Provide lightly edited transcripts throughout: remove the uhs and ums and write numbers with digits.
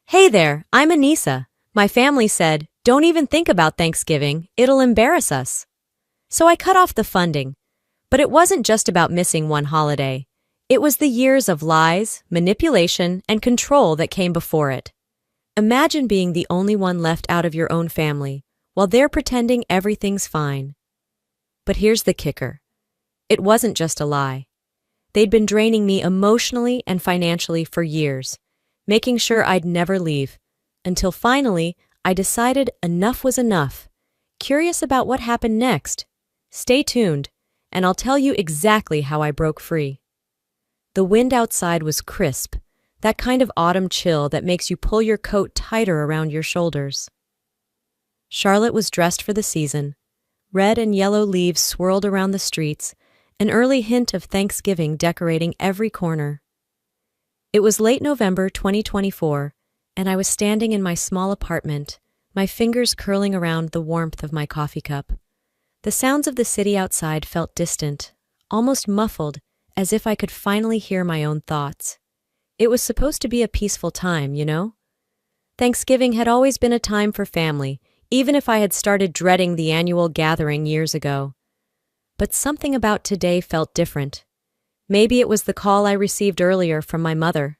Hey there, I'm Anissa. My family said, don't even think about Thanksgiving, it'll embarrass us. So I cut off the funding. But it wasn't just about missing one holiday. It was the years of lies, manipulation, and control that came before it. Imagine being the only one left out of your own family, while they're pretending everything's fine. But here's the kicker. It wasn't just a lie. They'd been draining me emotionally and financially for years, making sure I'd never leave, until finally I decided enough was enough. Curious about what happened next? Stay tuned, and I'll tell you exactly how I broke free. The wind outside was crisp, that kind of autumn chill that makes you pull your coat tighter around your shoulders. Charlotte was dressed for the season. Red and yellow leaves swirled around the streets, an early hint of Thanksgiving decorating every corner. It was late November 2024, and I was standing in my small apartment, my fingers curling around the warmth of my coffee cup. The sounds of the city outside felt distant, almost muffled, as if I could finally hear my own thoughts. It was supposed to be a peaceful time, you know? Thanksgiving had always been a time for family, even if I had started dreading the annual gathering years ago. But something about today felt different. Maybe it was the call I received earlier from my mother.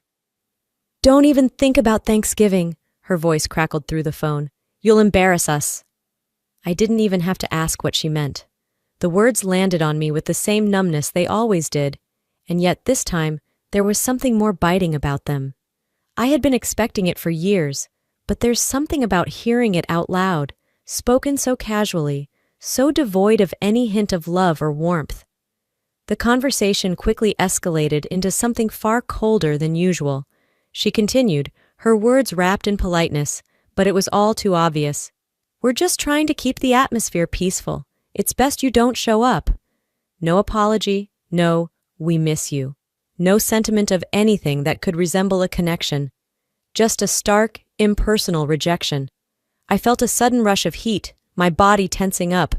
"Don't even think about Thanksgiving," her voice crackled through the phone. "You'll embarrass us." I didn't even have to ask what she meant. The words landed on me with the same numbness they always did, and yet this time there was something more biting about them. I had been expecting it for years, but there's something about hearing it out loud, spoken so casually, so devoid of any hint of love or warmth. The conversation quickly escalated into something far colder than usual. She continued, her words wrapped in politeness, but it was all too obvious. "We're just trying to keep the atmosphere peaceful. It's best you don't show up." No apology, no, "we miss you." No sentiment of anything that could resemble a connection. Just a stark, impersonal rejection. I felt a sudden rush of heat, my body tensing up.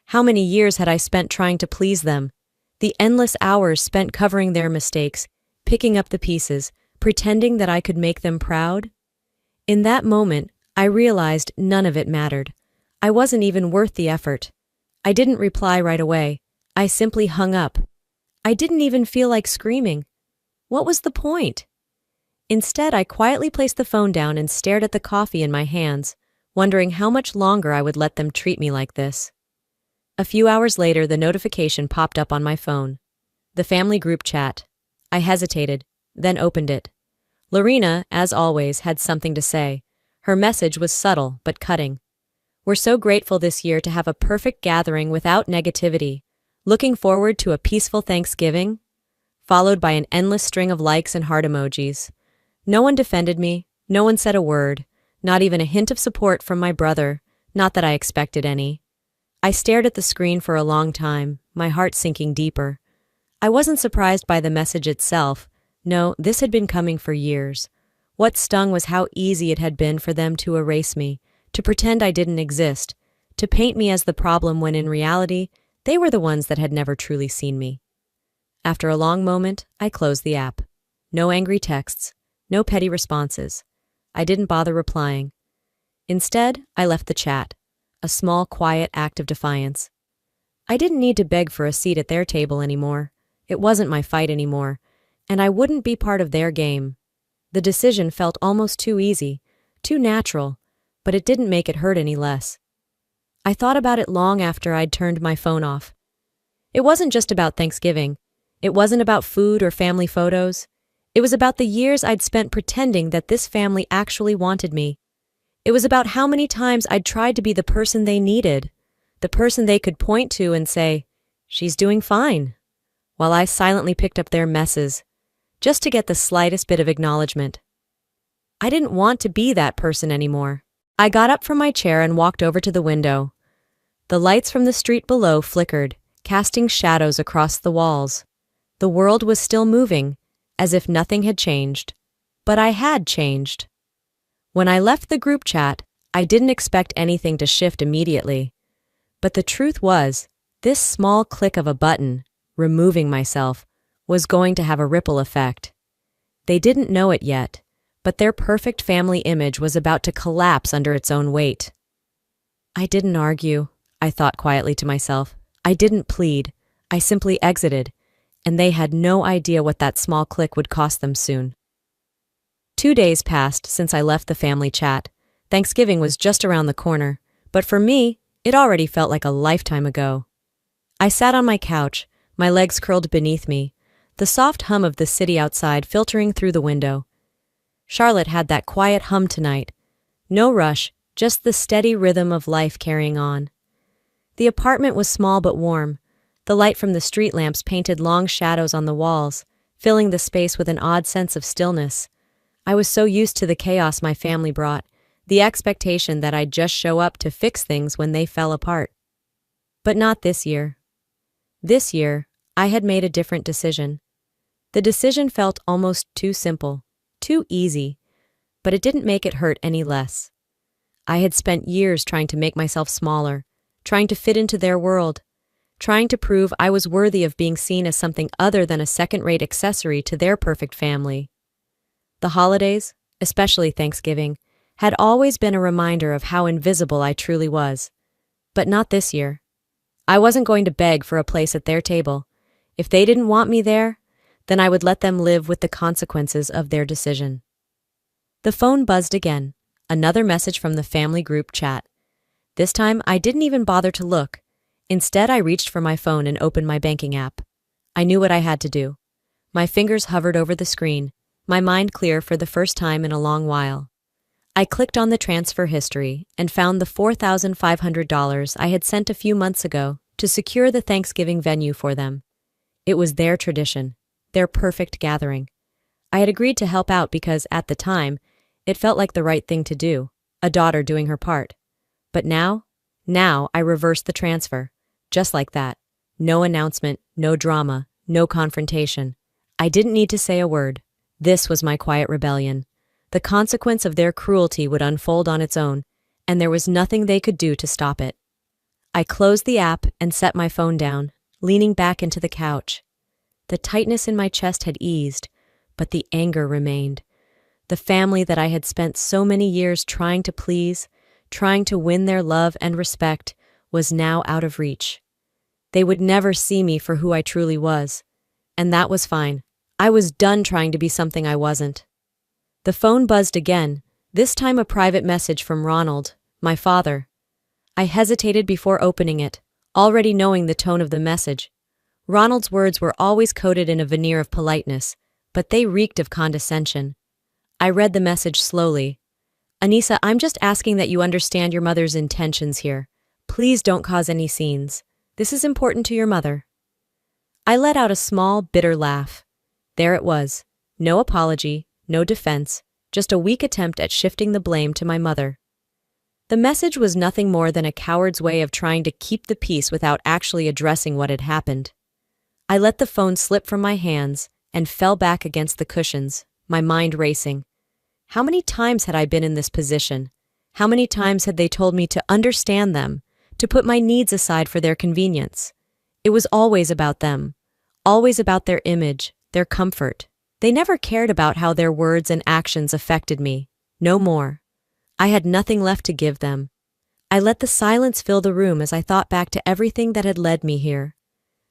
How many years had I spent trying to please them? The endless hours spent covering their mistakes, picking up the pieces, pretending that I could make them proud? In that moment, I realized none of it mattered. I wasn't even worth the effort. I didn't reply right away. I simply hung up. I didn't even feel like screaming. What was the point? Instead, I quietly placed the phone down and stared at the coffee in my hands, wondering how much longer I would let them treat me like this. A few hours later, the notification popped up on my phone. The family group chat. I hesitated, then opened it. Lorena, as always, had something to say. Her message was subtle but cutting. "We're so grateful this year to have a perfect gathering without negativity. Looking forward to a peaceful Thanksgiving," followed by an endless string of likes and heart emojis. No one defended me, no one said a word, not even a hint of support from my brother, not that I expected any. I stared at the screen for a long time, my heart sinking deeper. I wasn't surprised by the message itself. No, this had been coming for years. What stung was how easy it had been for them to erase me, to pretend I didn't exist, to paint me as the problem when in reality, they were the ones that had never truly seen me. After a long moment, I closed the app. No angry texts, no petty responses. I didn't bother replying. Instead, I left the chat, a small, quiet act of defiance. I didn't need to beg for a seat at their table anymore. It wasn't my fight anymore, and I wouldn't be part of their game. The decision felt almost too easy, too natural, but it didn't make it hurt any less. I thought about it long after I'd turned my phone off. It wasn't just about Thanksgiving. It wasn't about food or family photos. It was about the years I'd spent pretending that this family actually wanted me. It was about how many times I'd tried to be the person they needed, the person they could point to and say, "She's doing fine," while I silently picked up their messes, just to get the slightest bit of acknowledgement. I didn't want to be that person anymore. I got up from my chair and walked over to the window. The lights from the street below flickered, casting shadows across the walls. The world was still moving, as if nothing had changed. But I had changed. When I left the group chat, I didn't expect anything to shift immediately. But the truth was, this small click of a button, removing myself, was going to have a ripple effect. They didn't know it yet, but their perfect family image was about to collapse under its own weight. I didn't argue, I thought quietly to myself. I didn't plead. I simply exited, and they had no idea what that small click would cost them soon. 2 days passed since I left the family chat. Thanksgiving was just around the corner, but for me, it already felt like a lifetime ago. I sat on my couch, my legs curled beneath me, the soft hum of the city outside filtering through the window. Charlotte had that quiet hum tonight. No rush, just the steady rhythm of life carrying on. The apartment was small but warm. The light from the street lamps painted long shadows on the walls, filling the space with an odd sense of stillness. I was so used to the chaos my family brought, the expectation that I'd just show up to fix things when they fell apart. But not this year. This year, I had made a different decision. The decision felt almost too simple, too easy, but it didn't make it hurt any less. I had spent years trying to make myself smaller, trying to fit into their world, trying to prove I was worthy of being seen as something other than a second-rate accessory to their perfect family. The holidays, especially Thanksgiving, had always been a reminder of how invisible I truly was. But not this year. I wasn't going to beg for a place at their table. If they didn't want me there, then I would let them live with the consequences of their decision. The phone buzzed again, another message from the family group chat. This time, I didn't even bother to look. Instead, I reached for my phone and opened my banking app. I knew what I had to do. My fingers hovered over the screen, my mind clear for the first time in a long while. I clicked on the transfer history and found the $4,500 I had sent a few months ago to secure the Thanksgiving venue for them. It was their tradition, their perfect gathering. I had agreed to help out because, at the time, it felt like the right thing to do, a daughter doing her part. But now I reversed the transfer. Just like that. No announcement, no drama, no confrontation. I didn't need to say a word. This was my quiet rebellion. The consequence of their cruelty would unfold on its own, and there was nothing they could do to stop it. I closed the app and set my phone down, leaning back into the couch. The tightness in my chest had eased, but the anger remained. The family that I had spent so many years trying to please, trying to win their love and respect, was now out of reach. They would never see me for who I truly was, and that was fine. I was done trying to be something I wasn't. The phone buzzed again, this time a private message from Ronald, my father. I hesitated before opening it, already knowing the tone of the message. Ronald's words were always coated in a veneer of politeness, but they reeked of condescension. I read the message slowly. Anissa, I'm just asking that you understand your mother's intentions here. Please don't cause any scenes. This is important to your mother. I let out a small, bitter laugh. There it was. No apology, no defense, just a weak attempt at shifting the blame to my mother. The message was nothing more than a coward's way of trying to keep the peace without actually addressing what had happened. I let the phone slip from my hands and fell back against the cushions, my mind racing. How many times had I been in this position? How many times had they told me to understand them, to put my needs aside for their convenience? It was always about them, always about their image, their comfort. They never cared about how their words and actions affected me. No more. I had nothing left to give them. I let the silence fill the room as I thought back to everything that had led me here.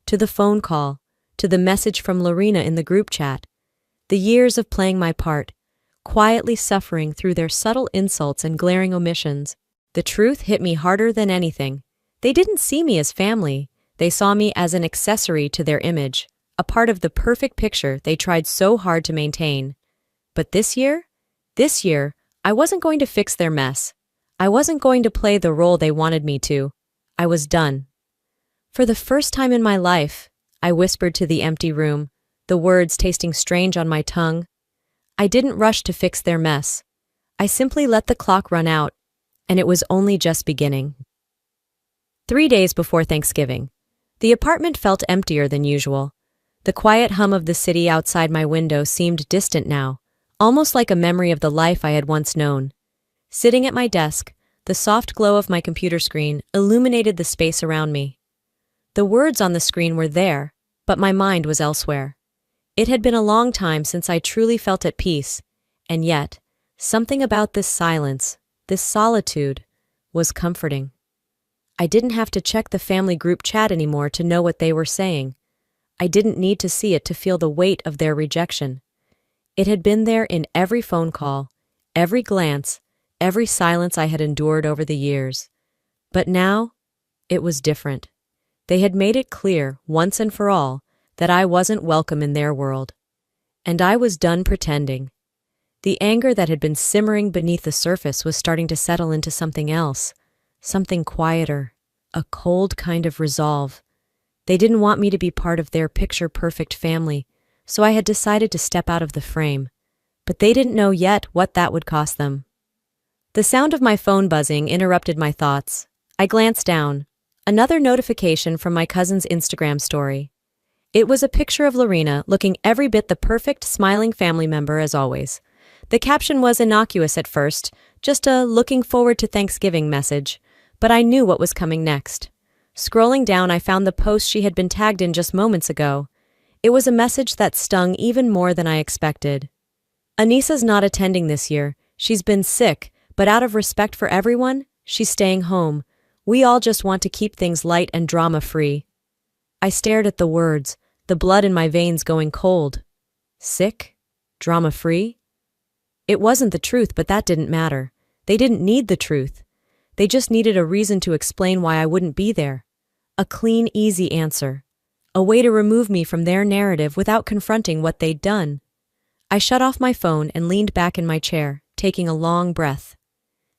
To the phone call, to the message from Lorena in the group chat. The years of playing my part, quietly suffering through their subtle insults and glaring omissions. The truth hit me harder than anything. They didn't see me as family. They saw me as an accessory to their image, a part of the perfect picture they tried so hard to maintain. But this year, I wasn't going to fix their mess. I wasn't going to play the role they wanted me to. I was done. For the first time in my life, I whispered to the empty room, the words tasting strange on my tongue. I didn't rush to fix their mess. I simply let the clock run out, and it was only just beginning. 3 days before Thanksgiving, the apartment felt emptier than usual. The quiet hum of the city outside my window seemed distant now, almost like a memory of the life I had once known. Sitting at my desk, the soft glow of my computer screen illuminated the space around me. The words on the screen were there, but my mind was elsewhere. It had been a long time since I truly felt at peace, and yet, Something about this silence, this solitude, was comforting. I didn't have to check the family group chat anymore to know what they were saying. I didn't need to see it to feel the weight of their rejection. It had been there in every phone call, every glance, every silence I had endured over the years. But now, it was different. They had made it clear, once and for all, that I wasn't welcome in their world. And I was done pretending. The anger that had been simmering beneath the surface was starting to settle into something else, something quieter, a cold kind of resolve. They didn't want me to be part of their picture-perfect family, so I had decided to step out of the frame. But they didn't know yet what that would cost them. The sound of my phone buzzing interrupted my thoughts. I glanced down. Another notification from my cousin's Instagram story. It was a picture of Lorena looking every bit the perfect, smiling family member as always. The caption was innocuous at first, just a looking forward to Thanksgiving message, but I knew what was coming next. Scrolling down, I found the post she had been tagged in just moments ago. It was a message that stung even more than I expected. Anissa's not attending this year. She's been sick, but out of respect for everyone, she's staying home. We all just want to keep things light and drama-free. I stared at the words, the blood in my veins going cold. Sick? Drama-free? It wasn't the truth, but that didn't matter. They didn't need the truth. They just needed a reason to explain why I wouldn't be there. A clean, easy answer. A way to remove me from their narrative without confronting what they'd done. I shut off my phone and leaned back in my chair, taking a long breath.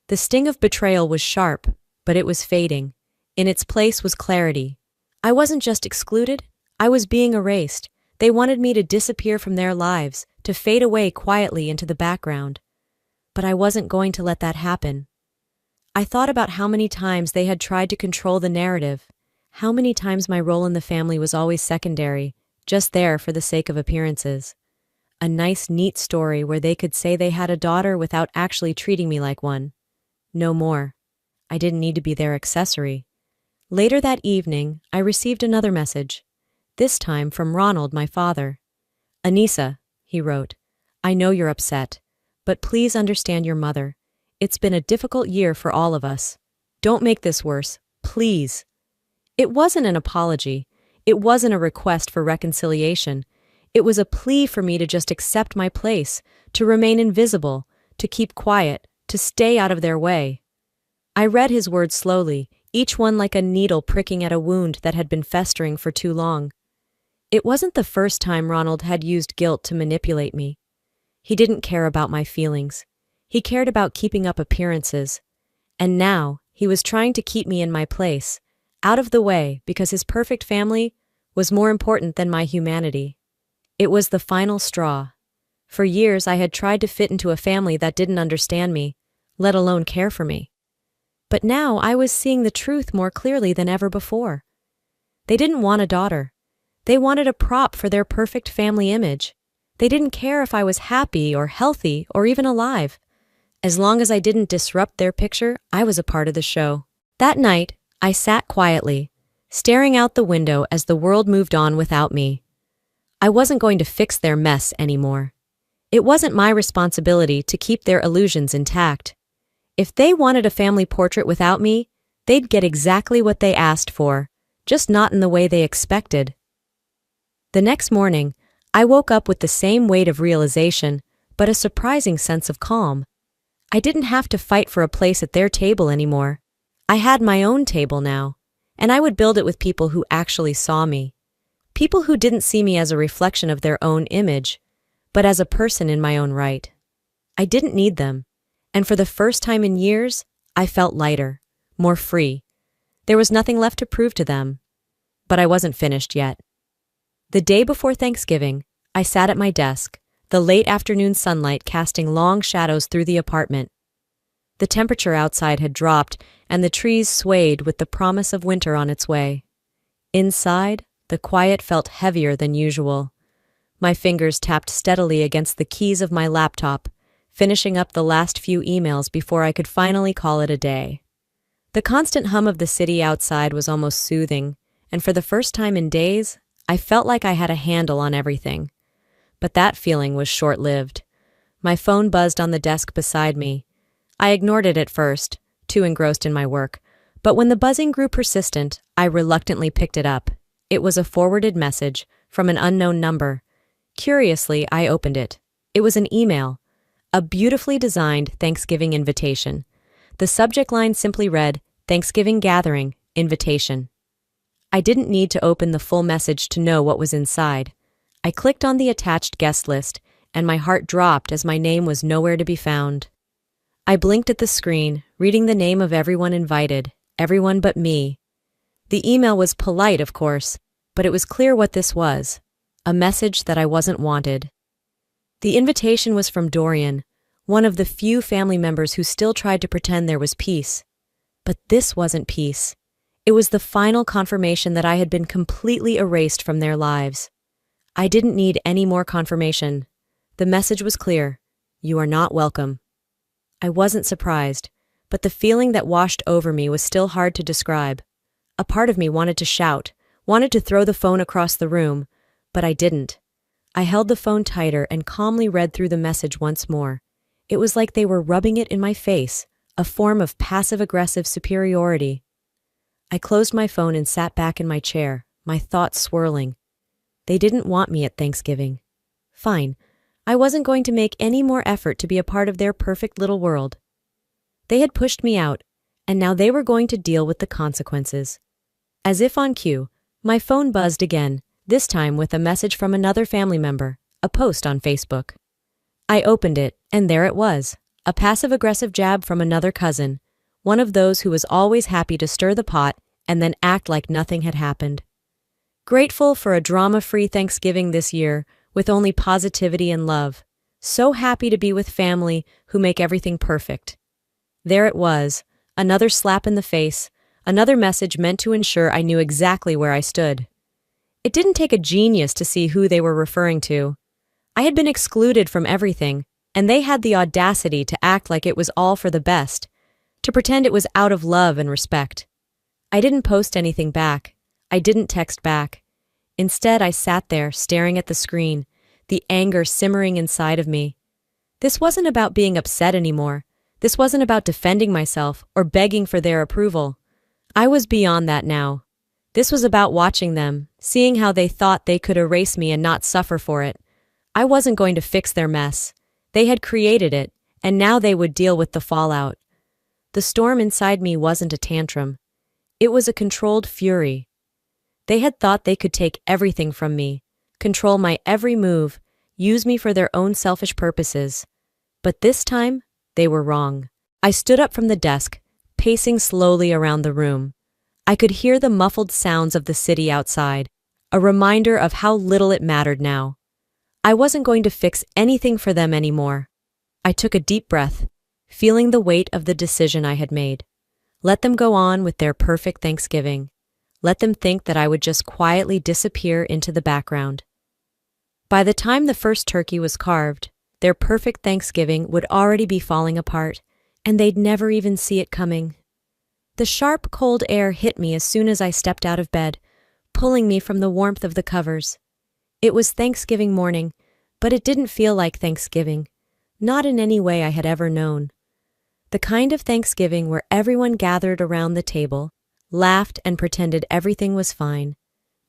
The sting of betrayal was sharp, but it was fading. In its place was clarity. I wasn't just excluded, I was being erased. They wanted me to disappear from their lives, to fade away quietly into the background. But I wasn't going to let that happen. I thought about how many times they had tried to control the narrative, how many times my role in the family was always secondary, just there for the sake of appearances. A nice, neat story where they could say they had a daughter without actually treating me like one. No more. I didn't need to be their accessory. Later that evening, I received another message, this time from Ronald, my father. Anissa, he wrote, I know you're upset, but please understand your mother. It's been a difficult year for all of us. Don't make this worse, please. It wasn't an apology. It wasn't a request for reconciliation. It was a plea for me to just accept my place, to remain invisible, to keep quiet, to stay out of their way. I read his words slowly, each one like a needle pricking at a wound that had been festering for too long. It wasn't the first time Ronald had used guilt to manipulate me. He didn't care about my feelings. He cared about keeping up appearances. And now, he was trying to keep me in my place, out of the way because his perfect family was more important than my humanity. It was the final straw. For years I had tried to fit into a family that didn't understand me, let alone care for me. But now I was seeing the truth more clearly than ever before. They didn't want a daughter. They wanted a prop for their perfect family image. They didn't care if I was happy or healthy or even alive. As long as I didn't disrupt their picture, I was a part of the show. That night, I sat quietly, staring out the window as the world moved on without me. I wasn't going to fix their mess anymore. It wasn't my responsibility to keep their illusions intact. If they wanted a family portrait without me, they'd get exactly what they asked for, just not in the way they expected. The next morning, I woke up with the same weight of realization, but a surprising sense of calm. I didn't have to fight for a place at their table anymore. I had my own table now, and I would build it with people who actually saw me. People who didn't see me as a reflection of their own image, but as a person in my own right. I didn't need them, and for the first time in years, I felt lighter, more free. There was nothing left to prove to them. But I wasn't finished yet. The day before Thanksgiving, I sat at my desk, the late afternoon sunlight casting long shadows through the apartment. The temperature outside had dropped, and the trees swayed with the promise of winter on its way. Inside, the quiet felt heavier than usual. My fingers tapped steadily against the keys of my laptop, finishing up the last few emails before I could finally call it a day. The constant hum of the city outside was almost soothing, and for the first time in days, I felt like I had a handle on everything. But that feeling was short-lived. My phone buzzed on the desk beside me. I ignored it at first, too engrossed in my work, but when the buzzing grew persistent, I reluctantly picked it up. It was a forwarded message from an unknown number. Curiously, I opened it. It was an email, a beautifully designed Thanksgiving invitation. The subject line simply read, "Thanksgiving Gathering, Invitation." I didn't need to open the full message to know what was inside. I clicked on the attached guest list, and my heart dropped as my name was nowhere to be found. I blinked at the screen, reading the name of everyone invited, everyone but me. The email was polite, of course, but it was clear what this was, a message that I wasn't wanted. The invitation was from Dorian, one of the few family members who still tried to pretend there was peace. But this wasn't peace. It was the final confirmation that I had been completely erased from their lives. I didn't need any more confirmation. The message was clear. You are not welcome. I wasn't surprised, but the feeling that washed over me was still hard to describe. A part of me wanted to shout, wanted to throw the phone across the room, but I didn't. I held the phone tighter and calmly read through the message once more. It was like they were rubbing it in my face, a form of passive-aggressive superiority. I closed my phone and sat back in my chair, my thoughts swirling. They didn't want me at Thanksgiving. Fine. I wasn't going to make any more effort to be a part of their perfect little world. They had pushed me out, and now they were going to deal with the consequences. As if on cue, my phone buzzed again, this time with a message from another family member, a post on Facebook. I opened it, and there it was, a passive-aggressive jab from another cousin, one of those who was always happy to stir the pot and then act like nothing had happened. Grateful for a drama-free Thanksgiving this year, with only positivity and love. So happy to be with family who make everything perfect. There it was, another slap in the face, another message meant to ensure I knew exactly where I stood. It didn't take a genius to see who they were referring to. I had been excluded from everything, and they had the audacity to act like it was all for the best, to pretend it was out of love and respect. I didn't post anything back. I didn't text back. Instead, I sat there, staring at the screen, the anger simmering inside of me. This wasn't about being upset anymore. This wasn't about defending myself or begging for their approval. I was beyond that now. This was about watching them, seeing how they thought they could erase me and not suffer for it. I wasn't going to fix their mess. They had created it, and now they would deal with the fallout. The storm inside me wasn't a tantrum. It was a controlled fury. They had thought they could take everything from me, control my every move, use me for their own selfish purposes. But this time, they were wrong. I stood up from the desk, pacing slowly around the room. I could hear the muffled sounds of the city outside, a reminder of how little it mattered now. I wasn't going to fix anything for them anymore. I took a deep breath, feeling the weight of the decision I had made. Let them go on with their perfect Thanksgiving. Let them think that I would just quietly disappear into the background. By the time the first turkey was carved, their perfect Thanksgiving would already be falling apart, and they'd never even see it coming. The sharp, cold air hit me as soon as I stepped out of bed, pulling me from the warmth of the covers. It was Thanksgiving morning, but it didn't feel like Thanksgiving, not in any way I had ever known. The kind of Thanksgiving where everyone gathered around the table, laughed and pretended everything was fine.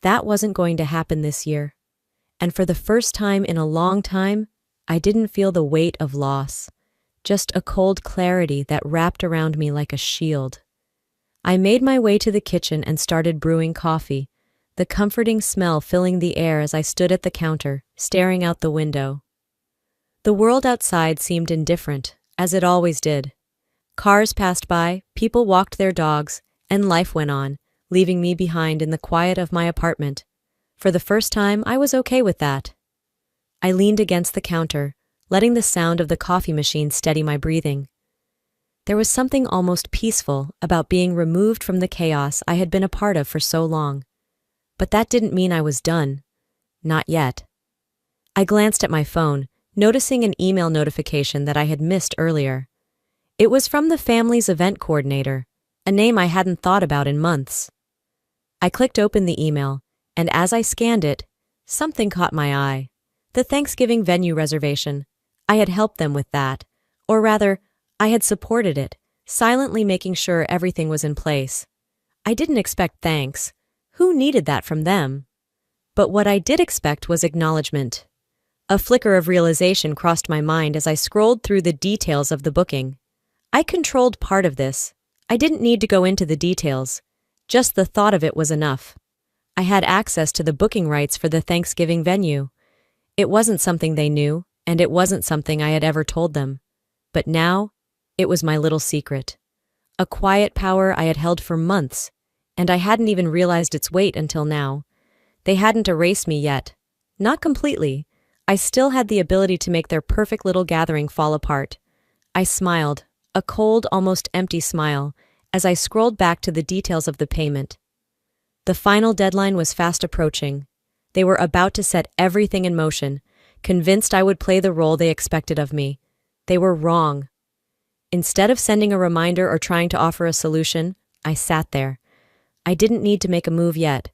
That wasn't going to happen this year. And for the first time in a long time, I didn't feel the weight of loss, just a cold clarity that wrapped around me like a shield. I made my way to the kitchen and started brewing coffee, the comforting smell filling the air as I stood at the counter, staring out the window. The world outside seemed indifferent, as it always did. Cars passed by, people walked their dogs, and life went on, leaving me behind in the quiet of my apartment. For the first time, I was okay with that. I leaned against the counter, letting the sound of the coffee machine steady my breathing. There was something almost peaceful about being removed from the chaos I had been a part of for so long. But that didn't mean I was done. Not yet. I glanced at my phone, noticing an email notification that I had missed earlier. It was from the family's event coordinator, a name I hadn't thought about in months. I clicked open the email, and as I scanned it, something caught my eye. The Thanksgiving venue reservation. I had helped them with that. Or rather, I had supported it, silently making sure everything was in place. I didn't expect thanks. Who needed that from them? But what I did expect was acknowledgement. A flicker of realization crossed my mind as I scrolled through the details of the booking. I controlled part of this. I didn't need to go into the details. Just the thought of it was enough. I had access to the booking rights for the Thanksgiving venue. It wasn't something they knew, and it wasn't something I had ever told them. But now, it was my little secret. A quiet power I had held for months, and I hadn't even realized its weight until now. They hadn't erased me yet. Not completely. I still had the ability to make their perfect little gathering fall apart. I smiled, a cold, almost empty smile, as I scrolled back to the details of the payment. The final deadline was fast approaching. They were about to set everything in motion, convinced I would play the role they expected of me. They were wrong. Instead of sending a reminder or trying to offer a solution, I sat there. I didn't need to make a move yet.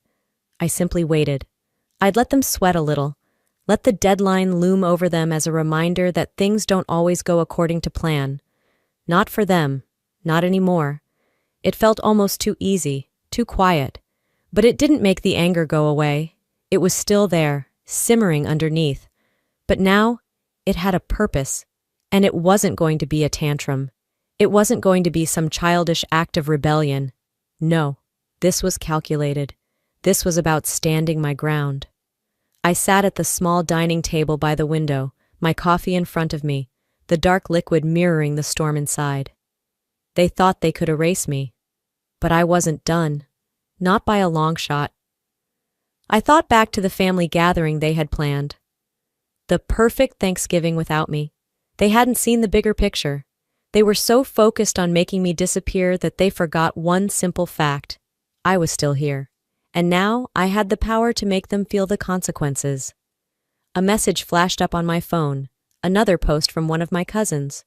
I simply waited. I'd let them sweat a little. Let the deadline loom over them as a reminder that things don't always go according to plan. Not for them. Not anymore. It felt almost too easy, too quiet. But it didn't make the anger go away. It was still there, simmering underneath. But now, it had a purpose. And it wasn't going to be a tantrum. It wasn't going to be some childish act of rebellion. No, this was calculated. This was about standing my ground. I sat at the small dining table by the window, my coffee in front of me, the dark liquid mirroring the storm inside. They thought they could erase me. But I wasn't done. Not by a long shot. I thought back to the family gathering they had planned. The perfect Thanksgiving without me. They hadn't seen the bigger picture. They were so focused on making me disappear that they forgot one simple fact. I was still here. And now I had the power to make them feel the consequences. A message flashed up on my phone, another post from one of my cousins.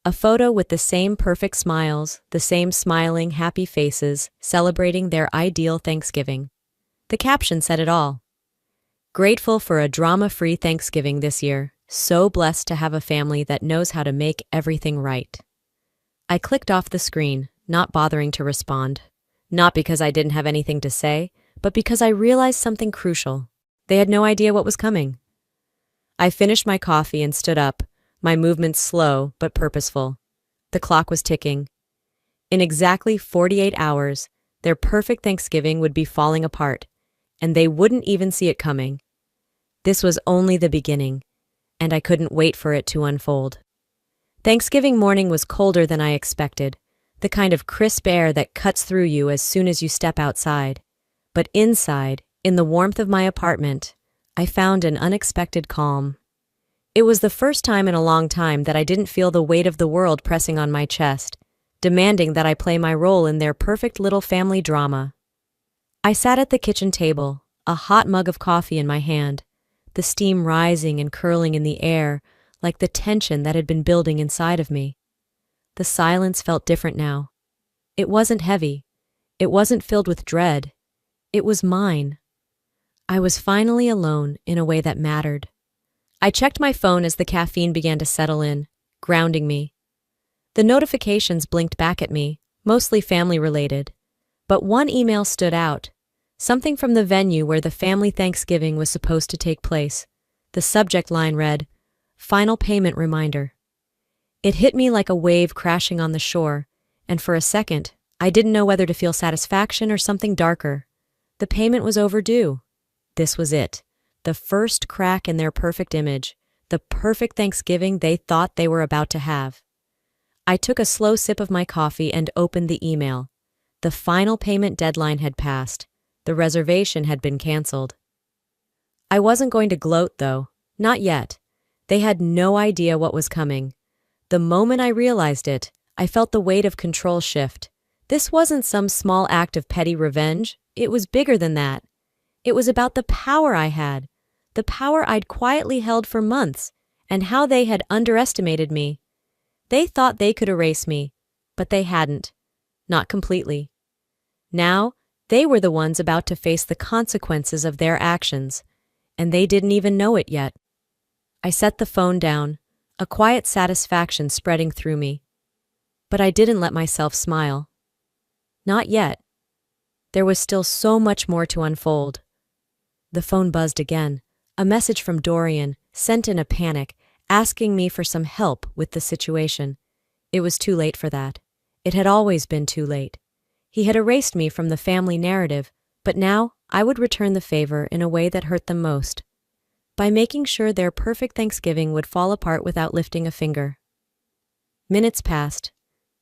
A photo with the same perfect smiles, the same smiling, happy faces, celebrating their ideal Thanksgiving. The caption said it all. Grateful for a drama-free Thanksgiving this year. So blessed to have a family that knows how to make everything right. I clicked off the screen, not bothering to respond. Not because I didn't have anything to say, but because I realized something crucial. They had no idea what was coming. I finished my coffee and stood up, my movements slow but purposeful. The clock was ticking. In exactly 48 hours, their perfect Thanksgiving would be falling apart, and they wouldn't even see it coming. This was only the beginning, and I couldn't wait for it to unfold. Thanksgiving morning was colder than I expected, the kind of crisp air that cuts through you as soon as you step outside. But inside, in the warmth of my apartment, I found an unexpected calm. It was the first time in a long time that I didn't feel the weight of the world pressing on my chest, demanding that I play my role in their perfect little family drama. I sat at the kitchen table, a hot mug of coffee in my hand, the steam rising and curling in the air like the tension that had been building inside of me. The silence felt different now. It wasn't heavy. It wasn't filled with dread. It was mine. I was finally alone in a way that mattered. I checked my phone as the caffeine began to settle in, grounding me. The notifications blinked back at me, mostly family-related. But one email stood out. Something from the venue where the family Thanksgiving was supposed to take place. The subject line read, "Final payment reminder." It hit me like a wave crashing on the shore, and for a second, I didn't know whether to feel satisfaction or something darker. The payment was overdue. This was it. The first crack in their perfect image. The perfect Thanksgiving they thought they were about to have. I took a slow sip of my coffee and opened the email. The final payment deadline had passed. The reservation had been canceled. I wasn't going to gloat, though. Not yet. They had no idea what was coming. The moment I realized it, I felt the weight of control shift. This wasn't some small act of petty revenge. It was bigger than that. It was about the power I had, the power I'd quietly held for months, and how they had underestimated me. They thought they could erase me, but they hadn't. Not completely. Now, they were the ones about to face the consequences of their actions, and they didn't even know it yet. I set the phone down, a quiet satisfaction spreading through me. But I didn't let myself smile. Not yet. There was still so much more to unfold. The phone buzzed again, a message from Dorian, sent in a panic, asking me for some help with the situation. It was too late for that. It had always been too late. He had erased me from the family narrative, but now I would return the favor in a way that hurt them most, by making sure their perfect Thanksgiving would fall apart without lifting a finger. Minutes passed,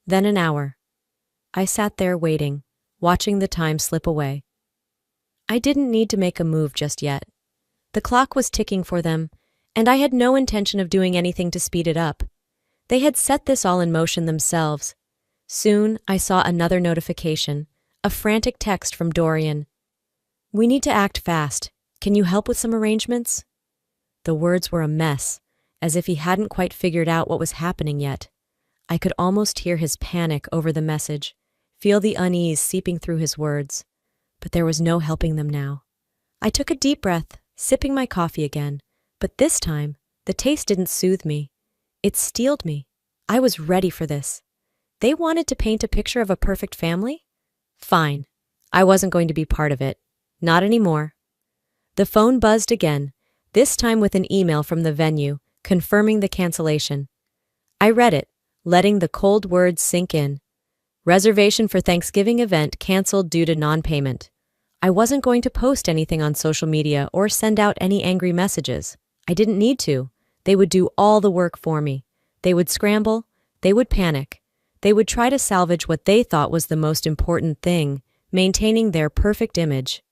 then an hour. I sat there waiting, watching the time slip away. I didn't need to make a move just yet. The clock was ticking for them, and I had no intention of doing anything to speed it up. They had set this all in motion themselves. Soon, I saw another notification, a frantic text from Dorian. "We need to act fast. Can you help with some arrangements?" The words were a mess, as if he hadn't quite figured out what was happening yet. I could almost hear his panic over the message, feel the unease seeping through his words. But there was no helping them now. I took a deep breath, sipping my coffee again, but this time, the taste didn't soothe me. It steeled me. I was ready for this. They wanted to paint a picture of a perfect family? Fine. I wasn't going to be part of it. Not anymore. The phone buzzed again, this time with an email from the venue, confirming the cancellation. I read it, letting the cold words sink in. Reservation for Thanksgiving event canceled due to non-payment. I wasn't going to post anything on social media or send out any angry messages. I didn't need to. They would do all the work for me. They would scramble. They would panic. They would try to salvage what they thought was the most important thing, maintaining their perfect image.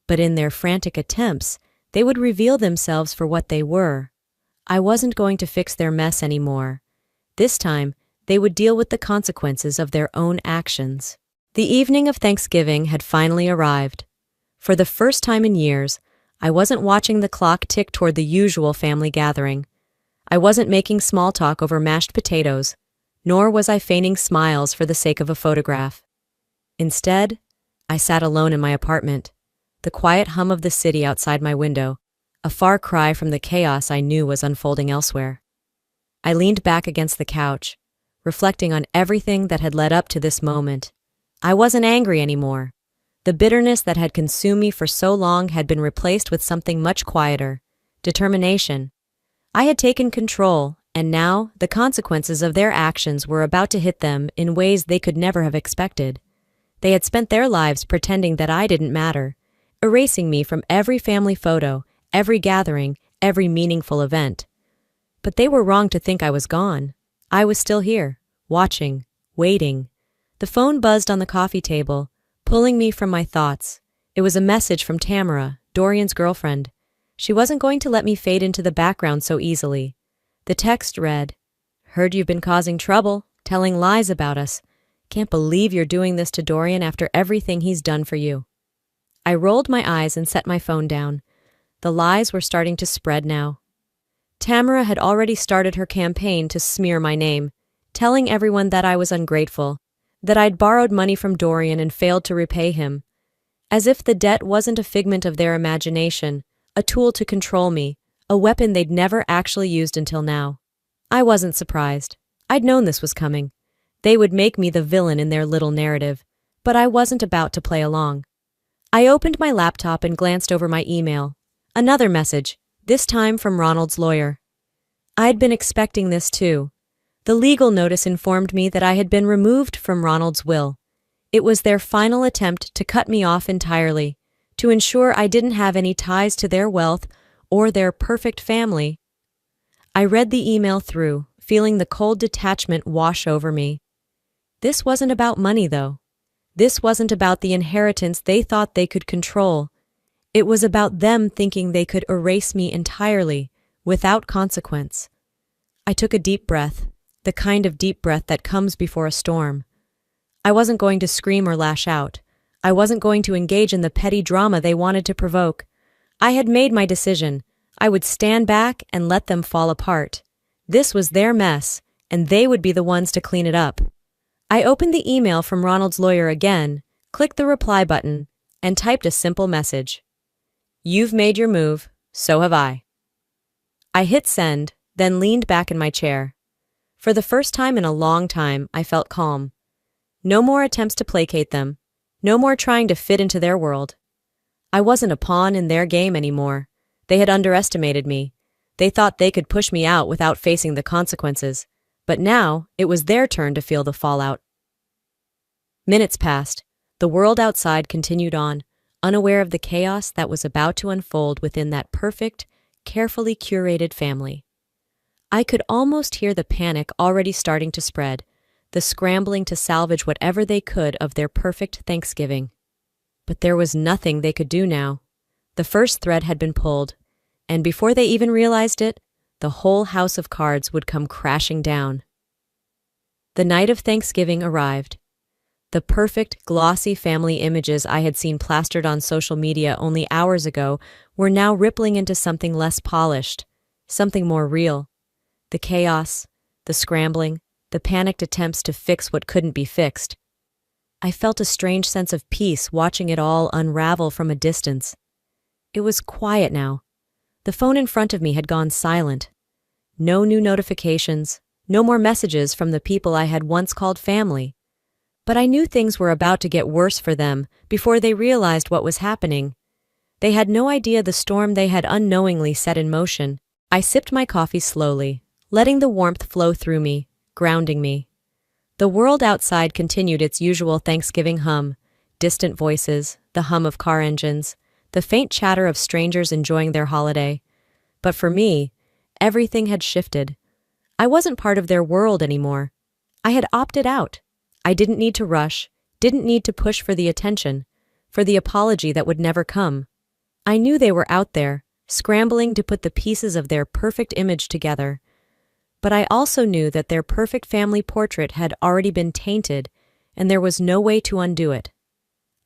But in their frantic attempts, they would reveal themselves for what they were. I wasn't going to fix their mess anymore. This time, they would deal with the consequences of their own actions. The evening of Thanksgiving had finally arrived. For the first time in years, I wasn't watching the clock tick toward the usual family gathering. I wasn't making small talk over mashed potatoes, nor was I feigning smiles for the sake of a photograph. Instead, I sat alone in my apartment, the quiet hum of the city outside my window, a far cry from the chaos I knew was unfolding elsewhere. I leaned back against the couch, reflecting on everything that had led up to this moment. I wasn't angry anymore. The bitterness that had consumed me for so long had been replaced with something much quieter: determination. I had taken control, and now the consequences of their actions were about to hit them in ways they could never have expected. They had spent their lives pretending that I didn't matter, erasing me from every family photo, every gathering, every meaningful event. But they were wrong to think I was gone. I was still here, watching, waiting. The phone buzzed on the coffee table, pulling me from my thoughts. It was a message from Tamara, Dorian's girlfriend. She wasn't going to let me fade into the background so easily. The text read, "Heard you've been causing trouble, telling lies about us. Can't believe you're doing this to Dorian after everything he's done for you." I rolled my eyes and set my phone down. The lies were starting to spread now. Tamara had already started her campaign to smear my name, telling everyone that I was ungrateful, that I'd borrowed money from Dorian and failed to repay him. As if the debt wasn't a figment of their imagination, a tool to control me, a weapon they'd never actually used until now. I wasn't surprised. I'd known this was coming. They would make me the villain in their little narrative, but I wasn't about to play along. I opened my laptop and glanced over my email. Another message, this time from Ronald's lawyer. I'd been expecting this too. The legal notice informed me that I had been removed from Ronald's will. It was their final attempt to cut me off entirely, to ensure I didn't have any ties to their wealth or their perfect family. I read the email through, feeling the cold detachment wash over me. This wasn't about money, though. This wasn't about the inheritance they thought they could control. It was about them thinking they could erase me entirely, without consequence. I took a deep breath, the kind of deep breath that comes before a storm. I wasn't going to scream or lash out. I wasn't going to engage in the petty drama they wanted to provoke. I had made my decision. I would stand back and let them fall apart. This was their mess, and they would be the ones to clean it up. I opened the email from Ronald's lawyer again, clicked the reply button, and typed a simple message. "You've made your move, so have I." I hit send, then leaned back in my chair. For the first time in a long time, I felt calm. No more attempts to placate them. No more trying to fit into their world. I wasn't a pawn in their game anymore. They had underestimated me. They thought they could push me out without facing the consequences. But now, it was their turn to feel the fallout. Minutes passed. The world outside continued on, unaware of the chaos that was about to unfold within that perfect, carefully curated family. I could almost hear the panic already starting to spread, the scrambling to salvage whatever they could of their perfect Thanksgiving. But there was nothing they could do now. The first thread had been pulled, and before they even realized it, the whole house of cards would come crashing down. The night of Thanksgiving arrived. The perfect, glossy family images I had seen plastered on social media only hours ago were now rippling into something less polished, something more real. The chaos, the scrambling, the panicked attempts to fix what couldn't be fixed. I felt a strange sense of peace watching it all unravel from a distance. It was quiet now. The phone in front of me had gone silent. No new notifications, no more messages from the people I had once called family. But I knew things were about to get worse for them before they realized what was happening. They had no idea the storm they had unknowingly set in motion. I sipped my coffee slowly, letting the warmth flow through me, grounding me. The world outside continued its usual Thanksgiving hum, distant voices, the hum of car engines, the faint chatter of strangers enjoying their holiday. But for me, everything had shifted. I wasn't part of their world anymore. I had opted out. I didn't need to rush, didn't need to push for the attention, for the apology that would never come. I knew they were out there, scrambling to put the pieces of their perfect image together. But I also knew that their perfect family portrait had already been tainted, and there was no way to undo it.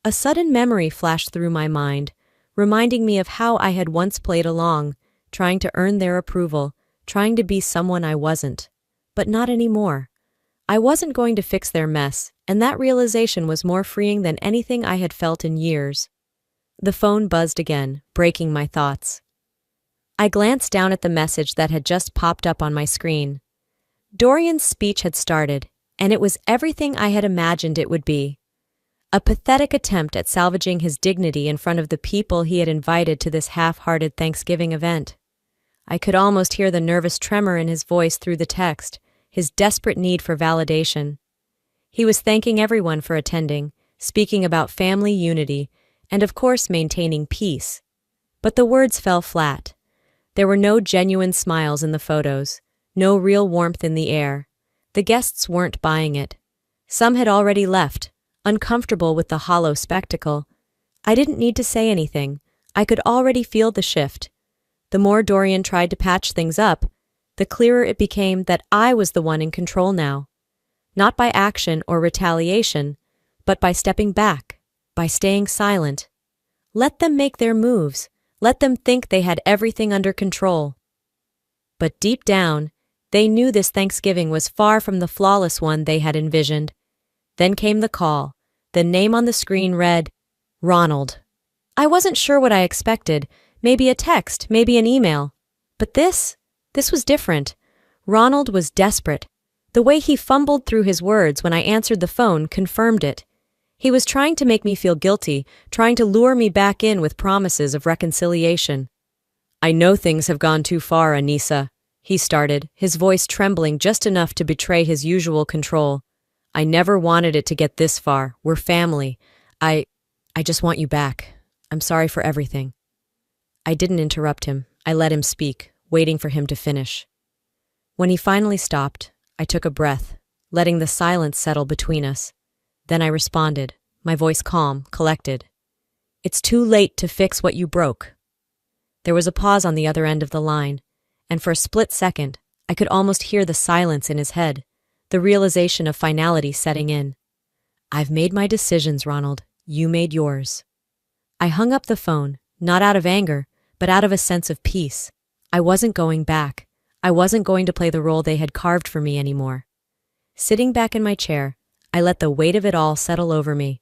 A sudden memory flashed through my mind, reminding me of how I had once played along, trying to earn their approval, trying to be someone I wasn't. But not anymore. I wasn't going to fix their mess, and that realization was more freeing than anything I had felt in years. The phone buzzed again, breaking my thoughts. I glanced down at the message that had just popped up on my screen. Dorian's speech had started, and it was everything I had imagined it would be. A pathetic attempt at salvaging his dignity in front of the people he had invited to this half-hearted Thanksgiving event. I could almost hear the nervous tremor in his voice through the text, his desperate need for validation. He was thanking everyone for attending, speaking about family unity, and of course maintaining peace. But the words fell flat. There were no genuine smiles in the photos, no real warmth in the air. The guests weren't buying it. Some had already left, uncomfortable with the hollow spectacle. I didn't need to say anything. I could already feel the shift. The more Dorian tried to patch things up, the clearer it became that I was the one in control now. Not by action or retaliation, but by stepping back, by staying silent. Let them make their moves. Let them think they had everything under control. But deep down, they knew this Thanksgiving was far from the flawless one they had envisioned. Then came the call. The name on the screen read, Ronald. I wasn't sure what I expected. Maybe a text, maybe an email. But this was different. Ronald was desperate. The way he fumbled through his words when I answered the phone confirmed it. He was trying to make me feel guilty, trying to lure me back in with promises of reconciliation. I know things have gone too far, Anissa, he started, his voice trembling just enough to betray his usual control. I never wanted it to get this far. We're family. I just want you back. I'm sorry for everything. I didn't interrupt him. I let him speak, waiting for him to finish. When he finally stopped, I took a breath, letting the silence settle between us. Then I responded, my voice calm, collected. It's too late to fix what you broke. There was a pause on the other end of the line, and for a split second, I could almost hear the silence in his head, the realization of finality setting in. I've made my decisions, Ronald. You made yours. I hung up the phone, not out of anger, but out of a sense of peace. I wasn't going back. I wasn't going to play the role they had carved for me anymore. Sitting back in my chair, I let the weight of it all settle over me.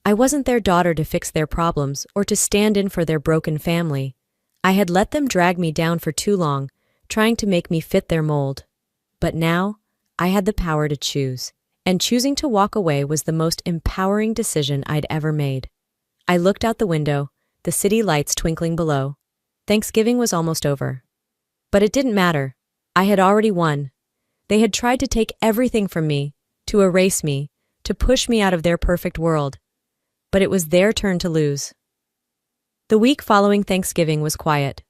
I wasn't their daughter to fix their problems or to stand in for their broken family. I had let them drag me down for too long, trying to make me fit their mold. But now, I had the power to choose, and choosing to walk away was the most empowering decision I'd ever made. I looked out the window, the city lights twinkling below. Thanksgiving was almost over. But it didn't matter. I had already won. They had tried to take everything from me, to erase me, to push me out of their perfect world. But it was their turn to lose. The week following Thanksgiving was quiet.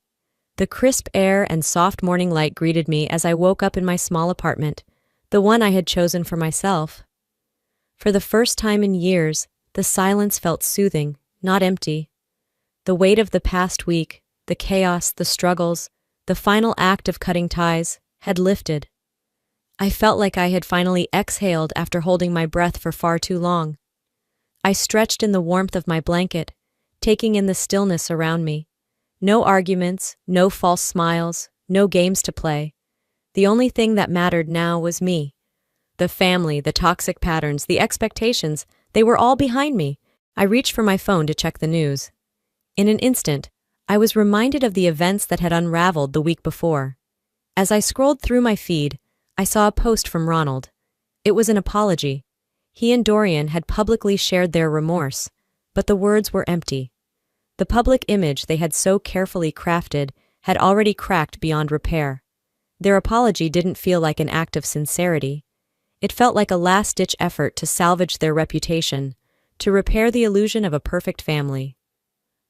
The crisp air and soft morning light greeted me as I woke up in my small apartment, the one I had chosen for myself. For the first time in years, the silence felt soothing, not empty. The weight of the past week, the chaos, the struggles, the final act of cutting ties, had lifted. I felt like I had finally exhaled after holding my breath for far too long. I stretched in the warmth of my blanket, taking in the stillness around me. No arguments, no false smiles, no games to play. The only thing that mattered now was me. The family, the toxic patterns, the expectations, they were all behind me. I reached for my phone to check the news. In an instant, I was reminded of the events that had unraveled the week before. As I scrolled through my feed, I saw a post from Ronald. It was an apology. He and Dorian had publicly shared their remorse, but the words were empty. The public image they had so carefully crafted had already cracked beyond repair. Their apology didn't feel like an act of sincerity. It felt like a last-ditch effort to salvage their reputation, to repair the illusion of a perfect family.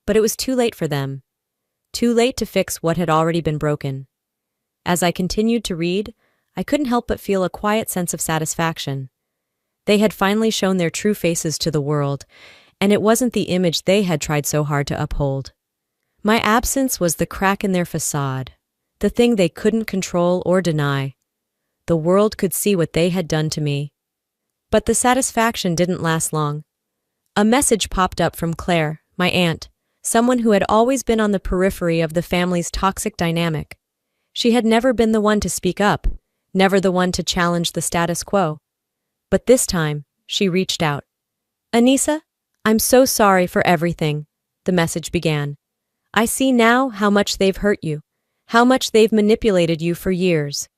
But it was too late for them. Too late to fix what had already been broken. As I continued to read, I couldn't help but feel a quiet sense of satisfaction. They had finally shown their true faces to the world, and it wasn't the image they had tried so hard to uphold. My absence was the crack in their facade, the thing they couldn't control or deny. The world could see what they had done to me. But the satisfaction didn't last long. A message popped up from Claire, my aunt, someone who had always been on the periphery of the family's toxic dynamic. She had never been the one to speak up, never the one to challenge the status quo. But this time, she reached out. "Anissa, I'm so sorry for everything," the message began. "I see now how much they've hurt you, how much they've manipulated you for years.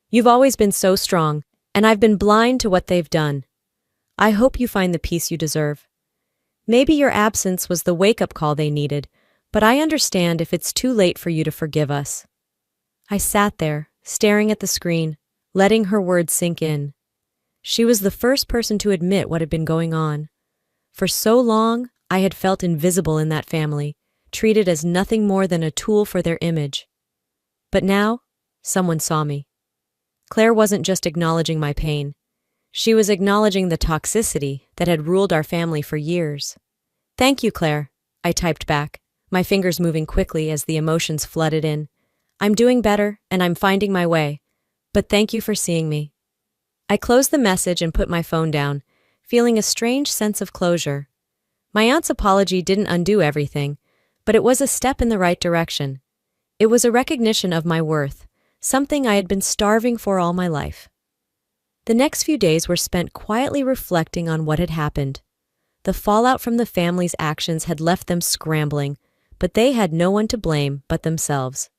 You've always been so strong, and I've been blind to what they've done. I hope you find the peace you deserve. Maybe your absence was the wake-up call they needed, but I understand if it's too late for you to forgive us." I sat there, staring at the screen, letting her words sink in. She was the first person to admit what had been going on. For so long, I had felt invisible in that family, treated as nothing more than a tool for their image. But now, someone saw me. Claire wasn't just acknowledging my pain. She was acknowledging the toxicity that had ruled our family for years. "Thank you, Claire," I typed back, my fingers moving quickly as the emotions flooded in. "I'm doing better, and I'm finding my way. But thank you for seeing me." I closed the message and put my phone down, feeling a strange sense of closure. My aunt's apology didn't undo everything, but it was a step in the right direction. It was a recognition of my worth, something I had been starving for all my life. The next few days were spent quietly reflecting on what had happened. The fallout from the family's actions had left them scrambling, but they had no one to blame but themselves.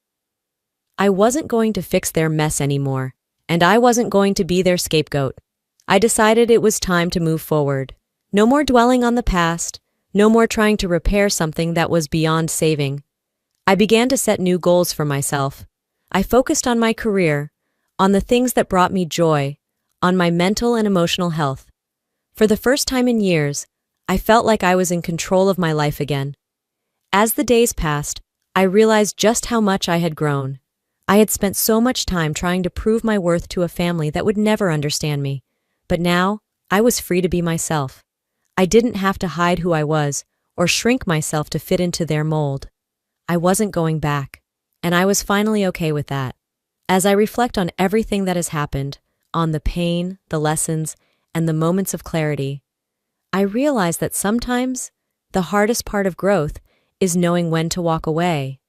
I wasn't going to fix their mess anymore, and I wasn't going to be their scapegoat. I decided it was time to move forward. No more dwelling on the past, no more trying to repair something that was beyond saving. I began to set new goals for myself. I focused on my career, on the things that brought me joy, on my mental and emotional health. For the first time in years, I felt like I was in control of my life again. As the days passed, I realized just how much I had grown. I had spent so much time trying to prove my worth to a family that would never understand me. But now, I was free to be myself. I didn't have to hide who I was, or shrink myself to fit into their mold. I wasn't going back, and I was finally okay with that. As I reflect on everything that has happened, on the pain, the lessons, and the moments of clarity, I realize that sometimes the hardest part of growth is knowing when to walk away.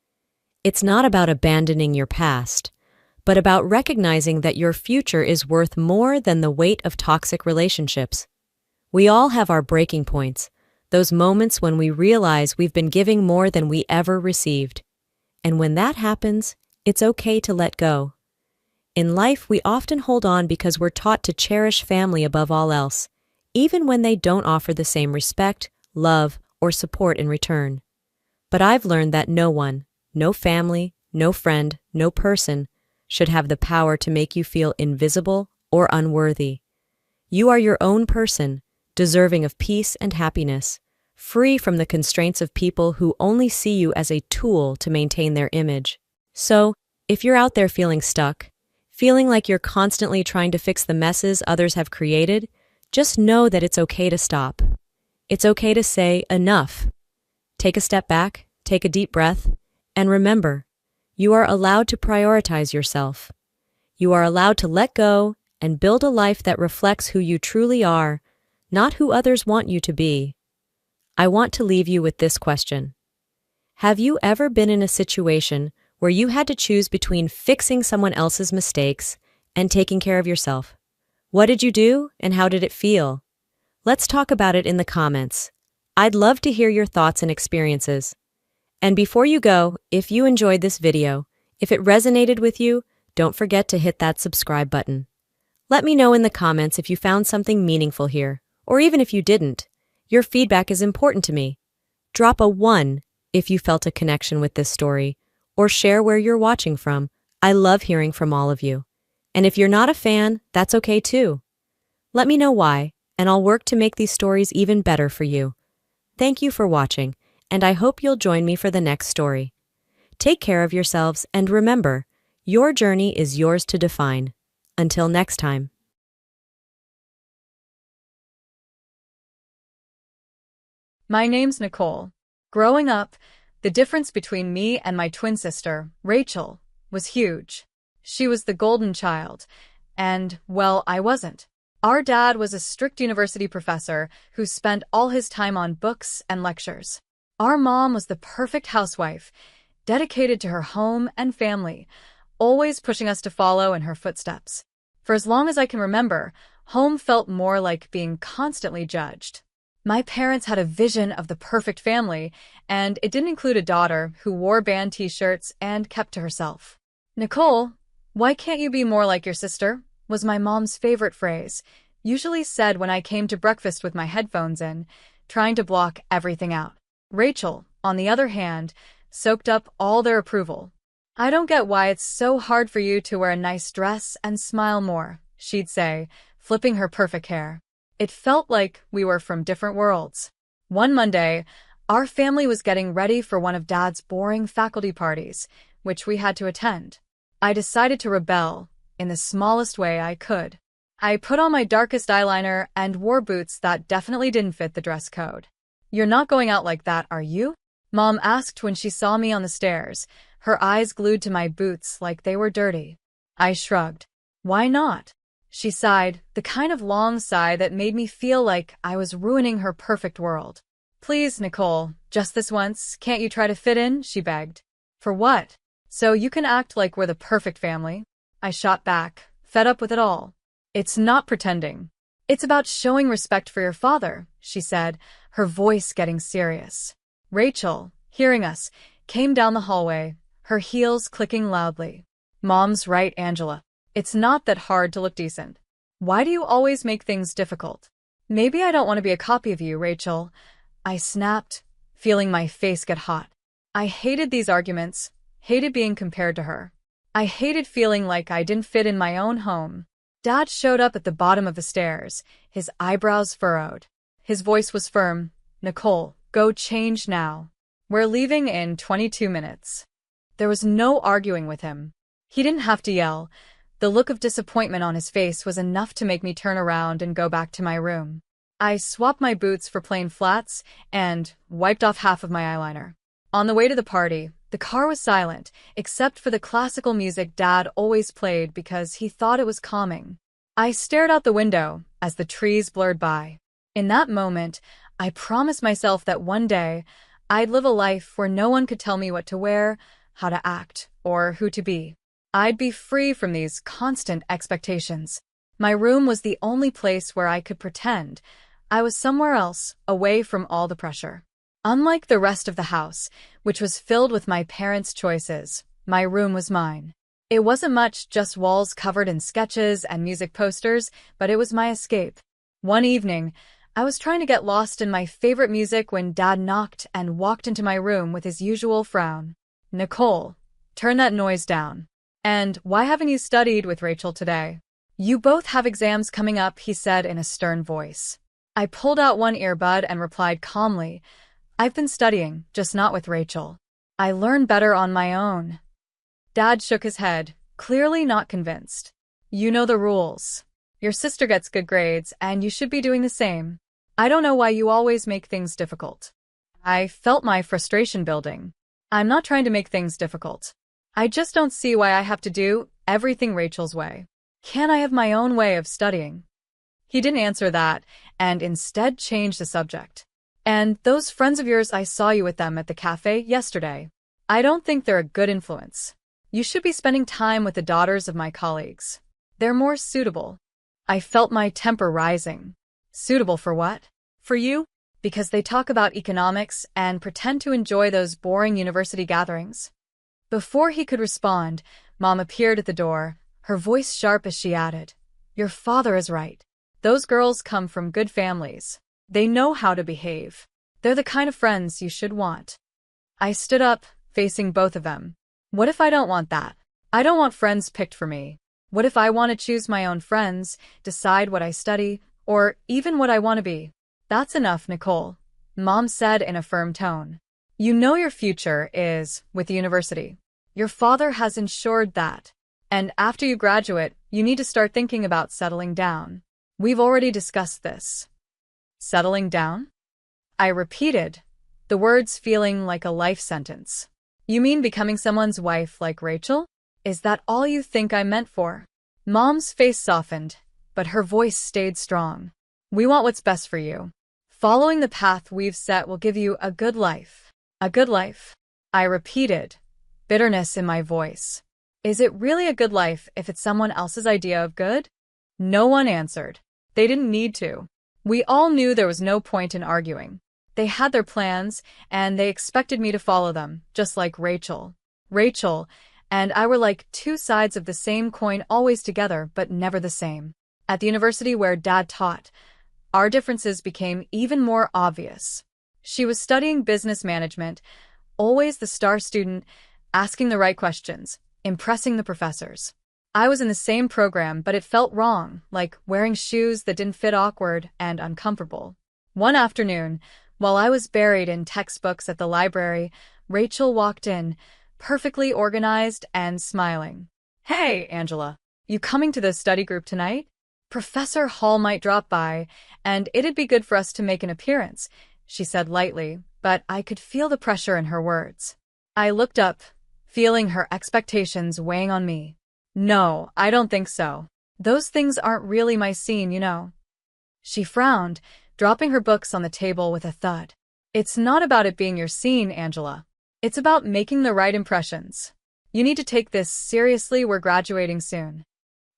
It's not about abandoning your past, but about recognizing that your future is worth more than the weight of toxic relationships. We all have our breaking points, those moments when we realize we've been giving more than we ever received. And when that happens, It's okay to let go. In life, we often hold on because we're taught to cherish family above all else, even when they don't offer the same respect, love, or support in return. But I've learned that no one, no family, no friend, no person, should have the power to make you feel invisible or unworthy. You are your own person, deserving of peace and happiness, free from the constraints of people who only see you as a tool to maintain their image. So, if you're out there feeling stuck, feeling like you're constantly trying to fix the messes others have created, just know that it's okay to stop. It's okay to say enough. Take a step back, take a deep breath, and remember, you are allowed to prioritize yourself. You are allowed to let go and build a life that reflects who you truly are, not who others want you to be. I want to leave you with this question. Have you ever been in a situation where you had to choose between fixing someone else's mistakes and taking care of yourself? What did you do and how did it feel? Let's talk about it in the comments. I'd love to hear your thoughts and experiences. And before you go, if you enjoyed this video, if it resonated with you, don't forget to hit that subscribe button. Let me know in the comments if you found something meaningful here, or even if you didn't. Your feedback is important to me. Drop a 1 if you felt a connection with this story, or share where you're watching from. I love hearing from all of you. And if you're not a fan, that's okay too. Let me know why, and I'll work to make these stories even better for you. Thank you for watching, and I hope you'll join me for the next story. Take care of yourselves, and remember, your journey is yours to define. Until next time. My name's Nicole. Growing up, the difference between me and my twin sister, Rachel, was huge. She was the golden child, and, well, I wasn't. Our dad was a strict university professor who spent all his time on books and lectures. Our mom was the perfect housewife, dedicated to her home and family, always pushing us to follow in her footsteps. For as long as I can remember, home felt more like being constantly judged. My parents had a vision of the perfect family, and it didn't include a daughter who wore band t-shirts and kept to herself. "Nicole, why can't you be more like your sister?" was my mom's favorite phrase, usually said when I came to breakfast with my headphones in, trying to block everything out. Rachel, on the other hand, soaked up all their approval. "I don't get why it's so hard for you to wear a nice dress and smile more," she'd say, flipping her perfect hair. It felt like we were from different worlds. One Monday, our family was getting ready for one of Dad's boring faculty parties, which we had to attend. I decided to rebel in the smallest way I could. I put on my darkest eyeliner and wore boots that definitely didn't fit the dress code. "You're not going out like that, are you?" Mom asked when she saw me on the stairs, her eyes glued to my boots like they were dirty. I shrugged. "Why not?" She sighed, the kind of long sigh that made me feel like I was ruining her perfect world. "Please, Nicole, just this once, can't you try to fit in?" she begged. "For what? So you can act like we're the perfect family?" I shot back, fed up with it all. "It's not pretending. It's about showing respect for your father," she said, her voice getting serious. Rachel, hearing us, came down the hallway, her heels clicking loudly. "Mom's right, Angela. It's not that hard to look decent. Why do you always make things difficult?" "Maybe I don't want to be a copy of you, Rachel," I snapped, feeling my face get hot. I hated these arguments, hated being compared to her. I hated feeling like I didn't fit in my own home. Dad showed up at the bottom of the stairs, his eyebrows furrowed. His voice was firm. "Nicole, go change now. We're leaving in 22 minutes. There was no arguing with him. He didn't have to yell. The look of disappointment on his face was enough to make me turn around and go back to my room. I swapped my boots for plain flats and wiped off half of my eyeliner. On the way to the party, the car was silent, except for the classical music Dad always played because he thought it was calming. I stared out the window as the trees blurred by. In that moment, I promised myself that one day, I'd live a life where no one could tell me what to wear, how to act, or who to be. I'd be free from these constant expectations. My room was the only place where I could pretend I was somewhere else, away from all the pressure. Unlike the rest of the house, which was filled with my parents' choices, My room was mine. It wasn't much, just walls covered in sketches and music posters, but it was my escape. One evening, I was trying to get lost in my favorite music when Dad knocked and walked into my room with his usual frown. "Nicole, turn that noise down. And why haven't you studied with Rachel today?" "You both have exams coming up," he said in a stern voice. I pulled out one earbud and replied calmly, "I've been studying, just not with Rachel. I learn better on my own." Dad shook his head, clearly not convinced. "You know the rules. Your sister gets good grades, and you should be doing the same. I don't know why you always make things difficult." I felt my frustration building. "I'm not trying to make things difficult. I just don't see why I have to do everything Rachel's way. Can I have my own way of studying?" He didn't answer that, and instead changed the subject. "And those friends of yours, I saw you with them at the cafe yesterday. I don't think they're a good influence. You should be spending time with the daughters of my colleagues. They're more suitable." I felt my temper rising. Suitable for what? For you? Because they talk about economics and pretend to enjoy those boring university gatherings. Before he could respond, Mom appeared at the door, her voice sharp as she added, "Your father is right. Those girls come from good families. They know how to behave. They're the kind of friends you should want." I stood up, facing both of them. What if I don't want that? I don't want friends picked for me. What if I want to choose my own friends, decide what I study, or even what I want to be? "That's enough, Nicole," Mom said in a firm tone. "You know your future is with the university. Your father has ensured that. And after you graduate, you need to start thinking about settling down. We've already discussed this." "Settling down?" I repeated, the words feeling like a life sentence. "You mean becoming someone's wife like Rachel? Is that all you think I'm meant for?" Mom's face softened, but her voice stayed strong. "We want what's best for you. Following the path we've set will give you a good life." "A good life?" I repeated, bitterness in my voice. Is it really a good life if it's someone else's idea of good? No one answered. They didn't need to. We all knew there was no point in arguing. They had their plans, and they expected me to follow them, just like Rachel. Rachel and I were like two sides of the same coin, always together, but never the same. At the university where Dad taught, our differences became even more obvious. She was studying business management, always the star student, asking the right questions, impressing the professors. I was in the same program, but it felt wrong, like wearing shoes that didn't fit, awkward and uncomfortable. One afternoon, while I was buried in textbooks at the library, Rachel walked in, perfectly organized and smiling. "Hey, Angela, you coming to the study group tonight? Professor Hall might drop by, and it'd be good for us to make an appearance," she said lightly, but I could feel the pressure in her words. I looked up, feeling her expectations weighing on me. "No, I don't think so. Those things aren't really my scene, you know." She frowned, dropping her books on the table with a thud. "It's not about it being your scene, Angela. It's about making the right impressions. You need to take this seriously, we're graduating soon."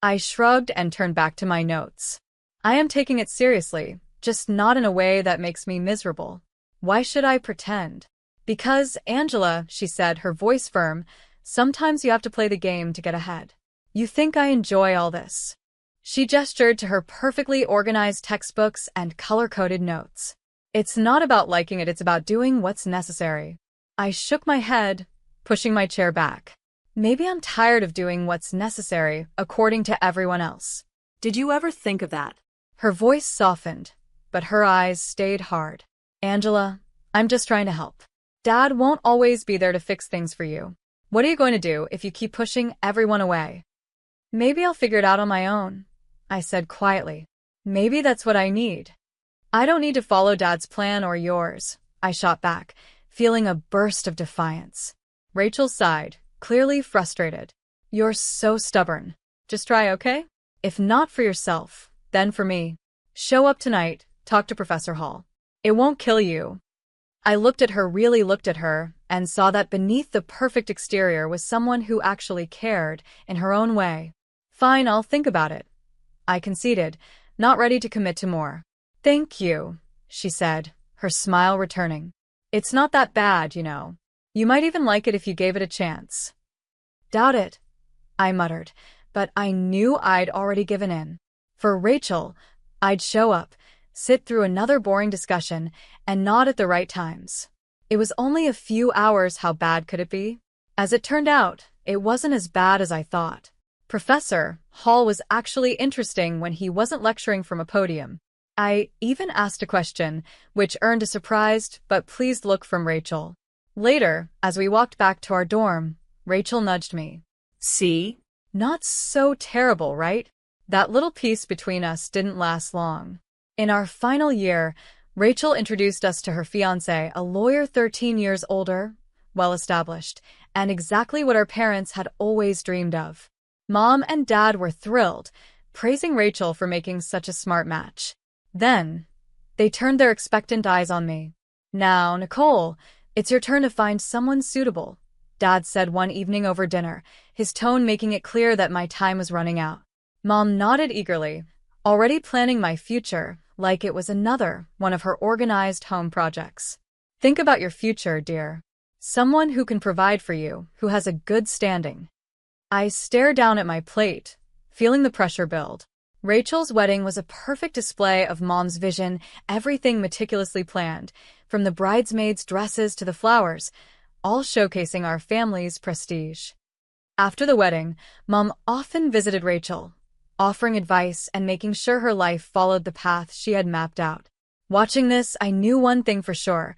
I shrugged and turned back to my notes. "I am taking it seriously, just not in a way that makes me miserable. Why should I pretend?" "Because, Angela," she said, her voice firm, "sometimes you have to play the game to get ahead. You think I enjoy all this?" She gestured to her perfectly organized textbooks and color-coded notes. "It's not about liking it, it's about doing what's necessary." I shook my head, pushing my chair back. Maybe I'm tired of doing what's necessary according to everyone else. Did you ever think of that? Her voice softened, but her eyes stayed hard. "Angela, I'm just trying to help. Dad won't always be there to fix things for you. What are you going to do if you keep pushing everyone away?" "Maybe I'll figure it out on my own," I said quietly. "Maybe that's what I need." "I don't need to follow Dad's plan or yours," I shot back, feeling a burst of defiance. Rachel sighed, clearly frustrated. "You're so stubborn. Just try, okay? If not for yourself, then for me. Show up tonight, talk to Professor Hall. It won't kill you." I looked at her, really looked at her, and saw that beneath the perfect exterior was someone who actually cared, in her own way. "Fine, I'll think about it," I conceded, not ready to commit to more. "Thank you," she said, her smile returning. "It's not that bad, you know. You might even like it if you gave it a chance." Doubt it, I muttered, but I knew I'd already given in. For Rachel, I'd show up, sit through another boring discussion, and nod at the right times. It was only a few hours. How bad could it be? As it turned out, it wasn't as bad as I thought. Professor Hall was actually interesting when he wasn't lecturing from a podium. I even asked a question, which earned a surprised but pleased look from Rachel. Later, as we walked back to our dorm, Rachel nudged me. See? Not so terrible, right? That little piece between us didn't last long. In our final year, Rachel introduced us to her fiancé, a lawyer 13 years older, well-established, and exactly what our parents had always dreamed of. Mom and Dad were thrilled, praising Rachel for making such a smart match. Then, they turned their expectant eyes on me. Now, Nicole, it's your turn to find someone suitable, Dad said one evening over dinner, his tone making it clear that my time was running out. Mom nodded eagerly, already planning my future, like it was another one of her organized home projects. Think about your future, dear. Someone who can provide for you, who has a good standing. I stared down at my plate, feeling the pressure build. Rachel's wedding was a perfect display of Mom's vision, everything meticulously planned, from the bridesmaids' dresses to the flowers, all showcasing our family's prestige. After the wedding, Mom often visited Rachel, offering advice and making sure her life followed the path she had mapped out. Watching this, I knew one thing for sure.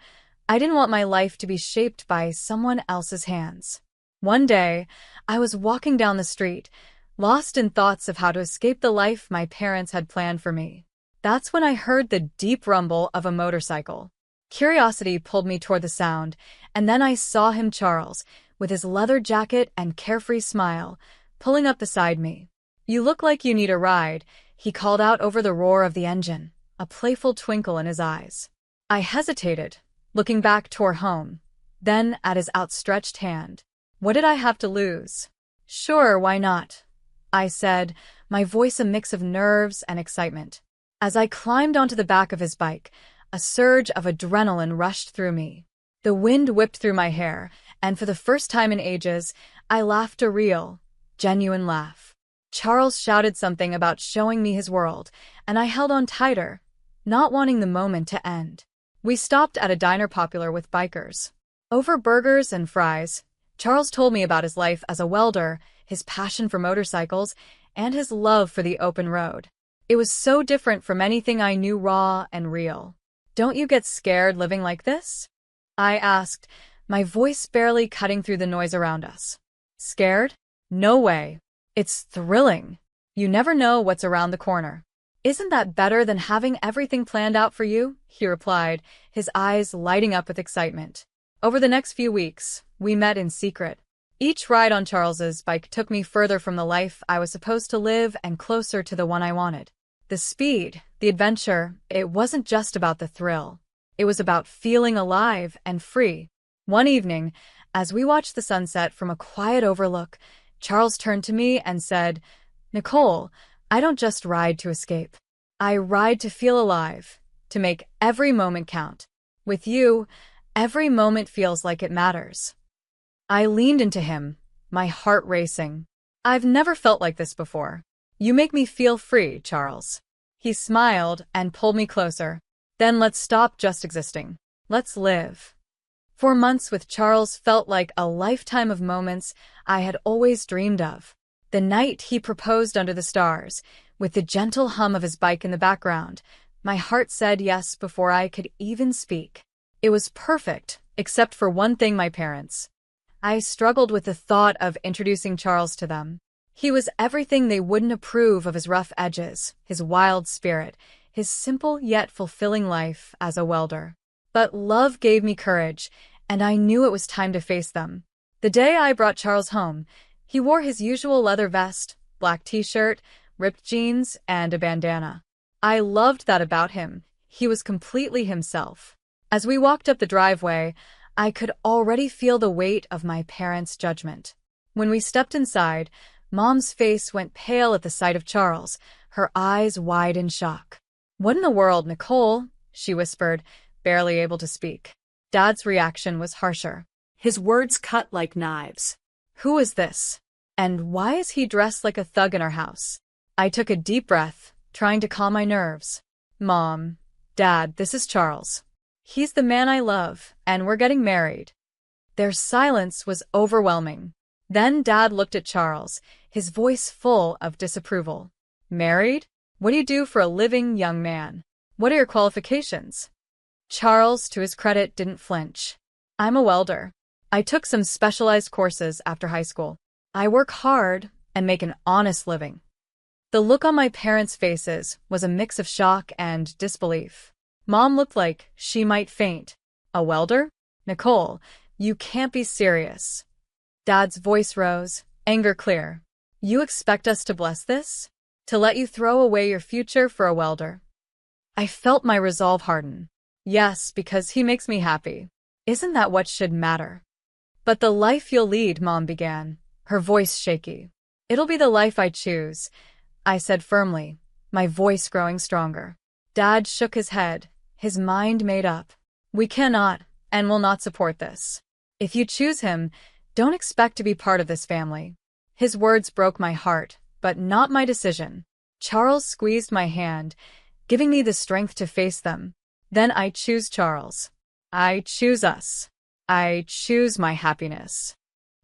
I didn't want my life to be shaped by someone else's hands. One day, I was walking down the street, lost in thoughts of how to escape the life my parents had planned for me. That's when I heard the deep rumble of a motorcycle. Curiosity pulled me toward the sound, and then I saw him, Charles, with his leather jacket and carefree smile, pulling up beside me. "You look like you need a ride," he called out over the roar of the engine, a playful twinkle in his eyes. I hesitated, looking back toward home, then at his outstretched hand. What did I have to lose? "Sure, why not?" I said, my voice a mix of nerves and excitement. As I climbed onto the back of his bike, a surge of adrenaline rushed through me. The wind whipped through my hair, and for the first time in ages, I laughed a real, genuine laugh. Charles shouted something about showing me his world, and I held on tighter, not wanting the moment to end. We stopped at a diner popular with bikers. Over burgers and fries, Charles told me about his life as a welder, his passion for motorcycles, and his love for the open road. It was so different from anything I knew, raw and real. "Don't you get scared living like this?" I asked, my voice barely cutting through the noise around us. "Scared? No way. It's thrilling. You never know what's around the corner." "Isn't that better than having everything planned out for you?" he replied, his eyes lighting up with excitement. Over the next few weeks, we met in secret. Each ride on Charles's bike took me further from the life I was supposed to live and closer to the one I wanted. The speed, the adventure, it wasn't just about the thrill. It was about feeling alive and free. One evening, as we watched the sunset from a quiet overlook, Charles turned to me and said, "Nicole, I don't just ride to escape. I ride to feel alive, to make every moment count. With you, every moment feels like it matters." I leaned into him, my heart racing. "I've never felt like this before. You make me feel free, Charles." He smiled and pulled me closer. "Then let's stop just existing. Let's live." 4 months with Charles felt like a lifetime of moments I had always dreamed of. The night he proposed under the stars, with the gentle hum of his bike in the background, my heart said yes before I could even speak. It was perfect, except for one thing: my parents. I struggled with the thought of introducing Charles to them. He was everything they wouldn't approve of: his rough edges, his wild spirit, his simple yet fulfilling life as a welder. But love gave me courage, and I knew it was time to face them. The day I brought Charles home, he wore his usual leather vest, black t-shirt, ripped jeans, and a bandana. I loved that about him. He was completely himself. As we walked up the driveway, I could already feel the weight of my parents' judgment. When we stepped inside, Mom's face went pale at the sight of Charles, her eyes wide in shock. "What in the world, Nicole?" she whispered, barely able to speak. Dad's reaction was harsher. His words cut like knives. "Who is this?" And why is he dressed like a thug in our house? I took a deep breath, trying to calm my nerves. Mom, Dad, this is Charles. He's the man I love, and we're getting married. Their silence was overwhelming. Then Dad looked at Charles, his voice full of disapproval. Married? What do you do for a living, young man? What are your qualifications? Charles, to his credit, didn't flinch. I'm a welder. I took some specialized courses after high school. I work hard and make an honest living. The look on my parents' faces was a mix of shock and disbelief. Mom looked like she might faint. A welder? Nicole, you can't be serious. Dad's voice rose, anger clear. You expect us to bless this? To let you throw away your future for a welder? I felt my resolve harden. Yes, because he makes me happy. Isn't that what should matter? But the life you'll lead, Mom began, her voice shaky. It'll be the life I choose, I said firmly, my voice growing stronger. Dad shook his head, his mind made up. We cannot and will not support this. If you choose him, don't expect to be part of this family. His words broke my heart, but not my decision. Charles squeezed my hand, giving me the strength to face them. Then I choose Charles. I choose us. I choose my happiness.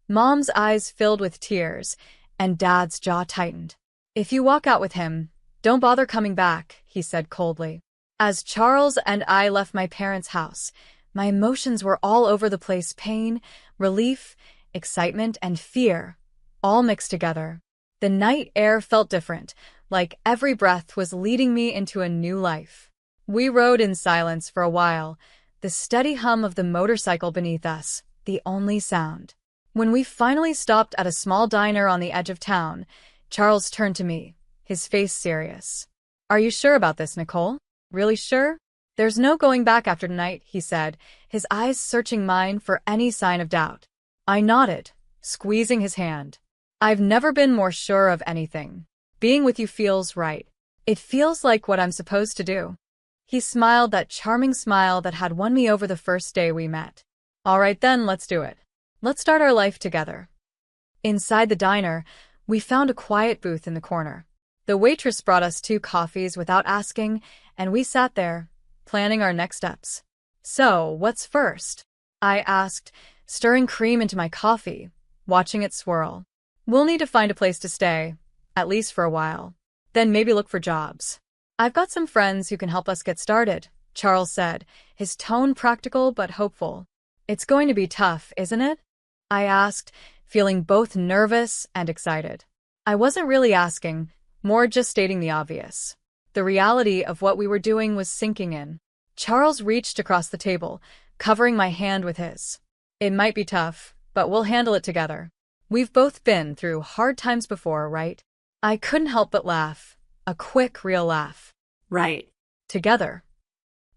Mom's eyes filled with tears, and Dad's jaw tightened. If you walk out with him, don't bother coming back, he said coldly. As Charles and I left my parents' house, my emotions were all over the place: pain, relief, excitement, and fear, all mixed together. The night air felt different, like every breath was leading me into a new life. We rode in silence for a while, the steady hum of the motorcycle beneath us, the only sound. When we finally stopped at a small diner on the edge of town, Charles turned to me, his face serious. Are you sure about this, Nicole? Really sure? There's no going back after tonight, he said, his eyes searching mine for any sign of doubt. I nodded, squeezing his hand. I've never been more sure of anything. Being with you feels right. It feels like what I'm supposed to do. He smiled that charming smile that had won me over the first day we met. All right then, let's do it. Let's start our life together. Inside the diner, we found a quiet booth in the corner. The waitress brought us 2 coffees without asking, and we sat there, planning our next steps. So, what's first? I asked, stirring cream into my coffee, watching it swirl. We'll need to find a place to stay, at least for a while. Then maybe look for jobs. I've got some friends who can help us get started, Charles said, his tone practical but hopeful. It's going to be tough, isn't it? I asked, feeling both nervous and excited. I wasn't really asking, more just stating the obvious. The reality of what we were doing was sinking in. Charles reached across the table, covering my hand with his. It might be tough, but we'll handle it together. We've both been through hard times before, right? I couldn't help but laugh. A quick, real laugh. Right. Together.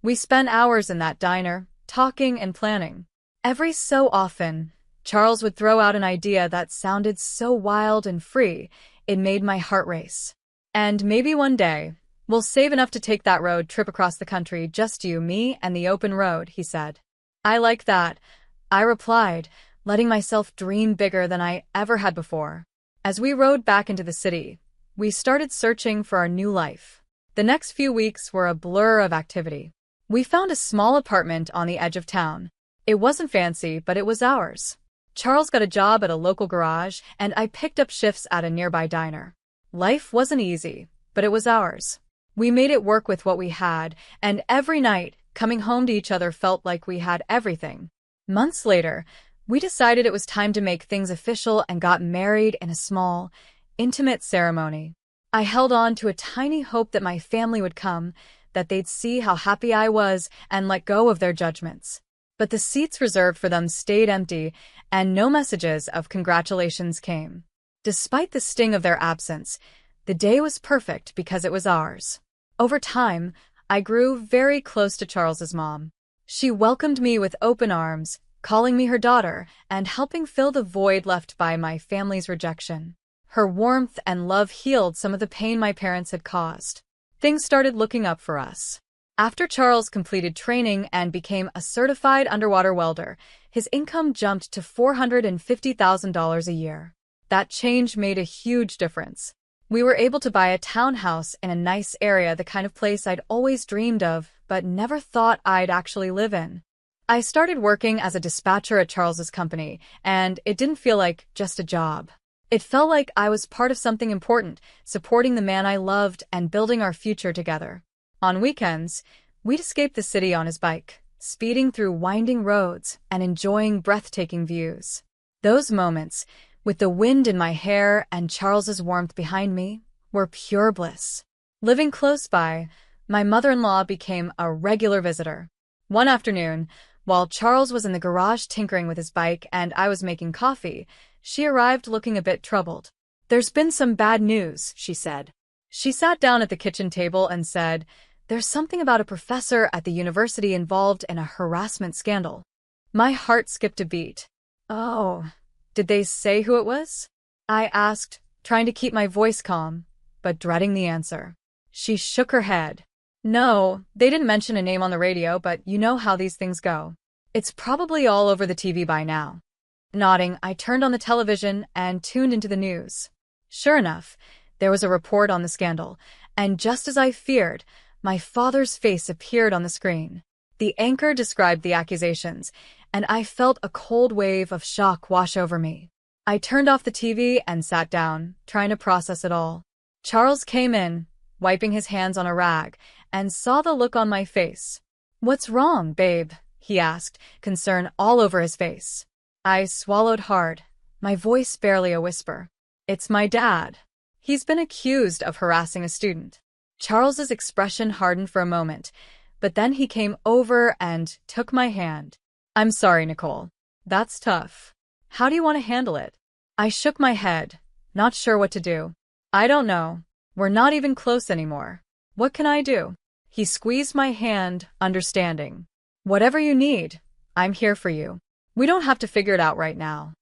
We spent hours in that diner, talking and planning. Every so often, Charles would throw out an idea that sounded so wild and free, it made my heart race. And maybe one day, we'll save enough to take that road trip across the country, just you, me, and the open road, he said. I like that, I replied, letting myself dream bigger than I ever had before. As we rode back into the city, we started searching for our new life. The next few weeks were a blur of activity. We found a small apartment on the edge of town. It wasn't fancy, but it was ours. Charles got a job at a local garage, and I picked up shifts at a nearby diner. Life wasn't easy, but it was ours. We made it work with what we had, and every night, coming home to each other felt like we had everything. Months later, we decided it was time to make things official and got married in a small, intimate ceremony. I held on to a tiny hope that my family would come, that they'd see how happy I was and let go of their judgments. But the seats reserved for them stayed empty, and no messages of congratulations came. Despite the sting of their absence, the day was perfect because it was ours. Over time, I grew very close to Charles's mom. She welcomed me with open arms, calling me her daughter and helping fill the void left by my family's rejection. Her warmth and love healed some of the pain my parents had caused. Things started looking up for us. After Charles completed training and became a certified underwater welder, his income jumped to $450,000 a year. That change made a huge difference. We were able to buy a townhouse in a nice area, the kind of place I'd always dreamed of, but never thought I'd actually live in. I started working as a dispatcher at Charles's company, and it didn't feel like just a job. It felt like I was part of something important, supporting the man I loved and building our future together. On weekends, we'd escape the city on his bike, speeding through winding roads and enjoying breathtaking views. Those moments, with the wind in my hair and Charles's warmth behind me, were pure bliss. Living close by, my mother-in-law became a regular visitor. One afternoon, while Charles was in the garage tinkering with his bike and I was making coffee, she arrived looking a bit troubled. "There's been some bad news," she said. She sat down at the kitchen table and said, "There's something about a professor at the university involved in a harassment scandal." My heart skipped a beat. "Oh, did they say who it was?" I asked, trying to keep my voice calm, but dreading the answer. She shook her head. "No, they didn't mention a name on the radio, but you know how these things go. It's probably all over the TV by now." Nodding, I turned on the television and tuned into the news. Sure enough, there was a report on the scandal, and just as I feared, my father's face appeared on the screen. The anchor described the accusations, and I felt a cold wave of shock wash over me. I turned off the TV and sat down, trying to process it all. Charles came in, wiping his hands on a rag, and saw the look on my face. "What's wrong, babe?" he asked, concern all over his face. I swallowed hard, my voice barely a whisper. "It's my dad. He's been accused of harassing a student." Charles's expression hardened for a moment, but then he came over and took my hand. "I'm sorry, Nicole. That's tough. How do you want to handle it?" I shook my head, not sure what to do. "I don't know. We're not even close anymore. What can I do?" He squeezed my hand, understanding. "Whatever you need, I'm here for you. We don't have to figure it out right now."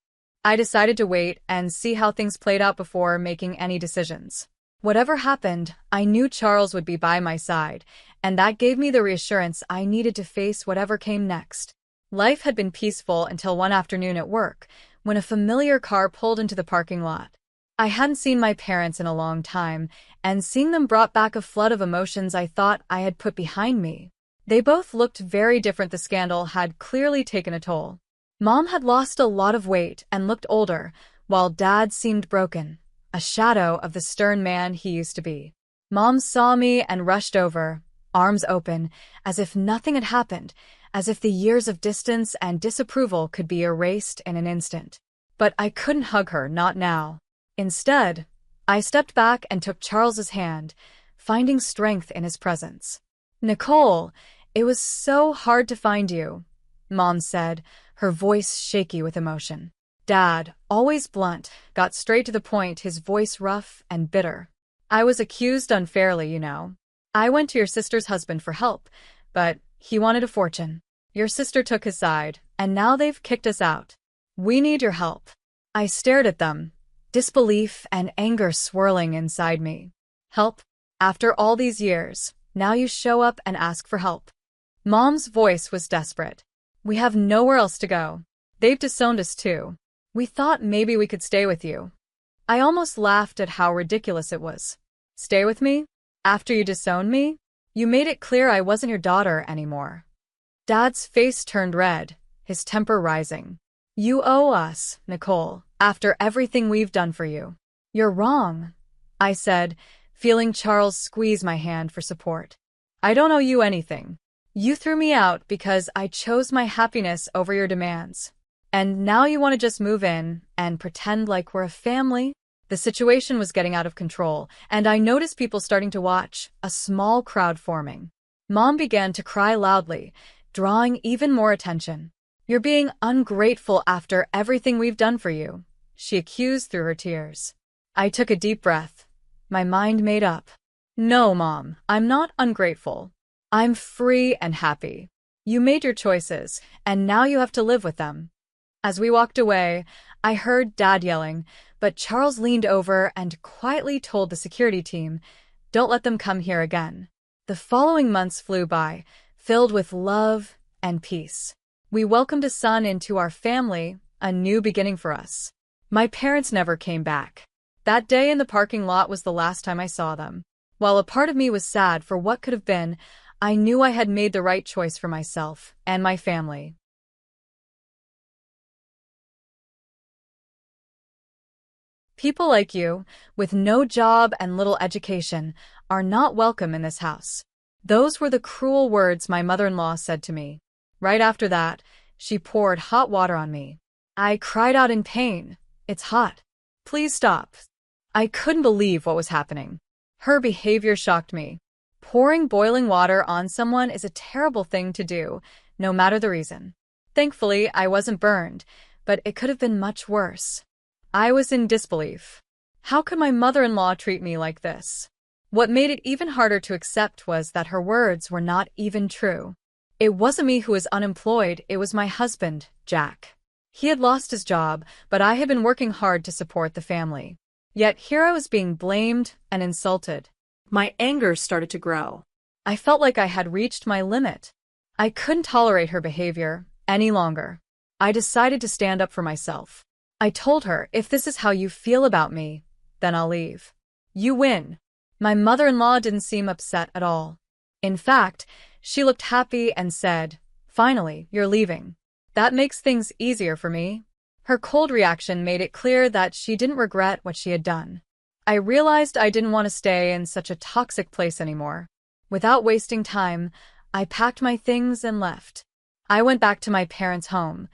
I decided to wait and see how things played out before making any decisions. Whatever happened, I knew Charles would be by my side, and that gave me the reassurance I needed to face whatever came next. Life had been peaceful until one afternoon at work, when a familiar car pulled into the parking lot. I hadn't seen my parents in a long time, and seeing them brought back a flood of emotions I thought I had put behind me. They both looked very different. The scandal had clearly taken a toll. Mom had lost a lot of weight and looked older, while Dad seemed broken, a shadow of the stern man he used to be. Mom saw me and rushed over, arms open, as if nothing had happened, as if the years of distance and disapproval could be erased in an instant. But I couldn't hug her, not now. Instead, I stepped back and took Charles's hand, finding strength in his presence. "Nicole, it was so hard to find you," Mom said, her voice shaky with emotion. Dad, always blunt, got straight to the point, his voice rough and bitter. "I was accused unfairly, you know. I went to your sister's husband for help, but he wanted a fortune. Your sister took his side, and now they've kicked us out. We need your help." I stared at them, disbelief and anger swirling inside me. "Help? After all these years, now you show up and ask for help." Mom's voice was desperate. "We have nowhere else to go. They've disowned us too. We thought maybe we could stay with you." I almost laughed at how ridiculous it was. "Stay with me? After you disowned me? You made it clear I wasn't your daughter anymore." Dad's face turned red, his temper rising. "You owe us, Nicole, after everything we've done for you." "You're wrong," I said, feeling Charles squeeze my hand for support. "I don't owe you anything. You threw me out because I chose my happiness over your demands. And now you want to just move in and pretend like we're a family?" The situation was getting out of control, and I noticed people starting to watch, a small crowd forming. Mom began to cry loudly, drawing even more attention. "You're being ungrateful after everything we've done for you," she accused through her tears. I took a deep breath, my mind made up. "No, Mom, I'm not ungrateful. I'm free and happy. You made your choices, and now you have to live with them." As we walked away, I heard Dad yelling, but Charles leaned over and quietly told the security team, "Don't let them come here again." The following months flew by, filled with love and peace. We welcomed a son into our family, a new beginning for us. My parents never came back. That day in the parking lot was the last time I saw them. While a part of me was sad for what could have been, I knew I had made the right choice for myself and my family. People like you, with no job and little education, are not welcome in this house. Those were the cruel words my mother-in-law said to me. Right after that, she poured hot water on me. I cried out in pain. It's hot. Please stop. I couldn't believe what was happening. Her behavior shocked me. Pouring boiling water on someone is a terrible thing to do, no matter the reason. Thankfully, I wasn't burned, but it could have been much worse. I was in disbelief. How could my mother-in-law treat me like this? What made it even harder to accept was that her words were not even true. It wasn't me who was unemployed, it was my husband, Jack. He had lost his job, but I had been working hard to support the family. Yet here I was being blamed and insulted. My anger started to grow. I felt like I had reached my limit. I couldn't tolerate her behavior any longer. I decided to stand up for myself. I told her, if this is how you feel about me, then I'll leave. You win. My mother-in-law didn't seem upset at all. In fact, she looked happy and said, "Finally, you're leaving. That makes things easier for me." Her cold reaction made it clear that she didn't regret what she had done. I realized I didn't want to stay in such a toxic place anymore. Without wasting time, I packed my things and left. I went back to my parents' home,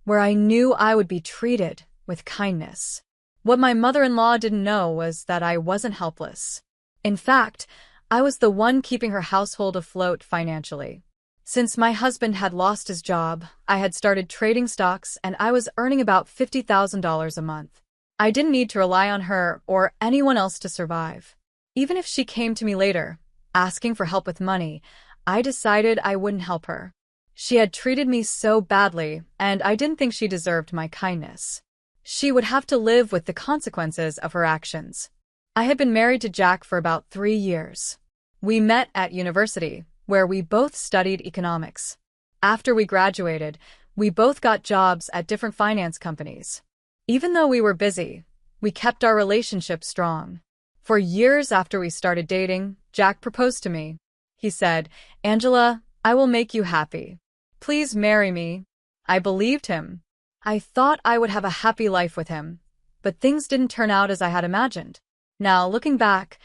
where I knew I would be treated with kindness. What my mother-in-law didn't know was that I wasn't helpless. In fact, I was the one keeping her household afloat financially. Since my husband had lost his job, I had started trading stocks and I was earning about $50,000 a month. I didn't need to rely on her or anyone else to survive. Even if she came to me later, asking for help with money, I decided I wouldn't help her. She had treated me so badly, and I didn't think she deserved my kindness. She would have to live with the consequences of her actions. I had been married to Jack for about 3 years. We met at university, where we both studied economics. After we graduated, we both got jobs at different finance companies. Even though we were busy, we kept our relationship strong. For years after we started dating, Jack proposed to me. He said, "Angela, I will make you happy. Please marry me." I believed him. I thought I would have a happy life with him, but things didn't turn out as I had imagined. Now, looking back,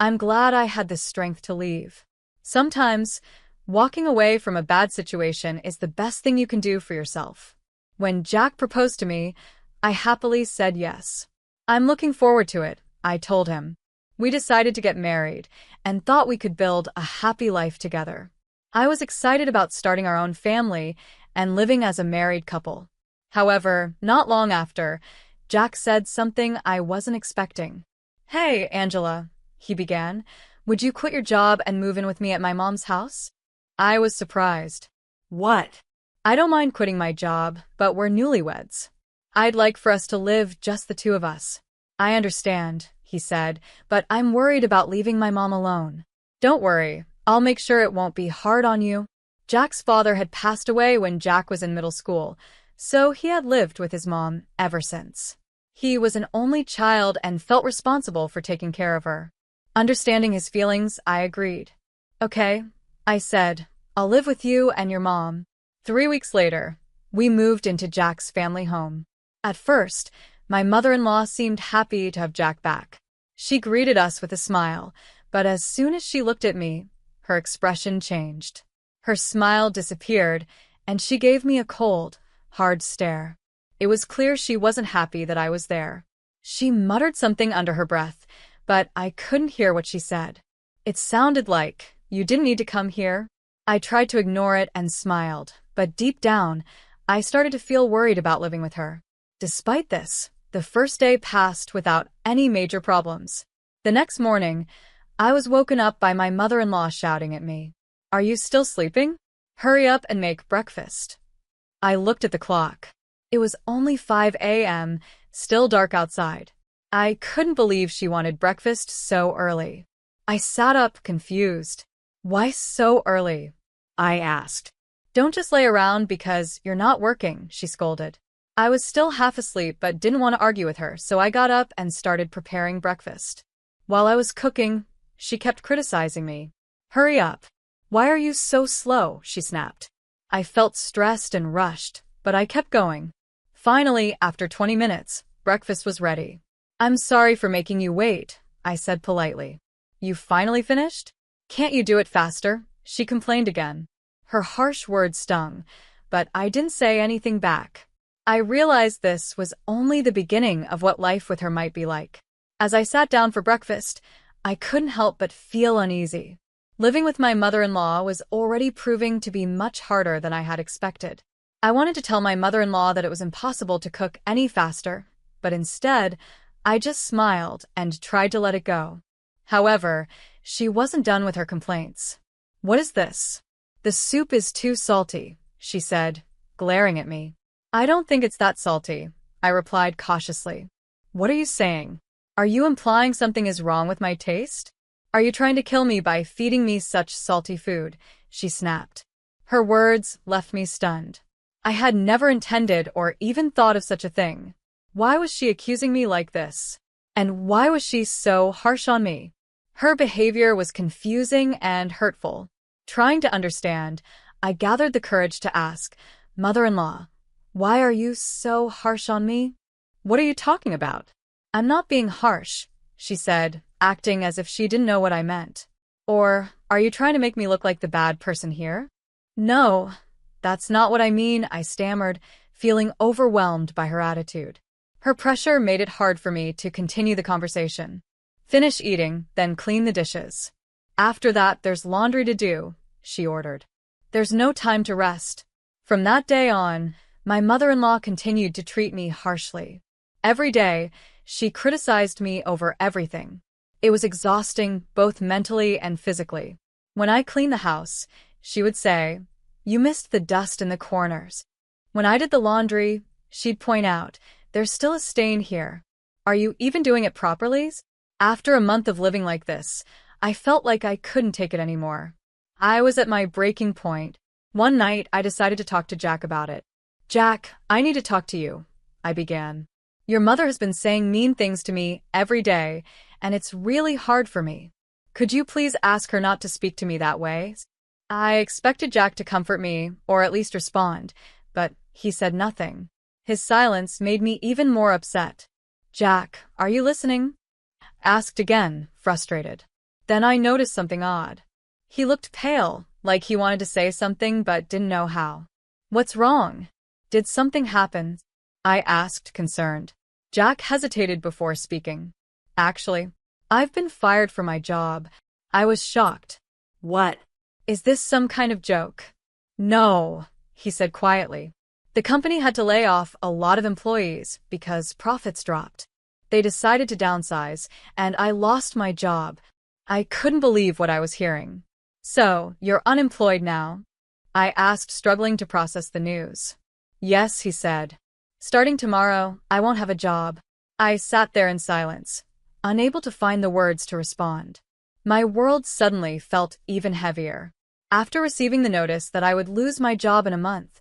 I'm glad I had the strength to leave. Sometimes, walking away from a bad situation is the best thing you can do for yourself. When Jack proposed to me, I happily said yes. "I'm looking forward to it," I told him. We decided to get married and thought we could build a happy life together. I was excited about starting our own family and living as a married couple. However, not long after, Jack said something I wasn't expecting. "Hey, Angela," he began, "would you quit your job and move in with me at my mom's house?" I was surprised. "What?" "I don't mind quitting my job, but we're newlyweds. I'd like for us to live just the two of us." "I understand," he said, "but I'm worried about leaving my mom alone." "Don't worry, I'll make sure it won't be hard on you." Jack's father had passed away when Jack was in middle school, so he had lived with his mom ever since. He was an only child and felt responsible for taking care of her. Understanding his feelings, I agreed. "Okay," I said, "I'll live with you and your mom." 3 weeks later, we moved into Jack's family home. At first, my mother-in-law seemed happy to have Jack back. She greeted us with a smile, but as soon as she looked at me, her expression changed. Her smile disappeared, and she gave me a cold, hard stare. It was clear she wasn't happy that I was there. She muttered something under her breath, but I couldn't hear what she said. It sounded like, "You didn't need to come here." I tried to ignore it and smiled, but deep down, I started to feel worried about living with her. Despite this, the first day passed without any major problems. The next morning, I was woken up by my mother-in-law shouting at me, "Are you still sleeping? Hurry up and make breakfast." I looked at the clock. It was only 5 a.m., still dark outside. I couldn't believe she wanted breakfast so early. I sat up, confused. "Why so early?" I asked. "Don't just lay around because you're not working," she scolded. I was still half asleep but didn't want to argue with her, so I got up and started preparing breakfast. While I was cooking, she kept criticizing me. "Hurry up. Why are you so slow?" she snapped. I felt stressed and rushed, but I kept going. Finally, after 20 minutes, breakfast was ready. "I'm sorry for making you wait," I said politely. "You finally finished? Can't you do it faster?" she complained again. Her harsh words stung, but I didn't say anything back. I realized this was only the beginning of what life with her might be like. As I sat down for breakfast, I couldn't help but feel uneasy. Living with my mother-in-law was already proving to be much harder than I had expected. I wanted to tell my mother-in-law that it was impossible to cook any faster, but instead, I just smiled and tried to let it go. However, she wasn't done with her complaints. "What is this? The soup is too salty," she said, glaring at me. "I don't think it's that salty," I replied cautiously. "What are you saying? Are you implying something is wrong with my taste? Are you trying to kill me by feeding me such salty food?" she snapped. Her words left me stunned. I had never intended or even thought of such a thing. Why was she accusing me like this? And why was she so harsh on me? Her behavior was confusing and hurtful. Trying to understand, I gathered the courage to ask, "Mother-in-law, why are you so harsh on me?" "What are you talking about?" "I'm not being harsh," she said, acting as if she didn't know what I meant. "Or, are you trying to make me look like the bad person here?" "No, that's not what I mean," I stammered, feeling overwhelmed by her attitude. Her pressure made it hard for me to continue the conversation. "Finish eating, then clean the dishes. After that, there's laundry to do," she ordered. "There's no time to rest." From that day on, my mother-in-law continued to treat me harshly. Every day, she criticized me over everything. It was exhausting, both mentally and physically. When I cleaned the house, she would say, "You missed the dust in the corners." When I did the laundry, she'd point out, "There's still a stain here. Are you even doing it properly?" After a month of living like this, I felt like I couldn't take it anymore. I was at my breaking point. One night, I decided to talk to Jack about it. "Jack, I need to talk to you," I began. "Your mother has been saying mean things to me every day, and it's really hard for me. Could you please ask her not to speak to me that way?" I expected Jack to comfort me, or at least respond, but he said nothing. His silence made me even more upset. "Jack, are you listening?" asked again, frustrated. Then I noticed something odd. He looked pale, like he wanted to say something but didn't know how. "What's wrong? Did something happen?" I asked, concerned. Jack hesitated before speaking. "Actually, I've been fired from my job." I was shocked. "What? Is this some kind of joke?" "No," he said quietly. "The company had to lay off a lot of employees because profits dropped. They decided to downsize, and I lost my job." I couldn't believe what I was hearing. "So, you're unemployed now?" I asked, struggling to process the news. "Yes," he said. "Starting tomorrow, I won't have a job." I sat there in silence, unable to find the words to respond. My world suddenly felt even heavier. After receiving the notice that I would lose my job in a month,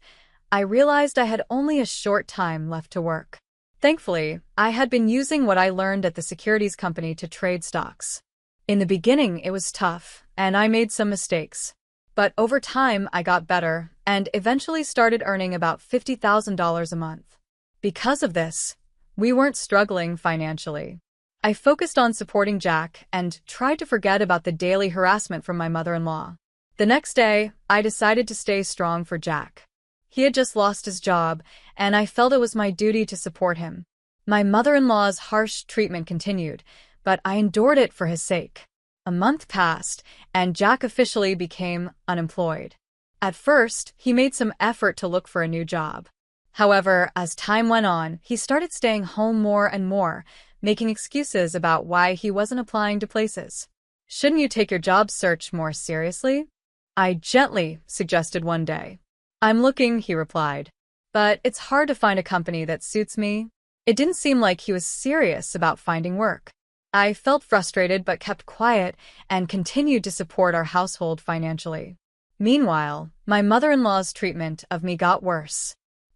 I realized I had only a short time left to work. Thankfully, I had been using what I learned at the securities company to trade stocks. In the beginning, it was tough, and I made some mistakes. But over time, I got better and eventually started earning about $50,000 a month. Because of this, we weren't struggling financially. I focused on supporting Jack and tried to forget about the daily harassment from my mother-in-law. The next day, I decided to stay strong for Jack. He had just lost his job, and I felt it was my duty to support him. My mother-in-law's harsh treatment continued, but I endured it for his sake. A month passed, and Jack officially became unemployed. At first, he made some effort to look for a new job. However, as time went on, he started staying home more and more, making excuses about why he wasn't applying to places. "Shouldn't you take your job search more seriously?" I gently suggested one day. "I'm looking," he replied, "but it's hard to find a company that suits me." It didn't seem like he was serious about finding work. I felt frustrated but kept quiet and continued to support our household financially. Meanwhile, my mother-in-law's treatment of me got worse.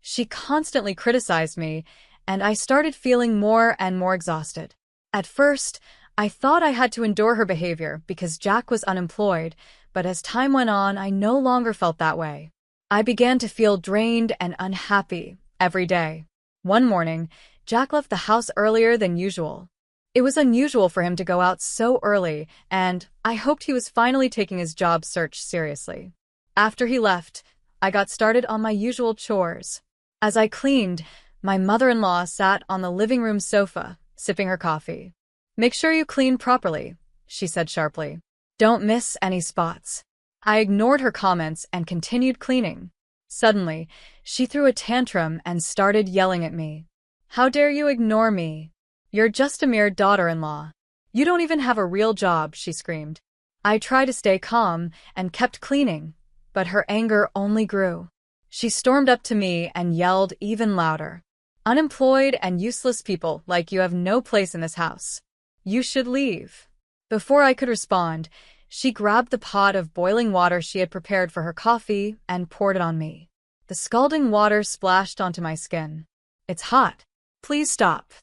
She constantly criticized me, and I started feeling more and more exhausted. At first, I thought I had to endure her behavior because Jack was unemployed, but as time went on, I no longer felt that way. I began to feel drained and unhappy every day. One morning, Jack left the house earlier than usual. It was unusual for him to go out so early, and I hoped he was finally taking his job search seriously. After he left, I got started on my usual chores. As I cleaned, my mother-in-law sat on the living room sofa, sipping her coffee. "Make sure you clean properly," she said sharply. "Don't miss any spots." I ignored her comments and continued cleaning. Suddenly, she threw a tantrum and started yelling at me. "How dare you ignore me? You're just a mere daughter-in-law. You don't even have a real job," she screamed. I tried to stay calm and kept cleaning, but her anger only grew. She stormed up to me and yelled even louder. "Unemployed and useless people like you have no place in this house. You should leave." Before I could respond, she grabbed the pot of boiling water she had prepared for her coffee and poured it on me. The scalding water splashed onto my skin. "It's hot. Please stop,"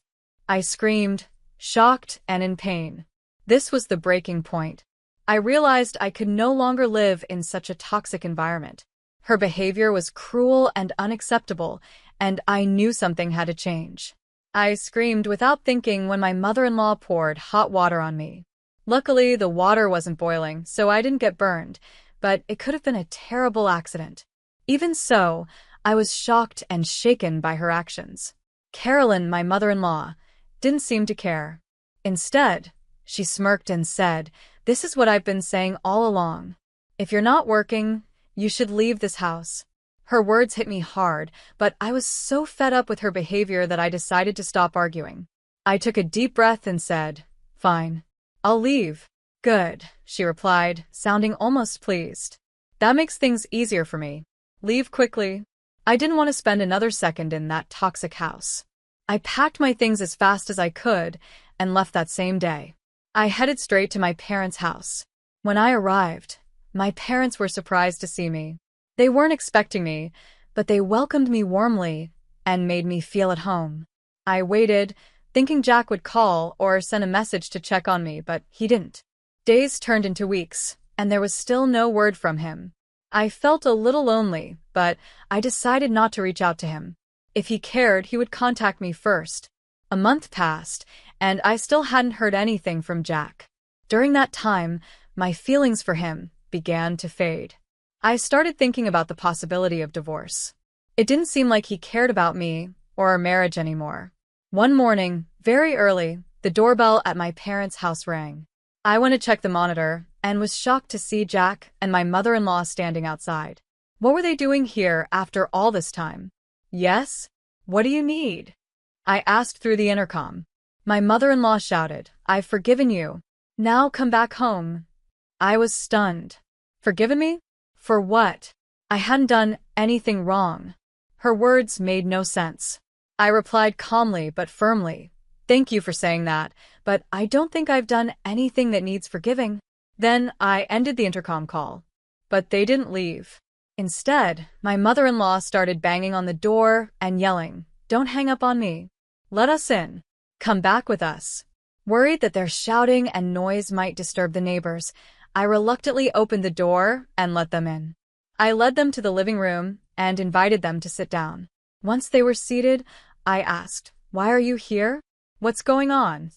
I screamed, shocked and in pain. This was the breaking point. I realized I could no longer live in such a toxic environment. Her behavior was cruel and unacceptable, and I knew something had to change. I screamed without thinking when my mother-in-law poured hot water on me. Luckily, the water wasn't boiling, so I didn't get burned, but it could have been a terrible accident. Even so, I was shocked and shaken by her actions. Carolyn, my mother-in-law, didn't seem to care. Instead, she smirked and said, "This is what I've been saying all along. If you're not working, you should leave this house." Her words hit me hard, but I was so fed up with her behavior that I decided to stop arguing. I took a deep breath and said, "Fine. I'll leave." "Good," she replied, sounding almost pleased. "That makes things easier for me. Leave quickly." I didn't want to spend another second in that toxic house. I packed my things as fast as I could and left that same day. I headed straight to my parents' house. When I arrived, my parents were surprised to see me. They weren't expecting me, but they welcomed me warmly and made me feel at home. I waited, thinking Jack would call or send a message to check on me, but he didn't. Days turned into weeks, and there was still no word from him. I felt a little lonely, but I decided not to reach out to him. If he cared, he would contact me first. A month passed, and I still hadn't heard anything from Jack. During that time, my feelings for him began to fade. I started thinking about the possibility of divorce. It didn't seem like he cared about me or our marriage anymore. One morning, very early, the doorbell at my parents' house rang. I went to check the monitor and was shocked to see Jack and my mother-in-law standing outside. What were they doing here after all this time? "Yes? What do you need?" I asked through the intercom. My mother-in-law shouted, "I've forgiven you. Now come back home." I was stunned. Forgiven me? For what? I hadn't done anything wrong. Her words made no sense. I replied calmly but firmly, "Thank you for saying that, but I don't think I've done anything that needs forgiving." Then I ended the intercom call. But they didn't leave. Instead, my mother-in-law started banging on the door and yelling, "Don't hang up on me. Let us in. Come back with us." Worried that their shouting and noise might disturb the neighbors, I reluctantly opened the door and let them in. I led them to the living room and invited them to sit down. Once they were seated, I asked, "Why are you here? What's going on?"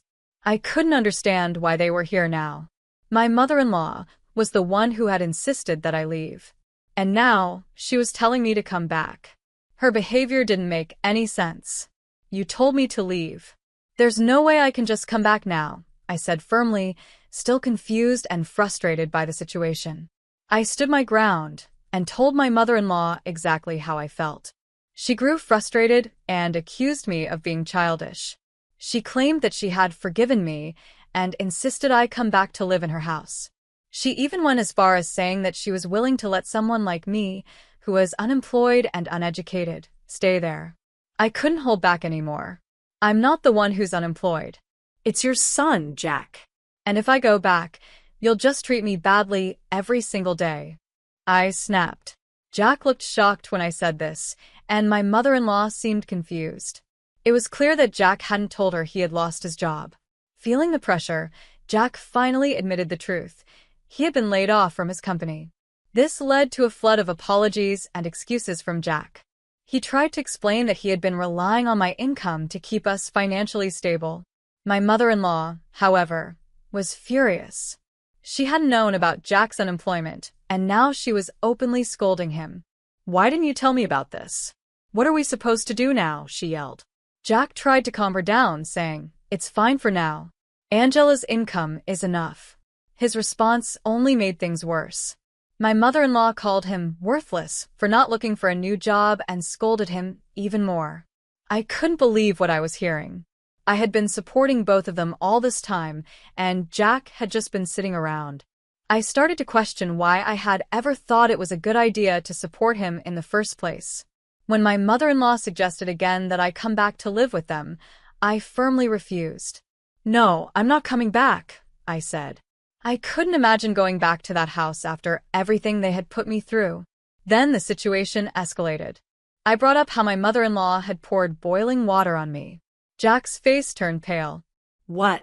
I couldn't understand why they were here now. My mother-in-law was the one who had insisted that I leave. And now, she was telling me to come back. Her behavior didn't make any sense. "You told me to leave." "There's no way I can just come back now," I said firmly, still confused and frustrated by the situation. I stood my ground and told my mother-in-law exactly how I felt. She grew frustrated and accused me of being childish. She claimed that she had forgiven me and insisted I come back to live in her house. She even went as far as saying that she was willing to let someone like me, who was unemployed and uneducated, stay there. I couldn't hold back anymore. "I'm not the one who's unemployed. It's your son, Jack. And if I go back, you'll just treat me badly every single day." I snapped. Jack looked shocked when I said this, and my mother-in-law seemed confused. It was clear that Jack hadn't told her he had lost his job. Feeling the pressure, Jack finally admitted the truth. He had been laid off from his company. This led to a flood of apologies and excuses from Jack. He tried to explain that he had been relying on my income to keep us financially stable. My mother-in-law, however, was furious. She hadn't known about Jack's unemployment, and now she was openly scolding him. "Why didn't you tell me about this? What are we supposed to do now?" she yelled. Jack tried to calm her down, saying, "It's fine for now. Angela's income is enough." His response only made things worse. My mother-in-law called him worthless for not looking for a new job and scolded him even more. I couldn't believe what I was hearing. I had been supporting both of them all this time, and Jack had just been sitting around. I started to question why I had ever thought it was a good idea to support him in the first place. When my mother-in-law suggested again that I come back to live with them, I firmly refused. "No, I'm not coming back," I said. I couldn't imagine going back to that house after everything they had put me through. Then the situation escalated. I brought up how my mother-in-law had poured boiling water on me. Jack's face turned pale. "What?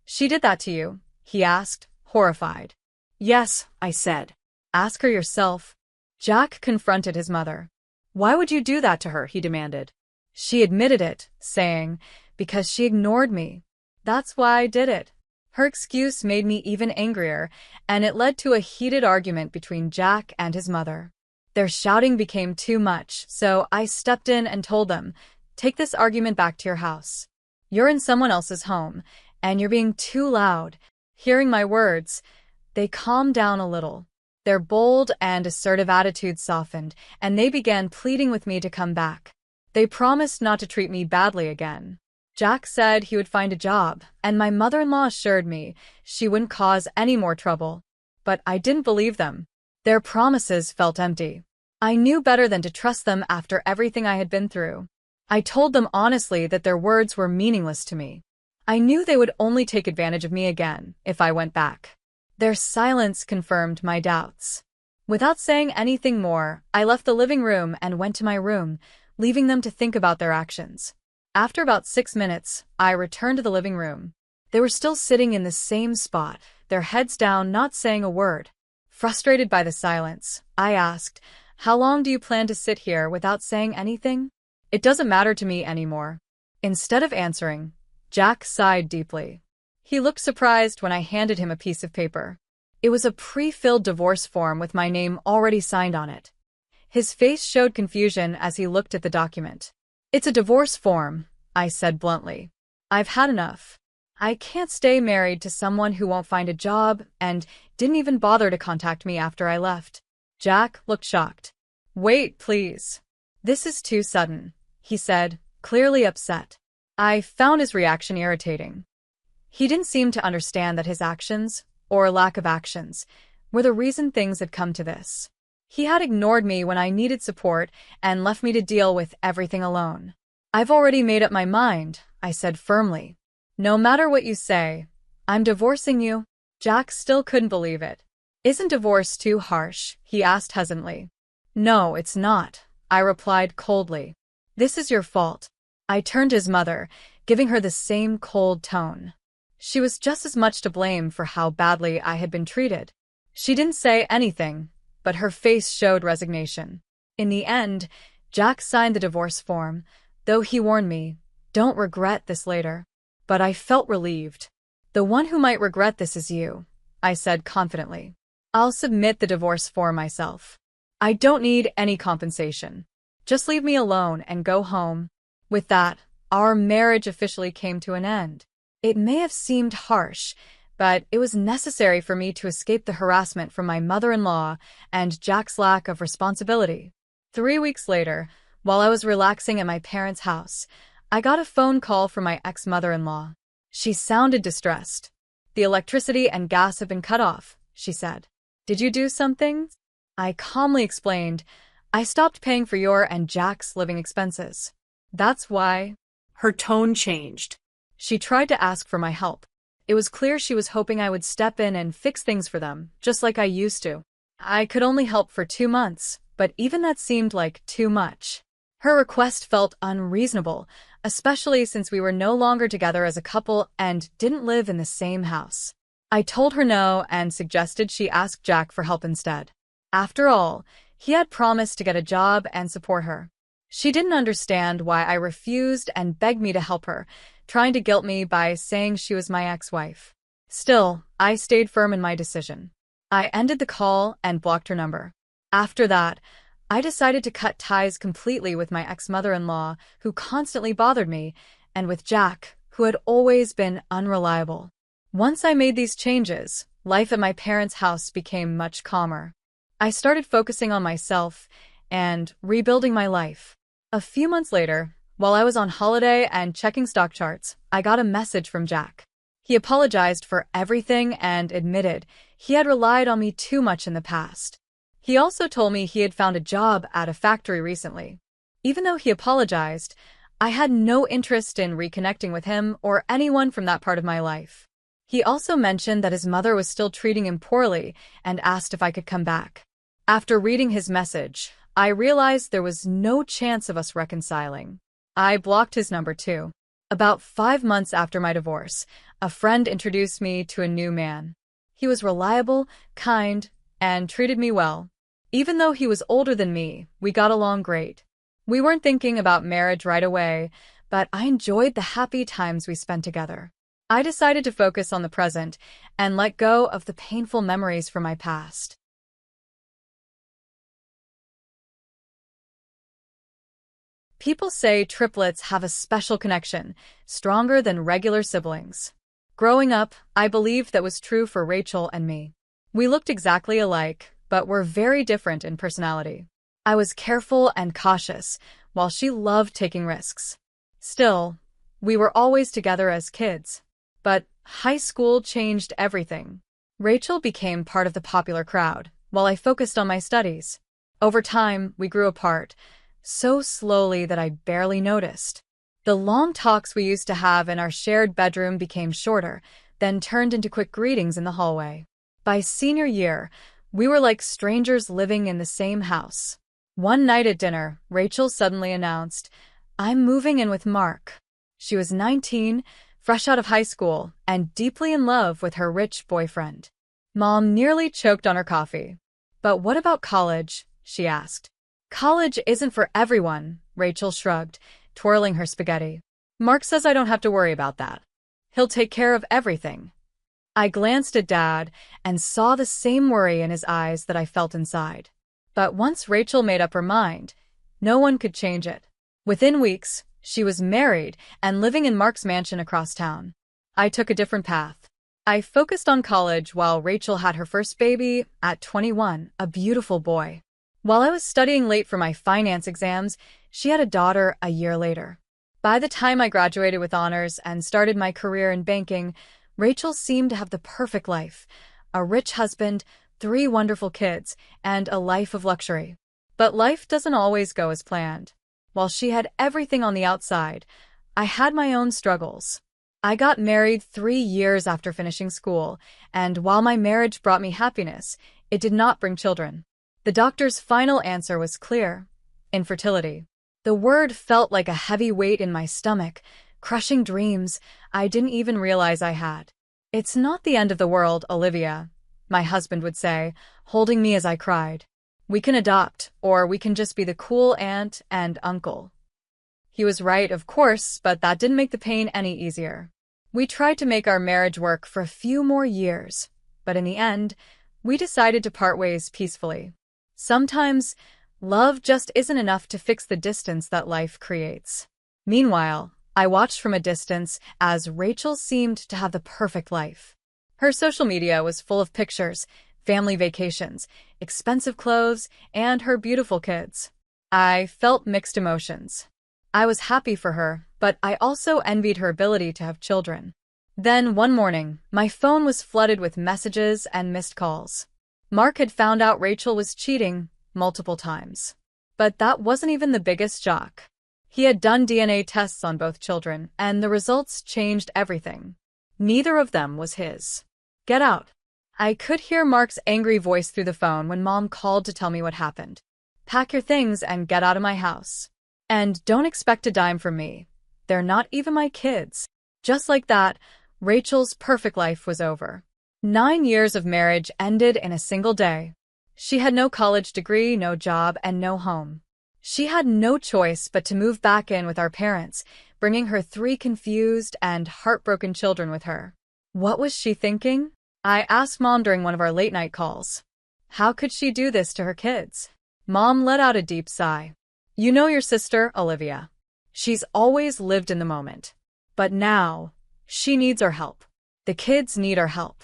She did that to you?" he asked, horrified. "Yes," I said. "Ask her yourself." Jack confronted his mother. "Why would you do that to her?" he demanded. She admitted it, saying, "Because she ignored me. That's why I did it." Her excuse made me even angrier, and it led to a heated argument between Jack and his mother. Their shouting became too much, so I stepped in and told them, "Take this argument back to your house. You're in someone else's home, and you're being too loud." Hearing my words, they calmed down a little. Their bold and assertive attitudes softened, and they began pleading with me to come back. They promised not to treat me badly again. Jack said he would find a job, and my mother-in-law assured me she wouldn't cause any more trouble. But I didn't believe them. Their promises felt empty. I knew better than to trust them after everything I had been through. I told them honestly that their words were meaningless to me. I knew they would only take advantage of me again if I went back. Their silence confirmed my doubts. Without saying anything more, I left the living room and went to my room, leaving them to think about their actions. After about 6 minutes, I returned to the living room. They were still sitting in the same spot, their heads down, not saying a word. Frustrated by the silence, I asked, "How long do you plan to sit here without saying anything? It doesn't matter to me anymore." Instead of answering, Jack sighed deeply. He looked surprised when I handed him a piece of paper. It was a pre-filled divorce form with my name already signed on it. His face showed confusion as he looked at the document. "It's a divorce form," I said bluntly. "I've had enough. I can't stay married to someone who won't find a job and didn't even bother to contact me after I left." Jack looked shocked. "Wait, please. This is too sudden," he said, clearly upset. I found his reaction irritating. He didn't seem to understand that his actions, or lack of actions, were the reason things had come to this. He had ignored me when I needed support and left me to deal with everything alone. "I've already made up my mind," I said firmly. "No matter what you say, I'm divorcing you." Jack still couldn't believe it. "Isn't divorce too harsh?" he asked hesitantly. "No, it's not," I replied coldly. "This is your fault." I turned to his mother, giving her the same cold tone. She was just as much to blame for how badly I had been treated. She didn't say anything, but her face showed resignation. In the end, Jack signed the divorce form, though he warned me, "Don't regret this later." But I felt relieved. "The one who might regret this is you," I said confidently. "I'll submit the divorce form myself. I don't need any compensation. Just leave me alone and go home." With that, our marriage officially came to an end. It may have seemed harsh, but it was necessary for me to escape the harassment from my mother-in-law and Jack's lack of responsibility. 3 weeks later, while I was relaxing at my parents' house, I got a phone call from my ex-mother-in-law. She sounded distressed. "The electricity and gas have been cut off," she said. "Did you do something?" I calmly explained, "I stopped paying for your and Jack's living expenses. That's why." Her tone changed. She tried to ask for my help. It was clear she was hoping I would step in and fix things for them, just like I used to. I could only help for 2 months, but even that seemed like too much. Her request felt unreasonable, especially since we were no longer together as a couple and didn't live in the same house. I told her no and suggested she ask Jack for help instead. After all, he had promised to get a job and support her. She didn't understand why I refused and begged me to help her, trying to guilt me by saying she was my ex-wife. Still, I stayed firm in my decision. I ended the call and blocked her number. After that, I decided to cut ties completely with my ex-mother-in-law, who constantly bothered me, and with Jack, who had always been unreliable. Once I made these changes, life at my parents' house became much calmer. I started focusing on myself and rebuilding my life. A few months later, while I was on holiday and checking stock charts, I got a message from Jack. He apologized for everything and admitted he had relied on me too much in the past. He also told me he had found a job at a factory recently. Even though he apologized, I had no interest in reconnecting with him or anyone from that part of my life. He also mentioned that his mother was still treating him poorly and asked if I could come back. After reading his message, I realized there was no chance of us reconciling. I blocked his number too. About 5 months after my divorce, a friend introduced me to a new man. He was reliable, kind, and treated me well. Even though he was older than me, we got along great. We weren't thinking about marriage right away, but I enjoyed the happy times we spent together. I decided to focus on the present and let go of the painful memories from my past. People say triplets have a special connection, stronger than regular siblings. Growing up, I believed that was true for Rachel and me. We looked exactly alike, but were very different in personality. I was careful and cautious, while she loved taking risks. Still, we were always together as kids. But high school changed everything. Rachel became part of the popular crowd, while I focused on my studies. Over time, we grew apart, so slowly that I barely noticed. The long talks we used to have in our shared bedroom became shorter, then turned into quick greetings in the hallway. By senior year, we were like strangers living in the same house. One night at dinner, Rachel suddenly announced, "I'm moving in with Mark." She was 19, fresh out of high school, and deeply in love with her rich boyfriend. Mom nearly choked on her coffee. "But what about college?" she asked. "College isn't for everyone," Rachel shrugged, twirling her spaghetti. "Mark says I don't have to worry about that. He'll take care of everything." I glanced at Dad and saw the same worry in his eyes that I felt inside. But once Rachel made up her mind, no one could change it. Within weeks, she was married and living in Mark's mansion across town. I took a different path. I focused on college while Rachel had her first baby at 21, a beautiful boy. While I was studying late for my finance exams, she had a daughter a year later. By the time I graduated with honors and started my career in banking, Rachel seemed to have the perfect life: a rich husband, 3 wonderful kids, and a life of luxury. But life doesn't always go as planned. While she had everything on the outside, I had my own struggles. I got married 3 years after finishing school, and while my marriage brought me happiness, it did not bring children. The doctor's final answer was clear: infertility. The word felt like a heavy weight in my stomach, crushing dreams I didn't even realize I had. "It's not the end of the world, Olivia," my husband would say, holding me as I cried. "We can adopt, or we can just be the cool aunt and uncle." He was right, of course, but that didn't make the pain any easier. We tried to make our marriage work for a few more years, but in the end, we decided to part ways peacefully. Sometimes, love just isn't enough to fix the distance that life creates. Meanwhile, I watched from a distance as Rachel seemed to have the perfect life. Her social media was full of pictures, family vacations, expensive clothes, and her beautiful kids. I felt mixed emotions. I was happy for her, but I also envied her ability to have children. Then one morning, my phone was flooded with messages and missed calls. Mark had found out Rachel was cheating multiple times. But that wasn't even the biggest shock. He had done DNA tests on both children, and the results changed everything. Neither of them was his. "Get out." I could hear Mark's angry voice through the phone when Mom called to tell me what happened. "Pack your things and get out of my house." And don't expect a dime from me. They're not even my kids. Just like that, Rachel's perfect life was over. 9 years of marriage ended in a single day. She had no college degree, no job, and no home. She had no choice but to move back in with our parents, bringing her 3 confused and heartbroken children with her. What was she thinking? I asked Mom during one of our late-night calls. How could she do this to her kids? Mom let out a deep sigh. You know your sister, Olivia. She's always lived in the moment. But now, she needs our help. The kids need our help.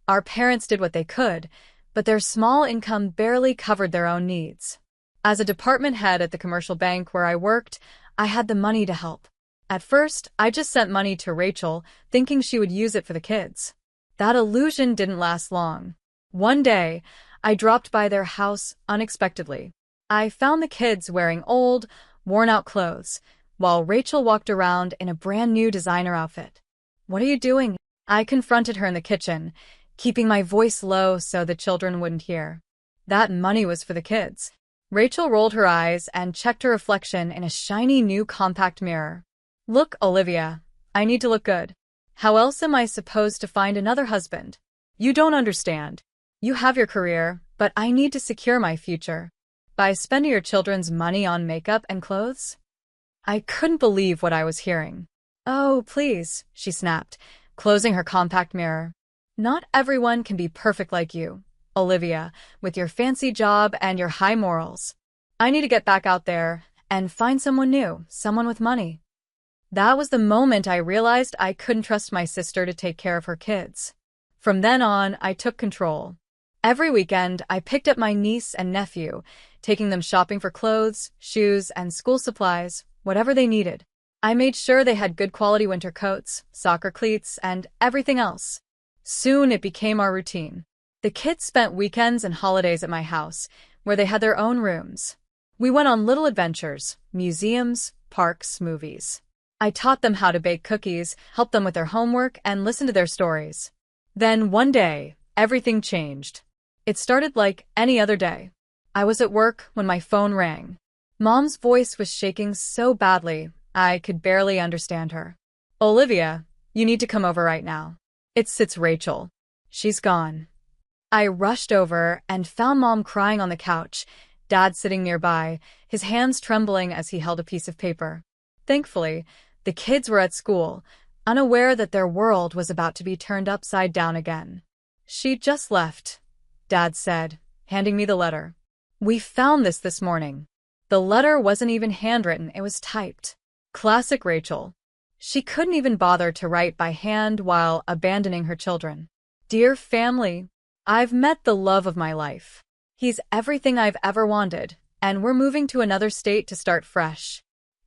Our parents did what they could, but their small income barely covered their own needs. As a department head at the commercial bank where I worked, I had the money to help. At first, I just sent money to Rachel, thinking she would use it for the kids. That illusion didn't last long. One day, I dropped by their house unexpectedly. I found the kids wearing old, worn-out clothes, while Rachel walked around in a brand-new designer outfit. What are you doing? I confronted her in the kitchen, keeping my voice low so the children wouldn't hear. That money was for the kids. Rachel rolled her eyes and checked her reflection in a shiny new compact mirror. Look, Olivia, I need to look good. How else am I supposed to find another husband? You don't understand. You have your career, but I need to secure my future. By spending your children's money on makeup and clothes? I couldn't believe what I was hearing. Oh, please, she snapped, closing her compact mirror. Not everyone can be perfect like you, Olivia, with your fancy job and your high morals. I need to get back out there and find someone new, someone with money. That was the moment I realized I couldn't trust my sister to take care of her kids. From then on, I took control. Every weekend, I picked up my niece and nephew, taking them shopping for clothes, shoes, and school supplies, whatever they needed. I made sure they had good quality winter coats, soccer cleats, and everything else. Soon it became our routine. The kids spent weekends and holidays at my house, where they had their own rooms. We went on little adventures, museums, parks, movies. I taught them how to bake cookies, helped them with their homework, and listened to their stories. Then one day, everything changed. It started like any other day. I was at work when my phone rang. Mom's voice was shaking so badly, I could barely understand her. Olivia, you need to come over right now. It's Rachel. She's gone. I rushed over and found Mom crying on the couch, Dad sitting nearby, his hands trembling as he held a piece of paper. Thankfully, the kids were at school, unaware that their world was about to be turned upside down again. She just left, Dad said, handing me the letter. We found this morning. The letter wasn't even handwritten, it was typed. Classic Rachel. She couldn't even bother to write by hand while abandoning her children. Dear family, I've met the love of my life. He's everything I've ever wanted, and we're moving to another state to start fresh.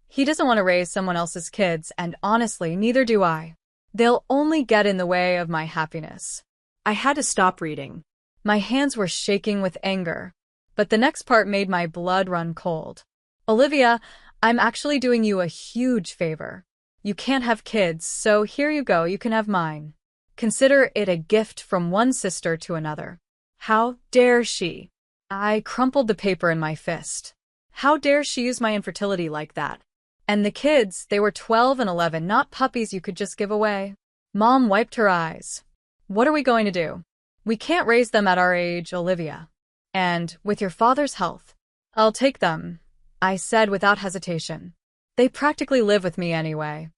He doesn't want to raise someone else's kids, and honestly, neither do I. They'll only get in the way of my happiness. I had to stop reading. My hands were shaking with anger, but the next part made my blood run cold. Olivia, I'm actually doing you a huge favor. You can't have kids, so here you go, you can have mine. Consider it a gift from one sister to another. How dare she? I crumpled the paper in my fist. How dare she use my infertility like that? And the kids, they were 12 and 11, not puppies you could just give away. Mom wiped her eyes. What are we going to do? We can't raise them at our age, Olivia. And, with your father's health, I'll take them, I said without hesitation. They practically live with me anyway.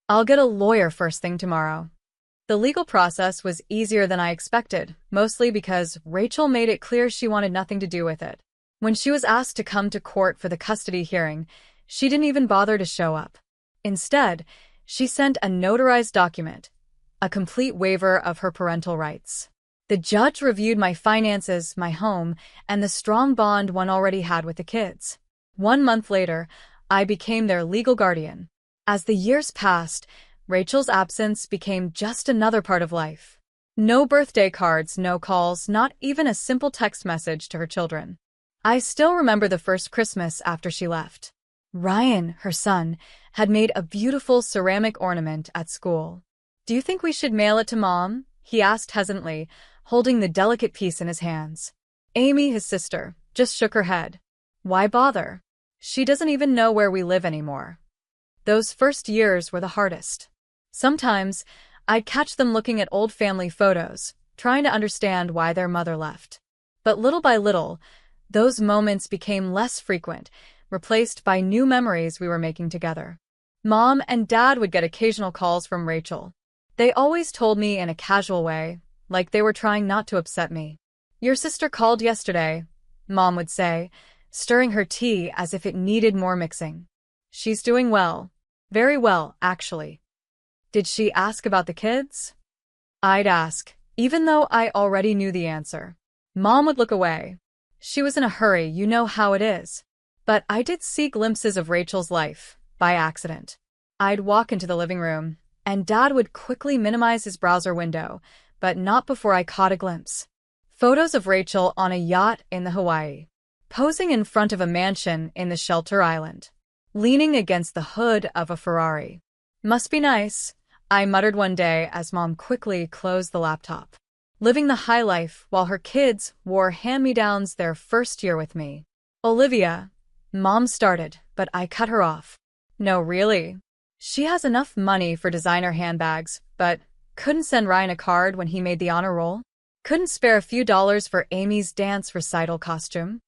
I'll get a lawyer first thing tomorrow. The legal process was easier than I expected, mostly because Rachel made it clear she wanted nothing to do with it. When she was asked to come to court for the custody hearing, she didn't even bother to show up. Instead, she sent a notarized document, a complete waiver of her parental rights. The judge reviewed my finances, my home, and the strong bond one already had with the kids. 1 month later, I became their legal guardian. As the years passed, Rachel's absence became just another part of life. No birthday cards, no calls, not even a simple text message to her children. I still remember the first Christmas after she left. Ryan, her son, had made a beautiful ceramic ornament at school. Do you think we should mail it to Mom? He asked hesitantly, holding the delicate piece in his hands. Amy, his sister, just shook her head. Why bother? She doesn't even know where we live anymore. Those first years were the hardest. Sometimes, I'd catch them looking at old family photos, trying to understand why their mother left. But little by little, those moments became less frequent, replaced by new memories we were making together. Mom and Dad would get occasional calls from Rachel. They always told me in a casual way, like they were trying not to upset me. "Your sister called yesterday," Mom would say, stirring her tea as if it needed more mixing. "She's doing well. Very well, actually." "Did she ask about the kids?" I'd ask, even though I already knew the answer. Mom would look away. She was in a hurry, you know how it is. But I did see glimpses of Rachel's life, by accident. I'd walk into the living room, and Dad would quickly minimize his browser window, but not before I caught a glimpse. Photos of Rachel on a yacht in the Hawaii, posing in front of a mansion in the Shelter Island, leaning against the hood of a Ferrari. "Must be nice," I muttered one day as Mom quickly closed the laptop. Living the high life while her kids wore hand-me-downs their first year with me. "Olivia," Mom started, but I cut her off. "No, really. She has enough money for designer handbags, but couldn't send Ryan a card when he made the honor roll? Couldn't spare a few dollars for Amy's dance recital costume?"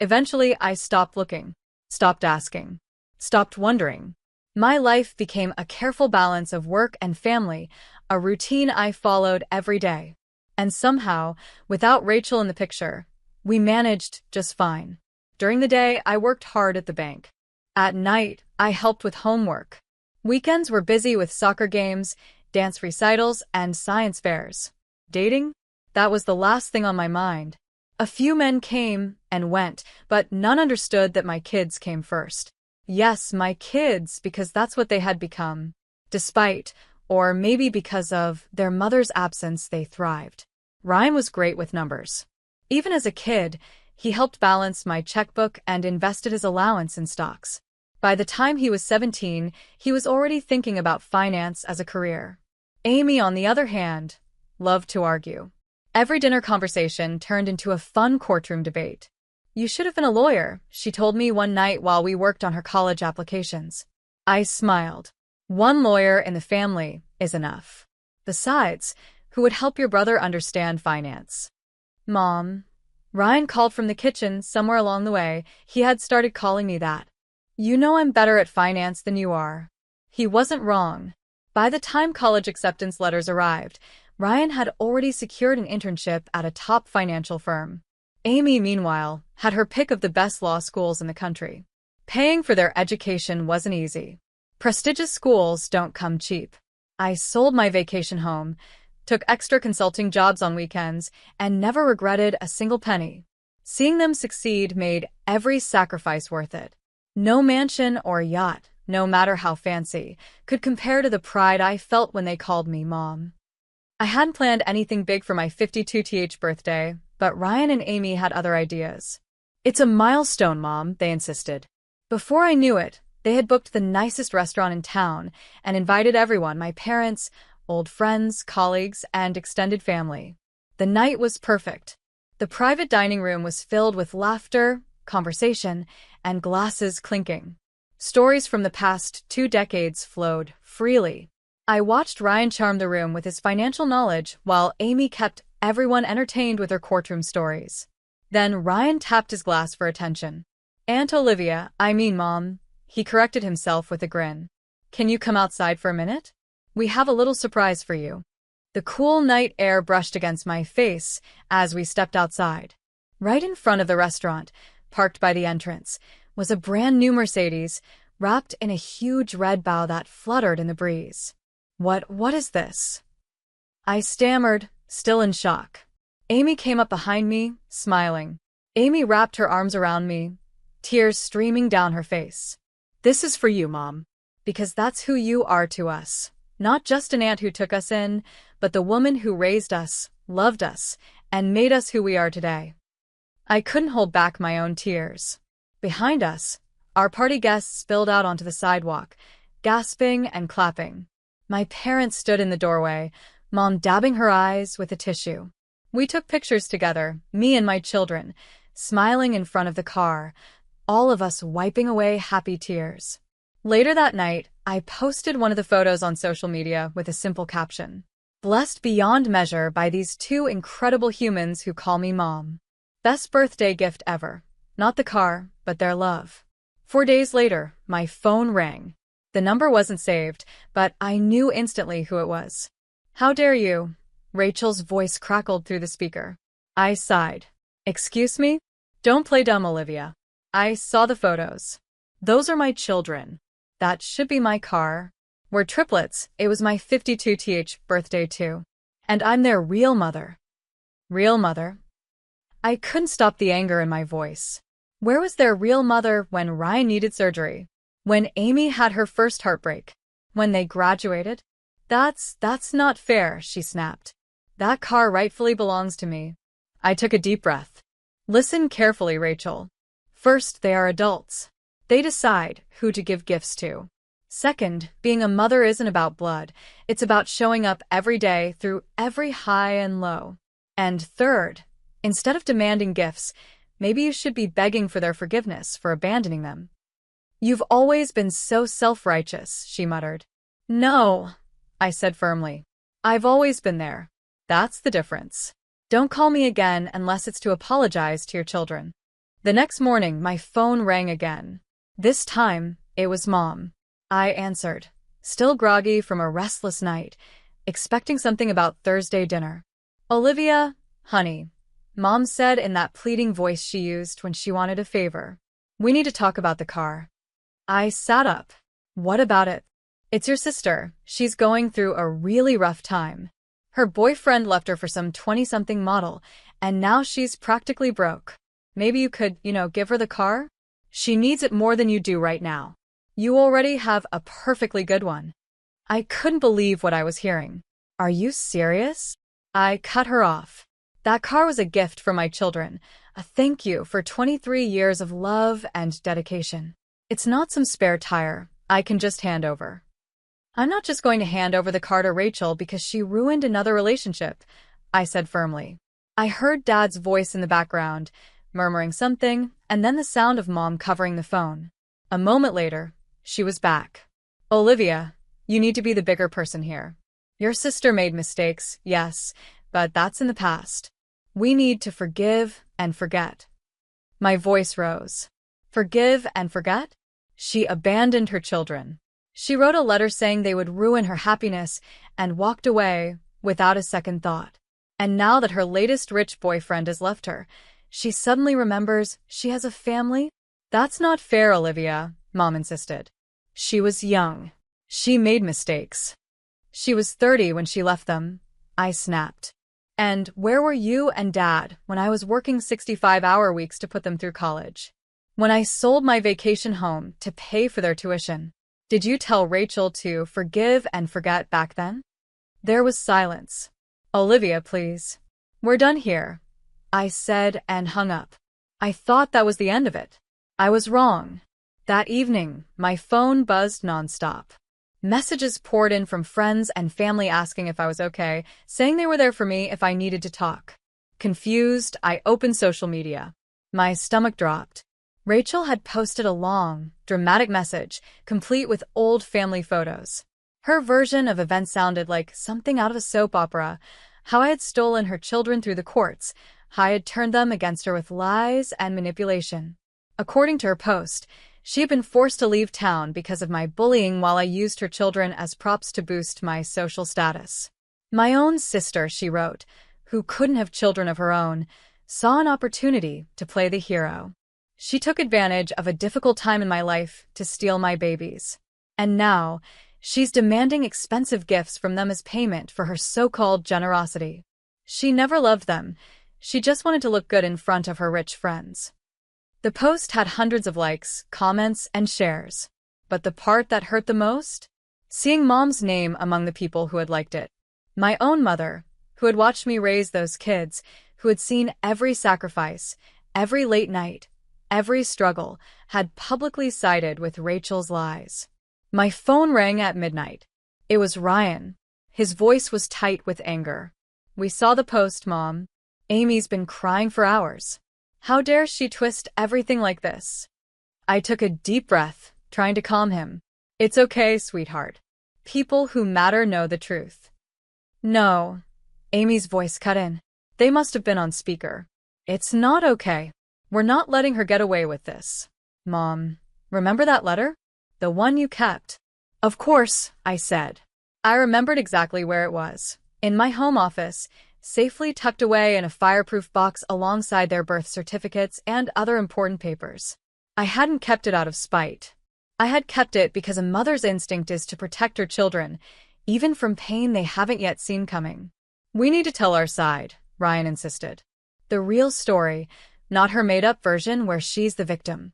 Eventually, I stopped looking, stopped asking, stopped wondering. My life became a careful balance of work and family, a routine I followed every day. And somehow, without Rachel in the picture, we managed just fine. During the day, I worked hard at the bank. At night, I helped with homework. Weekends were busy with soccer games, dance recitals, and science fairs. Dating? That was the last thing on my mind. A few men came and went, but none understood that my kids came first. Yes, my kids, because that's what they had become. Despite, or maybe because of, their mother's absence, they thrived. Ryan was great with numbers. Even as a kid, he helped balance my checkbook and invested his allowance in stocks. By the time he was 17, he was already thinking about finance as a career. Amy, on the other hand, loved to argue. Every dinner conversation turned into a fun courtroom debate. "You should have been a lawyer," she told me one night while we worked on her college applications. I smiled. "One lawyer in the family is enough. Besides, who would help your brother understand finance?" "Mom." Ryan called from the kitchen somewhere along the way. He had started calling me that. "You know I'm better at finance than you are." He wasn't wrong. By the time college acceptance letters arrived, Ryan had already secured an internship at a top financial firm. Amy, meanwhile, had her pick of the best law schools in the country. Paying for their education wasn't easy. Prestigious schools don't come cheap. I sold my vacation home, took extra consulting jobs on weekends, and never regretted a single penny. Seeing them succeed made every sacrifice worth it. No mansion or yacht, no matter how fancy, could compare to the pride I felt when they called me Mom. I hadn't planned anything big for my 52th birthday, but Ryan and Amy had other ideas. "It's a milestone, Mom," they insisted. Before I knew it, they had booked the nicest restaurant in town and invited everyone, my parents, old friends, colleagues, and extended family. The night was perfect. The private dining room was filled with laughter, conversation, and glasses clinking. Stories from the past 2 decades flowed freely. I watched Ryan charm the room with his financial knowledge while Amy kept everyone entertained with her courtroom stories. Then Ryan tapped his glass for attention. "Aunt Olivia, I mean Mom," he corrected himself with a grin. "Can you come outside for a minute? We have a little surprise for you." The cool night air brushed against my face as we stepped outside. Right in front of the restaurant, parked by the entrance, was a brand new Mercedes, wrapped in a huge red bow that fluttered in the breeze. What is this?" I stammered, still in shock. Amy came up behind me, smiling. Amy wrapped her arms around me, tears streaming down her face. "This is for you, Mom. Because that's who you are to us. Not just an aunt who took us in, but the woman who raised us, loved us, and made us who we are today." I couldn't hold back my own tears. Behind us, our party guests spilled out onto the sidewalk, gasping and clapping. My parents stood in the doorway, Mom dabbing her eyes with a tissue. We took pictures together, me and my children, smiling in front of the car, all of us wiping away happy tears. Later that night, I posted one of the photos on social media with a simple caption. Blessed beyond measure by these two incredible humans who call me Mom. Best birthday gift ever. Not the car, but their love. 4 days later, my phone rang. The number wasn't saved, but I knew instantly who it was. How dare you? Rachel's voice crackled through the speaker. I sighed. Excuse me? Don't play dumb, Olivia. I saw the photos. Those are my children. That should be my car. We're triplets. It was my 52th birthday too. And I'm their real mother. Real mother? I couldn't stop the anger in my voice. Where was their real mother when Ryan needed surgery? When Amy had her first heartbreak? When they graduated? That's not fair, she snapped. That car rightfully belongs to me. I took a deep breath. Listen carefully, Rachel. First, they are adults. They decide who to give gifts to. Second, being a mother isn't about blood. It's about showing up every day through every high and low. And third, instead of demanding gifts, maybe you should be begging for their forgiveness for abandoning them. You've always been so self-righteous, she muttered. No, I said firmly. I've always been there. That's the difference. Don't call me again unless it's to apologize to your children. The next morning, my phone rang again. This time, it was Mom. I answered, still groggy from a restless night, expecting something about Thursday dinner. Olivia, honey, Mom said in that pleading voice she used when she wanted a favor. We need to talk about the car. I sat up. What about it? It's your sister. She's going through a really rough time. Her boyfriend left her for some 20-something model, and now she's practically broke. Maybe you could, give her the car? She needs it more than you do right now. You already have a perfectly good one. I couldn't believe what I was hearing. Are you serious? I cut her off. That car was a gift for my children, a thank you for 23 years of love and dedication. It's not some spare tire I can just hand over. I'm not just going to hand over the car to Rachel because she ruined another relationship, I said firmly. I heard Dad's voice in the background, murmuring something, and then the sound of Mom covering the phone. A moment later, she was back. Olivia, you need to be the bigger person here. Your sister made mistakes, yes, but that's in the past. We need to forgive and forget. My voice rose. Forgive and forget? She abandoned her children. She wrote a letter saying they would ruin her happiness and walked away without a second thought. And now that her latest rich boyfriend has left her, she suddenly remembers she has a family? That's not fair, Olivia, Mom insisted. She was young. She made mistakes. She was 30 when she left them, I snapped. And where were you and Dad when I was working 65-hour weeks to put them through college? When I sold my vacation home to pay for their tuition? Did you tell Rachel to forgive and forget back then? There was silence. Olivia, please. We're done here, I said and hung up. I thought that was the end of it. I was wrong. That evening, my phone buzzed nonstop. Messages poured in from friends and family asking if I was okay, saying they were there for me if I needed to talk. Confused, I opened social media. My stomach dropped. Rachel had posted a long, dramatic message, complete with old family photos. Her version of events sounded like something out of a soap opera, how I had stolen her children through the courts, how I had turned them against her with lies and manipulation. According to her post, she had been forced to leave town because of my bullying while I used her children as props to boost my social status. My own sister, she wrote, who couldn't have children of her own, saw an opportunity to play the hero. She took advantage of a difficult time in my life to steal my babies. And now, she's demanding expensive gifts from them as payment for her so-called generosity. She never loved them. She just wanted to look good in front of her rich friends. The post had hundreds of likes, comments, and shares. But the part that hurt the most? Seeing Mom's name among the people who had liked it. My own mother, who had watched me raise those kids, who had seen every sacrifice, every late night, every struggle, had publicly sided with Rachel's lies. My phone rang at midnight. It was Ryan. His voice was tight with anger. We saw the post, Mom. Amy's been crying for hours. How dare she twist everything like this? I took a deep breath, trying to calm him. It's okay, sweetheart. People who matter know the truth. No. Amy's voice cut in. They must have been on speaker. It's not okay. We're not letting her get away with this. Mom, remember that letter? The one you kept? Of course, I said. I remembered exactly where it was. In my home office, safely tucked away in a fireproof box alongside their birth certificates and other important papers. I hadn't kept it out of spite. I had kept it because a mother's instinct is to protect her children, even from pain they haven't yet seen coming. We need to tell our side, Ryan insisted. The real story, not her made-up version where she's the victim.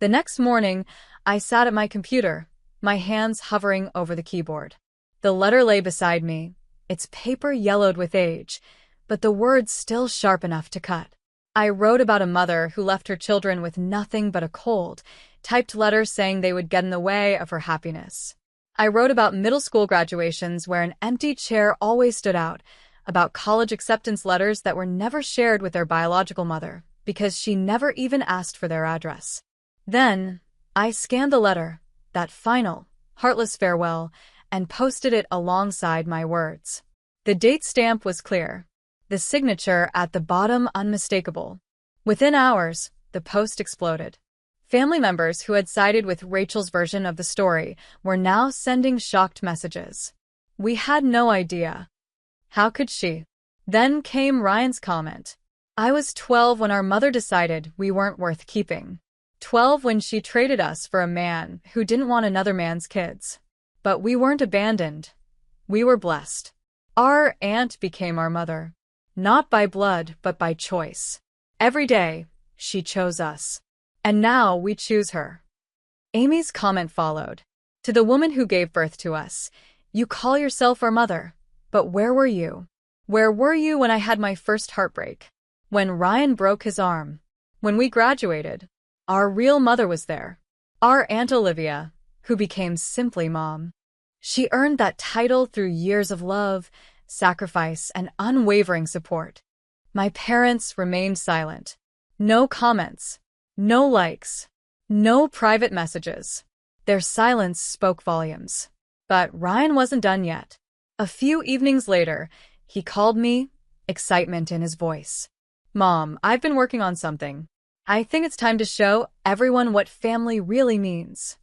The next morning, I sat at my computer, my hands hovering over the keyboard. The letter lay beside me, its paper yellowed with age, but the words still sharp enough to cut. I wrote about a mother who left her children with nothing but a cold, typed letters saying they would get in the way of her happiness. I wrote about middle school graduations where an empty chair always stood out, about college acceptance letters that were never shared with their biological mother because she never even asked for their address. Then, I scanned the letter, that final, heartless farewell, and posted it alongside my words. The date stamp was clear. The signature at the bottom unmistakable. Within hours, the post exploded. Family members who had sided with Rachel's version of the story were now sending shocked messages. We had no idea. How could she? Then came Ryan's comment. I was 12 when our mother decided we weren't worth keeping. 12 when she traded us for a man who didn't want another man's kids. But we weren't abandoned. We were blessed. Our aunt became our mother. Not by blood, but by choice. Every day, she chose us. And now we choose her. Amy's comment followed. To the woman who gave birth to us, you call yourself our mother. But where were you? Where were you when I had my first heartbreak? When Ryan broke his arm? When we graduated? Our real mother was there. Our Aunt Olivia, who became simply Mom. She earned that title through years of love, sacrifice, and unwavering support. My parents remained silent. No comments. No likes. No private messages. Their silence spoke volumes. But Ryan wasn't done yet. A few evenings later, he called me, excitement in his voice. Mom, I've been working on something. I think it's time to show everyone what family really means.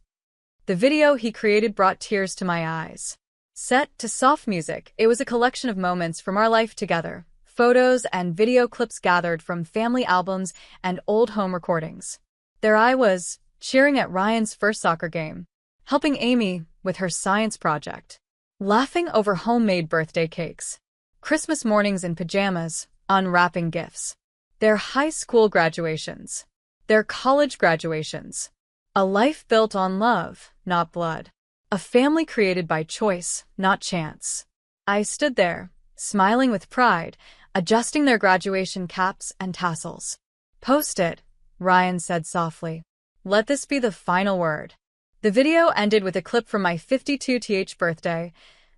The video he created brought tears to my eyes. Set to soft music, it was a collection of moments from our life together, photos and video clips gathered from family albums and old home recordings. There I was, cheering at Ryan's first soccer game, helping Amy with her science project, laughing over homemade birthday cakes, Christmas mornings in pajamas, unwrapping gifts, their high school graduations, their college graduations. A life built on love, not blood. A family created by choice, not chance. I stood there, smiling with pride, adjusting their graduation caps and tassels. Post it, Ryan said softly. Let this be the final word. The video ended with a clip from my 52th birthday,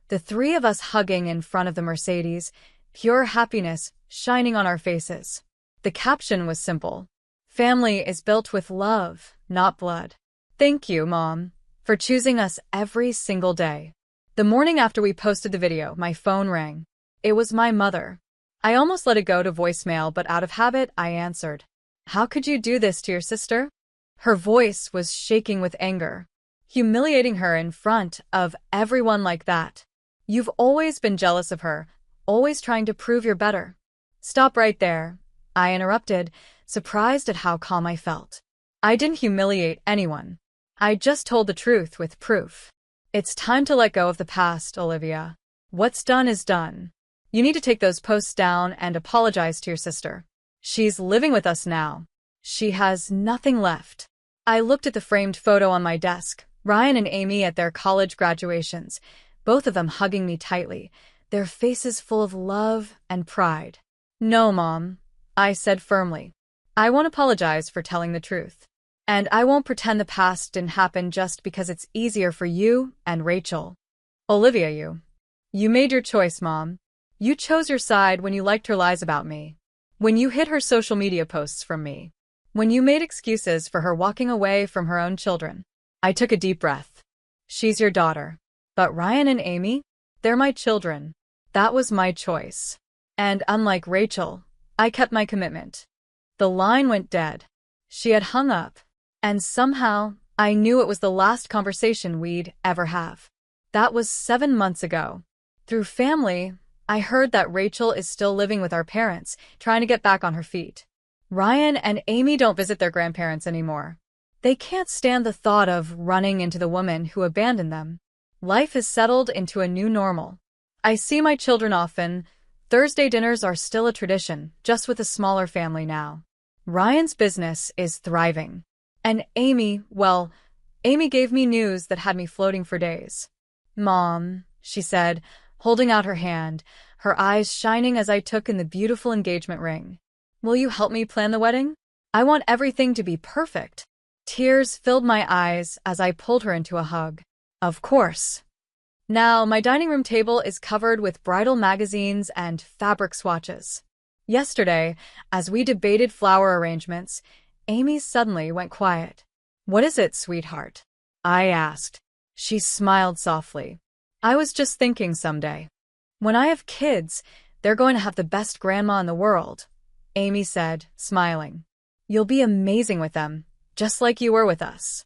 the three of us hugging in front of the Mercedes, pure happiness shining on our faces. The caption was simple. Family is built with love, not blood. Thank you, Mom, for choosing us every single day. The morning after we posted the video, my phone rang. It was my mother. I almost let it go to voicemail, but out of habit, I answered. How could you do this to your sister? Her voice was shaking with anger. Humiliating her in front of everyone like that. You've always been jealous of her, always trying to prove you're better. Stop right there, I interrupted, surprised at how calm I felt. I didn't humiliate anyone. I just told the truth with proof. It's time to let go of the past, Olivia. What's done is done. You need to take those posts down and apologize to your sister. She's living with us now. She has nothing left. I looked at the framed photo on my desk, Ryan and Amy at their college graduations, both of them hugging me tightly, their faces full of love and pride. No, Mom, I said firmly. I won't apologize for telling the truth. And I won't pretend the past didn't happen just because it's easier for you and Rachel. Olivia, you made your choice, Mom. You chose your side when you liked her lies about me. When you hid her social media posts from me. When you made excuses for her walking away from her own children, I took a deep breath. She's your daughter. But Ryan and Amy? They're my children. That was my choice. And unlike Rachel, I kept my commitment. The line went dead. She had hung up. And somehow, I knew it was the last conversation we'd ever have. That was 7 months ago. Through family, I heard that Rachel is still living with our parents, trying to get back on her feet. Ryan and Amy don't visit their grandparents anymore. They can't stand the thought of running into the woman who abandoned them. Life has settled into a new normal. I see my children often. Thursday dinners are still a tradition, just with a smaller family now. Ryan's business is thriving. And Amy, well, Amy gave me news that had me floating for days. "Mom," she said, holding out her hand, her eyes shining as I took in the beautiful engagement ring. "Will you help me plan the wedding? I want everything to be perfect." Tears filled my eyes as I pulled her into a hug. Of course. Now, my dining room table is covered with bridal magazines and fabric swatches. Yesterday, as we debated flower arrangements, Amy suddenly went quiet. "What is it, sweetheart?" I asked. She smiled softly. "I was just thinking someday. When I have kids, they're going to have the best grandma in the world," Amy said, smiling. "You'll be amazing with them, just like you were with us."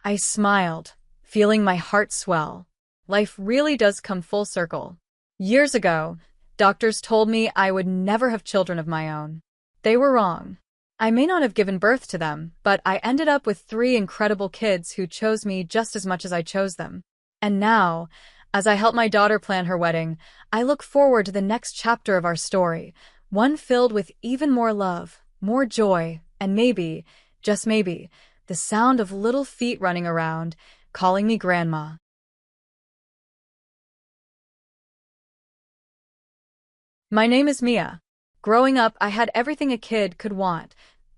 I smiled, feeling my heart swell. Life really does come full circle. Years ago, doctors told me I would never have children of my own. They were wrong. I may not have given birth to them, but I ended up with 3 incredible kids who chose me just as much as I chose them. And now, as I help my daughter plan her wedding, I look forward to the next chapter of our story, one filled with even more love, more joy, and maybe, just maybe, the sound of little feet running around, calling me Grandma. My name is Mia. Growing up, I had everything a kid could want,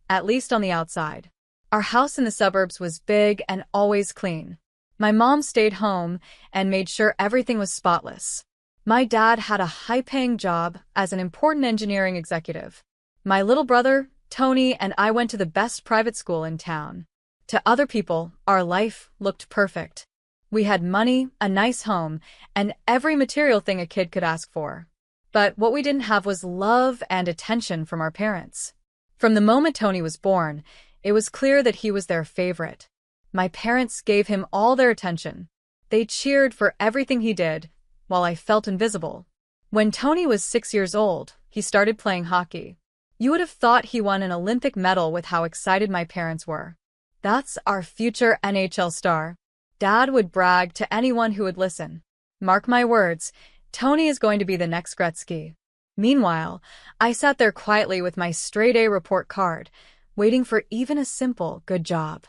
at least on the outside. Our house in the suburbs was big and always clean. My mom stayed home and made sure everything was spotless. My dad had a high-paying job as an important engineering executive. My little brother, Tony, and I went to the best private school in town. To other people, our life looked perfect. We had money, a nice home, and every material thing a kid could ask for. But what we didn't have was love and attention from our parents. From the moment Tony was born, it was clear that he was their favorite. My parents gave him all their attention. They cheered for everything he did, while I felt invisible. When Tony was 6 years old, he started playing hockey. You would have thought he won an Olympic medal with how excited my parents were. "That's our future NHL star," Dad would brag to anyone who would listen. "Mark my words, Tony is going to be the next Gretzky." Meanwhile, I sat there quietly with my straight-A report card, waiting for even a simple good job.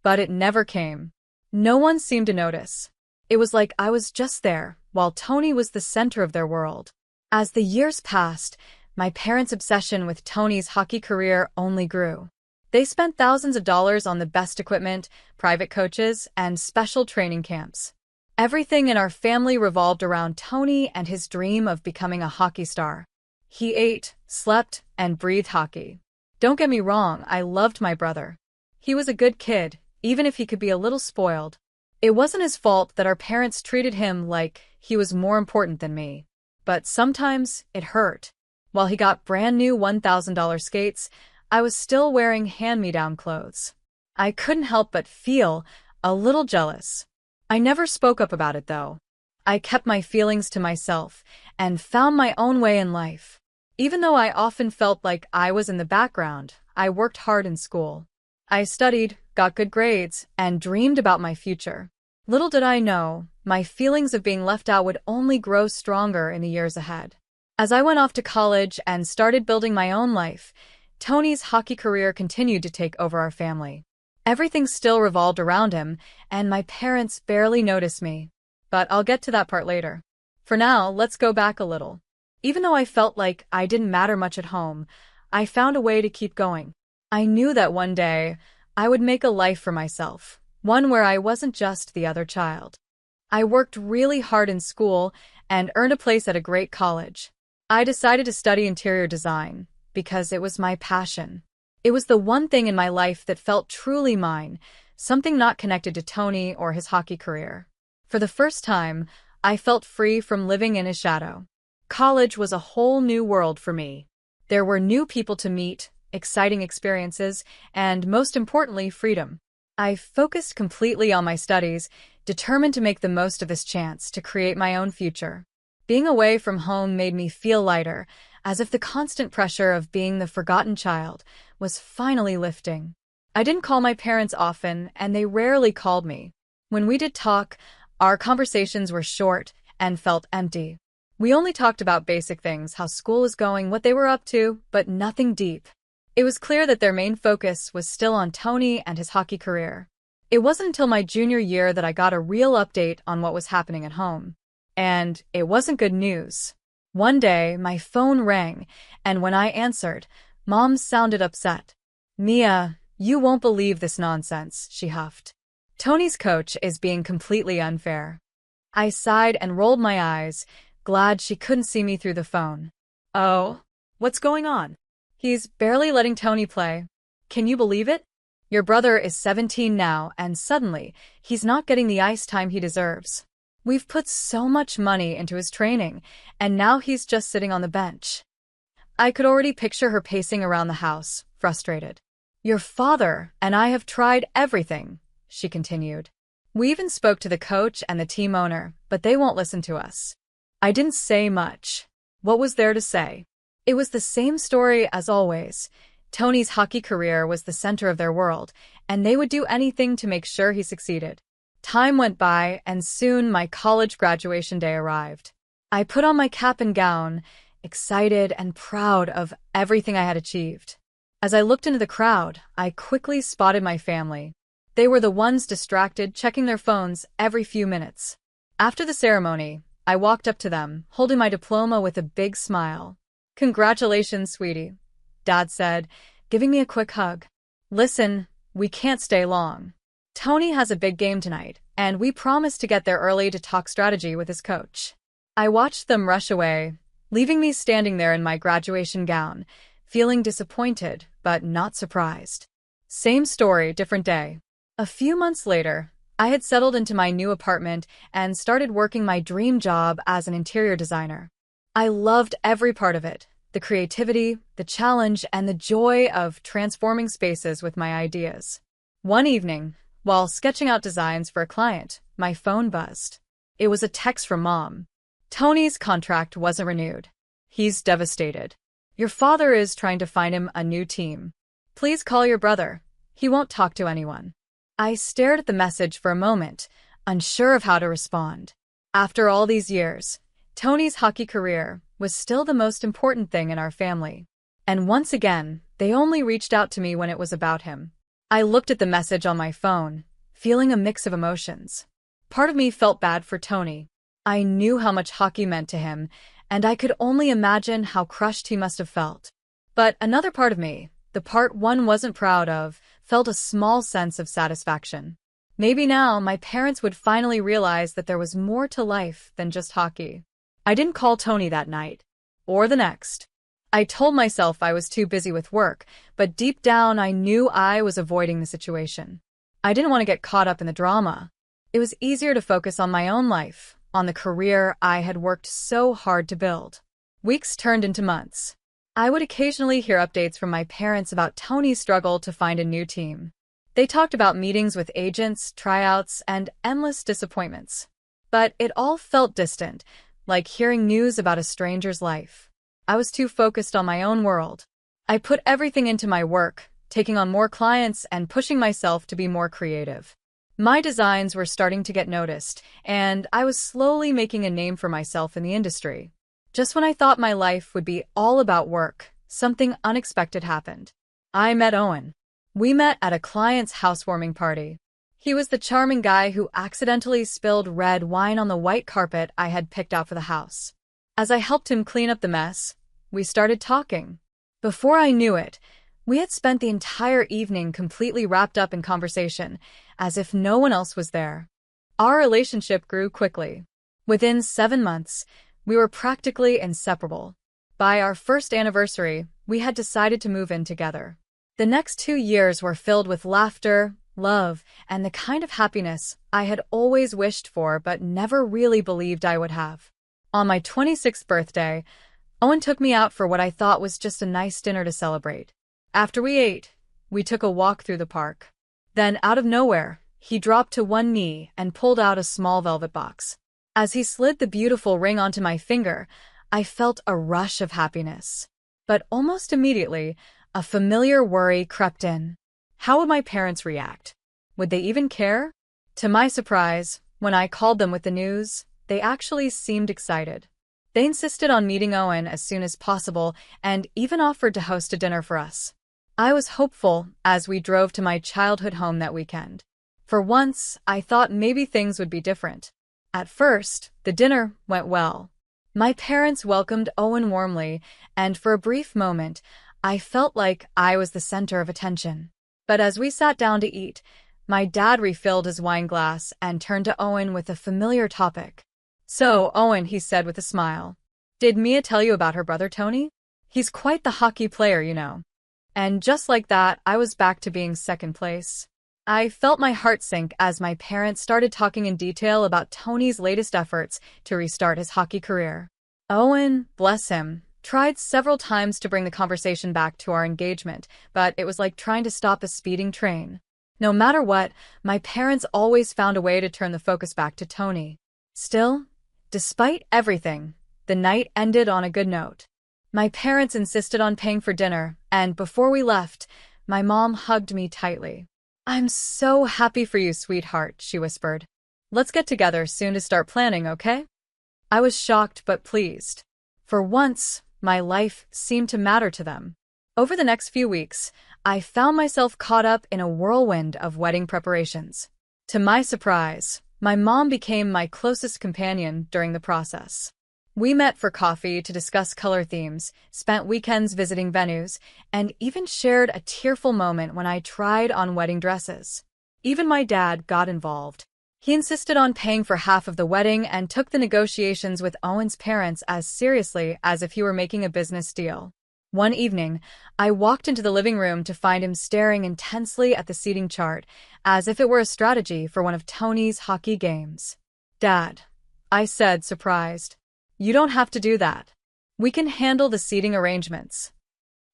But it never came. No one seemed to notice. It was like I was just there, while Tony was the center of their world. As the years passed, my parents' obsession with Tony's hockey career only grew. They spent thousands of dollars on the best equipment, private coaches, and special training camps. Everything in our family revolved around Tony and his dream of becoming a hockey star. He ate, slept, and breathed hockey. Don't get me wrong, I loved my brother. He was a good kid, even if he could be a little spoiled. It wasn't his fault that our parents treated him like he was more important than me. But sometimes it hurt. While he got brand new $1,000 skates, I was still wearing hand-me-down clothes. I couldn't help but feel a little jealous. I never spoke up about it, though. I kept my feelings to myself and found my own way in life. Even though I often felt like I was in the background, I worked hard in school. I studied, got good grades, and dreamed about my future. Little did I know, my feelings of being left out would only grow stronger in the years ahead. As I went off to college and started building my own life, Tony's hockey career continued to take over our family. Everything still revolved around him, and my parents barely noticed me. But I'll get to that part later. For now, let's go back a little. Even though I felt like I didn't matter much at home, I found a way to keep going. I knew that one day, I would make a life for myself, one where I wasn't just the other child. I worked really hard in school and earned a place at a great college. I decided to study interior design because it was my passion. It was the one thing in my life that felt truly mine, something not connected to Tony or his hockey career. For the first time, I felt free from living in his shadow. College was a whole new world for me. There were new people to meet, exciting experiences, and most importantly, freedom. I focused completely on my studies, determined to make the most of this chance to create my own future. Being away from home made me feel lighter, as if the constant pressure of being the forgotten child was finally lifting. I didn't call my parents often, and they rarely called me. When we did talk, our conversations were short and felt empty. We only talked about basic things, how school was going, what they were up to, but nothing deep. It was clear that their main focus was still on Tony and his hockey career. It wasn't until my junior year that I got a real update on what was happening at home. And it wasn't good news. One day, my phone rang, and when I answered, Mom sounded upset. "Mia, you won't believe this nonsense," she huffed. "Tony's coach is being completely unfair." I sighed and rolled my eyes, glad she couldn't see me through the phone. "Oh, what's going on?" "He's barely letting Tony play. Can you believe it? Your brother is 17 now, and suddenly, he's not getting the ice time he deserves. We've put so much money into his training, and now he's just sitting on the bench." I could already picture her pacing around the house, frustrated. "Your father and I have tried everything," she continued. "We even spoke to the coach and the team owner, but they won't listen to us." I didn't say much. What was there to say? It was the same story as always. Tony's hockey career was the center of their world, and they would do anything to make sure he succeeded. Time went by, and soon my college graduation day arrived. I put on my cap and gown, excited and proud of everything I had achieved. As I looked into the crowd, I quickly spotted my family. They were the ones distracted, checking their phones every few minutes. After the ceremony, I walked up to them, holding my diploma with a big smile. "Congratulations, sweetie," Dad said, giving me a quick hug. "Listen, we can't stay long. Tony has a big game tonight, and we promised to get there early to talk strategy with his coach." I watched them rush away, leaving me standing there in my graduation gown, feeling disappointed but not surprised. Same story, different day. A few months later, I had settled into my new apartment and started working my dream job as an interior designer. I loved every part of it, the creativity, the challenge, and the joy of transforming spaces with my ideas. One evening, while sketching out designs for a client, my phone buzzed. It was a text from Mom. "Tony's contract wasn't renewed. He's devastated. Your father is trying to find him a new team. Please call your brother. He won't talk to anyone." I stared at the message for a moment, unsure of how to respond. After all these years, Tony's hockey career was still the most important thing in our family. And once again, they only reached out to me when it was about him. I looked at the message on my phone, feeling a mix of emotions. Part of me felt bad for Tony. I knew how much hockey meant to him, and I could only imagine how crushed he must have felt. But another part of me, the part one wasn't proud of, felt a small sense of satisfaction. Maybe now my parents would finally realize that there was more to life than just hockey. I didn't call Tony that night, or the next. I told myself I was too busy with work, but deep down I knew I was avoiding the situation. I didn't want to get caught up in the drama. It was easier to focus on my own life, on the career I had worked so hard to build. Weeks turned into months. I would occasionally hear updates from my parents about Tony's struggle to find a new team. They talked about meetings with agents, tryouts, and endless disappointments. But it all felt distant, like hearing news about a stranger's life. I was too focused on my own world. I put everything into my work, taking on more clients and pushing myself to be more creative. My designs were starting to get noticed, and I was slowly making a name for myself in the industry. Just when I thought my life would be all about work, something unexpected happened. I met Owen. We met at a client's housewarming party. He was the charming guy who accidentally spilled red wine on the white carpet I had picked out for the house. As I helped him clean up the mess, we started talking. Before I knew it, we had spent the entire evening completely wrapped up in conversation, as if no one else was there. Our relationship grew quickly. Within 7 months, we were practically inseparable. By our first anniversary, we had decided to move in together. The next 2 years were filled with laughter, love, and the kind of happiness I had always wished for but never really believed I would have. On my 26th birthday, Owen took me out for what I thought was just a nice dinner to celebrate. After we ate, we took a walk through the park. Then, out of nowhere, he dropped to one knee and pulled out a small velvet box. As he slid the beautiful ring onto my finger, I felt a rush of happiness. But almost immediately, a familiar worry crept in. How would my parents react? Would they even care? To my surprise, when I called them with the news, they actually seemed excited. They insisted on meeting Owen as soon as possible and even offered to host a dinner for us. I was hopeful as we drove to my childhood home that weekend. For once, I thought maybe things would be different. At first, the dinner went well. My parents welcomed Owen warmly, and for a brief moment, I felt like I was the center of attention. But as we sat down to eat, my dad refilled his wine glass and turned to Owen with a familiar topic. "So, Owen," he said with a smile, "did Mia tell you about her brother Tony? He's quite the hockey player, you know." And just like that, I was back to being second place. I felt my heart sink as my parents started talking in detail about Tony's latest efforts to restart his hockey career. Owen, bless him, tried several times to bring the conversation back to our engagement, but it was like trying to stop a speeding train. No matter what, my parents always found a way to turn the focus back to Tony. Still, despite everything, the night ended on a good note. My parents insisted on paying for dinner, and before we left, my mom hugged me tightly. "I'm so happy for you, sweetheart," she whispered. "Let's get together soon to start planning, okay?" I was shocked but pleased. For once, my life seemed to matter to them. Over the next few weeks, I found myself caught up in a whirlwind of wedding preparations. To my surprise, my mom became my closest companion during the process. We met for coffee to discuss color themes, spent weekends visiting venues, and even shared a tearful moment when I tried on wedding dresses. Even my dad got involved. He insisted on paying for half of the wedding and took the negotiations with Owen's parents as seriously as if he were making a business deal. One evening, I walked into the living room to find him staring intensely at the seating chart, as if it were a strategy for one of Tony's hockey games. "Dad," I said, surprised. "You don't have to do that. We can handle the seating arrangements."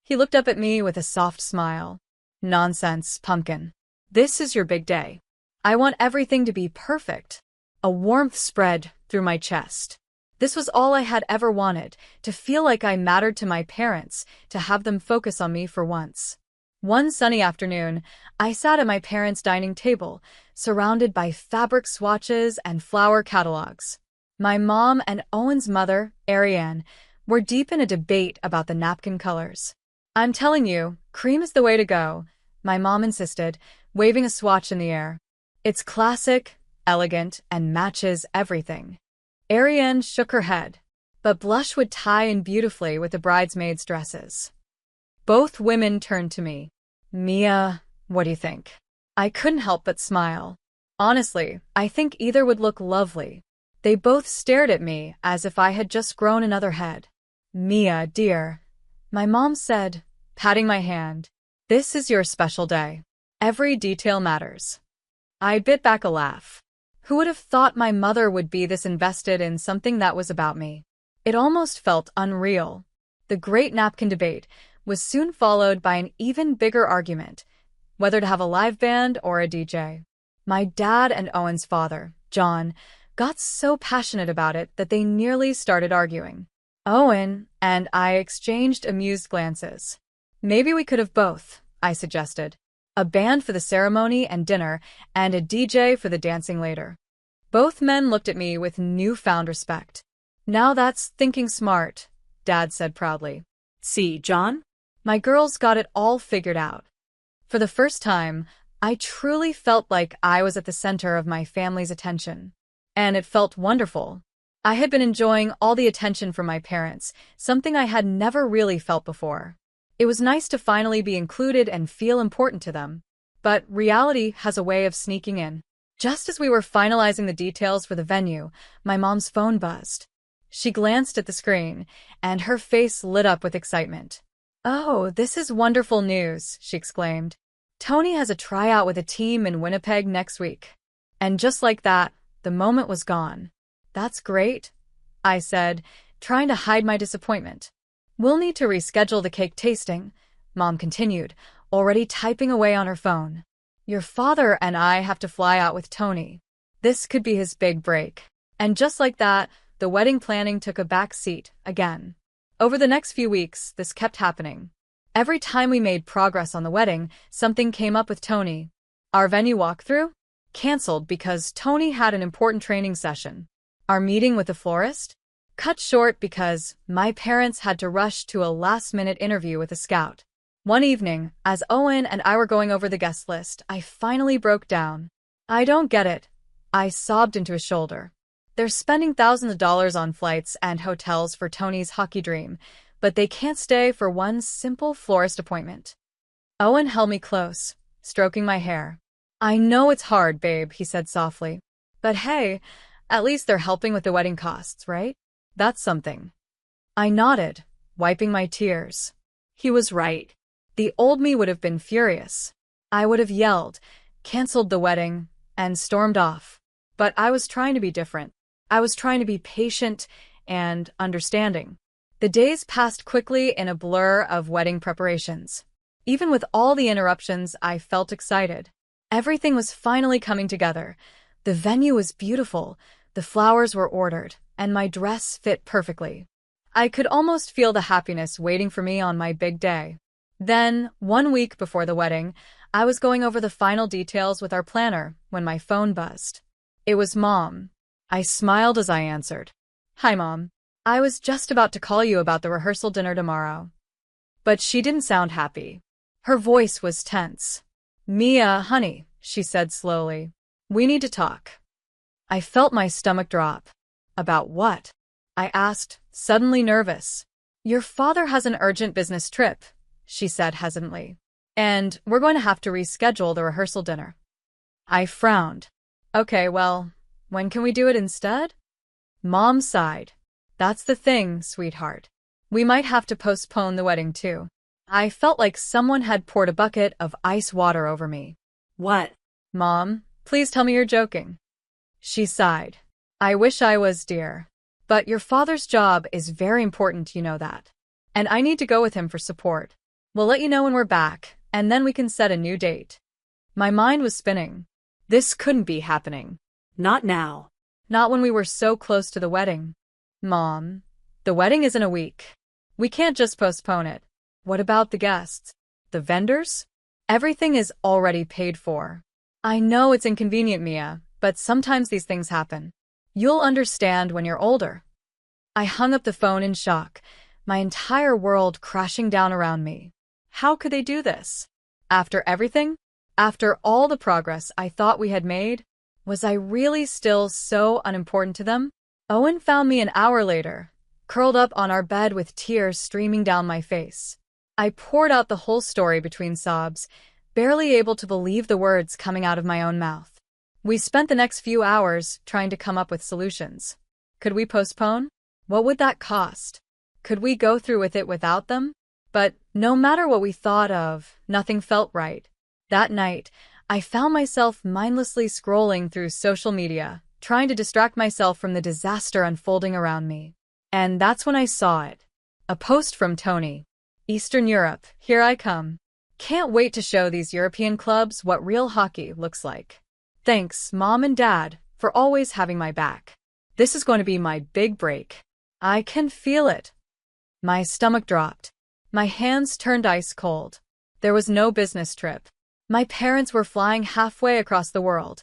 He looked up at me with a soft smile. "Nonsense, pumpkin. This is your big day. I want everything to be perfect." A warmth spread through my chest. This was all I had ever wanted, to feel like I mattered to my parents, to have them focus on me for once. One sunny afternoon, I sat at my parents' dining table, surrounded by fabric swatches and flower catalogs. My mom and Owen's mother, Ariane, were deep in a debate about the napkin colors. "I'm telling you, cream is the way to go," my mom insisted, waving a swatch in the air. "It's classic, elegant, and matches everything." Ariane shook her head, but blush would tie in beautifully with the bridesmaids' dresses. Both women turned to me. "Mia, what do you think?" I couldn't help but smile. Honestly, I think either would look lovely. They both stared at me as if I had just grown another head. "Mia, dear," my mom said, patting my hand, "this is your special day. Every detail matters." I bit back a laugh. Who would have thought my mother would be this invested in something that was about me? It almost felt unreal. The great napkin debate was soon followed by an even bigger argument, whether to have a live band or a DJ. My dad and Owen's father, John, got so passionate about it that they nearly started arguing. Owen and I exchanged amused glances. "Maybe we could have both," I suggested. "A band for the ceremony and dinner, and a DJ for the dancing later." Both men looked at me with newfound respect. "Now that's thinking smart," Dad said proudly. "See, John? My girls got it all figured out." For the first time, I truly felt like I was at the center of my family's attention. And it felt wonderful. I had been enjoying all the attention from my parents, something I had never really felt before. It was nice to finally be included and feel important to them. But reality has a way of sneaking in. Just as we were finalizing the details for the venue, my mom's phone buzzed. She glanced at the screen, and her face lit up with excitement. Oh, this is wonderful news, she exclaimed. Tony has a tryout with a team in Winnipeg next week. And just like that, the moment was gone. That's great, I said, trying to hide my disappointment. We'll need to reschedule the cake tasting, Mom continued, already typing away on her phone. Your father and I have to fly out with Tony. This could be his big break. And just like that, the wedding planning took a back seat again. Over the next few weeks, this kept happening. Every time we made progress on the wedding, something came up with Tony. Our venue walkthrough? Cancelled because Tony had an important training session. Our meeting with the florist? Cut short because my parents had to rush to a last-minute interview with a scout. One evening, as Owen and I were going over the guest list, I finally broke down. I don't get it. I sobbed into his shoulder. They're spending thousands of dollars on flights and hotels for Tony's hockey dream, but they can't stay for one simple florist appointment. Owen held me close, stroking my hair. I know it's hard, babe, he said softly. But hey, at least they're helping with the wedding costs, right? That's something. I nodded, wiping my tears. He was right. The old me would have been furious. I would have yelled, canceled the wedding, and stormed off. But I was trying to be different. I was trying to be patient and understanding. The days passed quickly in a blur of wedding preparations. Even with all the interruptions, I felt excited. Everything was finally coming together. The venue was beautiful, the flowers were ordered, and my dress fit perfectly. I could almost feel the happiness waiting for me on my big day. Then, 1 week before the wedding, I was going over the final details with our planner when my phone buzzed. It was Mom. I smiled as I answered. Hi, Mom. I was just about to call you about the rehearsal dinner tomorrow. But she didn't sound happy. Her voice was tense. Mia, honey, she said slowly. We need to talk. I felt my stomach drop. About what? I asked, suddenly nervous. Your father has an urgent business trip, she said hesitantly. And we're going to have to reschedule the rehearsal dinner. I frowned. Okay, well, when can we do it instead? Mom sighed. That's the thing, sweetheart. We might have to postpone the wedding too. I felt like someone had poured a bucket of ice water over me. What? Mom, please tell me you're joking. She sighed. I wish I was, dear. But your father's job is very important, you know that. And I need to go with him for support. We'll let you know when we're back, and then we can set a new date. My mind was spinning. This couldn't be happening. Not now. Not when we were so close to the wedding. Mom, the wedding is in a week. We can't just postpone it. What about the guests? The vendors? Everything is already paid for. I know it's inconvenient, Mia, but sometimes these things happen. You'll understand when you're older. I hung up the phone in shock, my entire world crashing down around me. How could they do this? After everything? After all the progress I thought we had made? Was I really still so unimportant to them? Owen found me an hour later, curled up on our bed with tears streaming down my face. I poured out the whole story between sobs, barely able to believe the words coming out of my own mouth. We spent the next few hours trying to come up with solutions. Could we postpone? What would that cost? Could we go through with it without them? But no matter what we thought of, nothing felt right. That night, I found myself mindlessly scrolling through social media, trying to distract myself from the disaster unfolding around me. And that's when I saw it. A post from Tony. Eastern Europe, here I come. Can't wait to show these European clubs what real hockey looks like. Thanks, Mom and Dad, for always having my back. This is going to be my big break. I can feel it. My stomach dropped. My hands turned ice cold. There was no business trip. My parents were flying halfway across the world,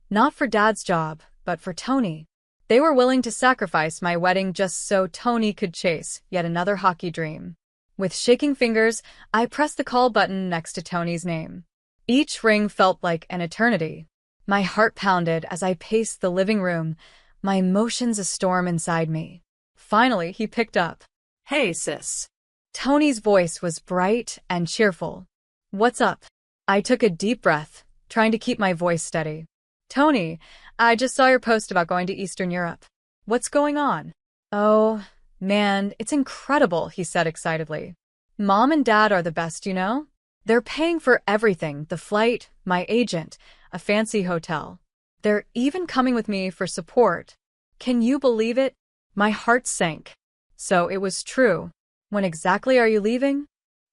not for Dad's job, but for Tony. They were willing to sacrifice my wedding just so Tony could chase yet another hockey dream. With shaking fingers, I pressed the call button next to Tony's name. Each ring felt like an eternity. My heart pounded as I paced the living room, my emotions a storm inside me. Finally, he picked up. Hey, sis. Tony's voice was bright and cheerful. What's up? I took a deep breath, trying to keep my voice steady. Tony, I just saw your post about going to Eastern Europe. What's going on? Oh, man, it's incredible, he said excitedly. Mom and Dad are the best, you know? They're paying for everything, the flight, my agent, a fancy hotel. They're even coming with me for support. Can you believe it? My heart sank. So it was true. When exactly are you leaving?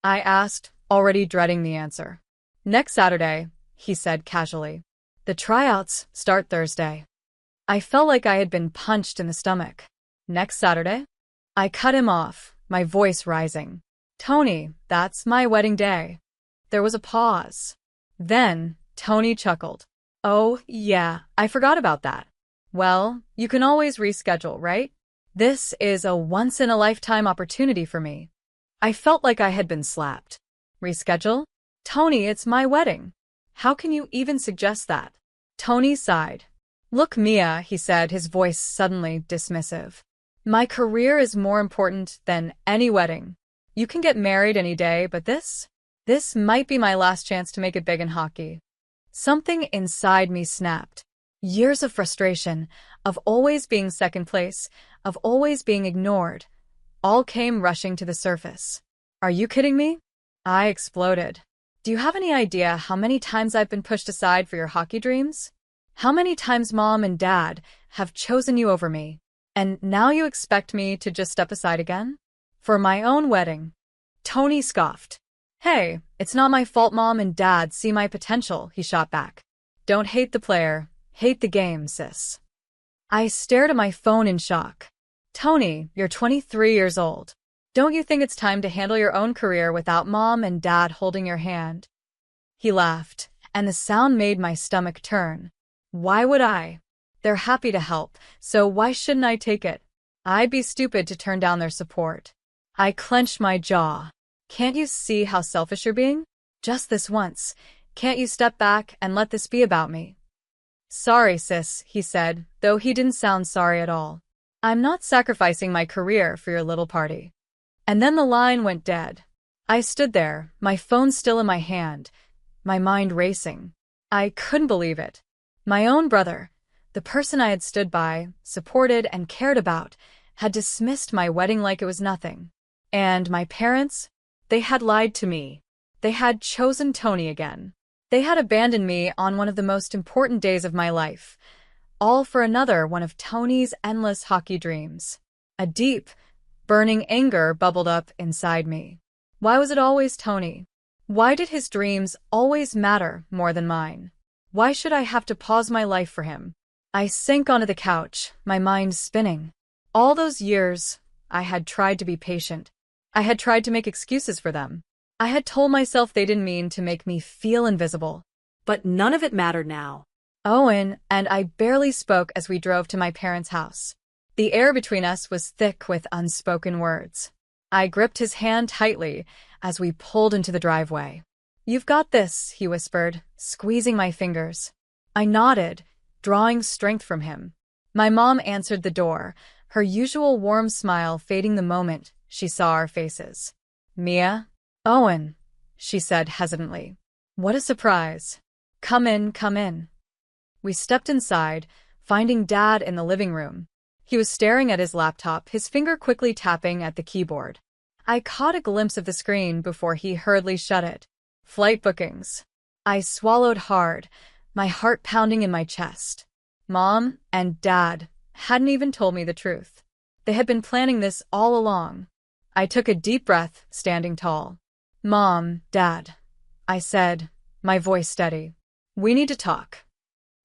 I asked, already dreading the answer. Next Saturday, he said casually. The tryouts start Thursday. I felt like I had been punched in the stomach. Next Saturday? I cut him off, my voice rising. Tony, that's my wedding day. There was a pause. Then, Tony chuckled. Oh, yeah, I forgot about that. Well, you can always reschedule, right? This is a once-in-a-lifetime opportunity for me. I felt like I had been slapped. Reschedule? Tony, it's my wedding. How can you even suggest that? Tony sighed. Look, Mia, he said, his voice suddenly dismissive. My career is more important than any wedding. You can get married any day, but this might be my last chance to make it big in hockey. Something inside me snapped. Years of frustration, of always being second place, of always being ignored, all came rushing to the surface. Are you kidding me? I exploded. Do you have any idea how many times I've been pushed aside for your hockey dreams? How many times Mom and Dad have chosen you over me? And now you expect me to just step aside again? For my own wedding. Tony scoffed. Hey, it's not my fault Mom and Dad see my potential, he shot back. Don't hate the player, hate the game, sis. I stared at my phone in shock. Tony, you're 23 years old. Don't you think it's time to handle your own career without Mom and Dad holding your hand? He laughed, and the sound made my stomach turn. Why would I? They're happy to help, so why shouldn't I take it? I'd be stupid to turn down their support. I clenched my jaw. Can't you see how selfish you're being? Just this once. Can't you step back and let this be about me? Sorry, sis, he said, though he didn't sound sorry at all. I'm not sacrificing my career for your little party. And then the line went dead. I stood there, my phone still in my hand, my mind racing. I couldn't believe it. My own brother, the person I had stood by, supported, and cared about, had dismissed my wedding like it was nothing. And my parents? They had lied to me. They had chosen Tony again. They had abandoned me on one of the most important days of my life, all for another one of Tony's endless hockey dreams. A deep, burning anger bubbled up inside me. Why was it always Tony? Why did his dreams always matter more than mine? Why should I have to pause my life for him? I sank onto the couch, my mind spinning. All those years, I had tried to be patient. I had tried to make excuses for them. I had told myself they didn't mean to make me feel invisible. But none of it mattered now. Owen and I barely spoke as we drove to my parents' house. The air between us was thick with unspoken words. I gripped his hand tightly as we pulled into the driveway. You've got this, he whispered, squeezing my fingers. I nodded, drawing strength from him. My mom answered the door, her usual warm smile fading the moment she saw our faces. Mia? Owen, she said hesitantly. What a surprise. Come in, come in. We stepped inside, finding Dad in the living room. He was staring at his laptop, his finger quickly tapping at the keyboard. I caught a glimpse of the screen before he hurriedly shut it. Flight bookings. I swallowed hard, my heart pounding in my chest. Mom and Dad hadn't even told me the truth. They had been planning this all along. I took a deep breath, standing tall. Mom, Dad, I said, my voice steady. We need to talk.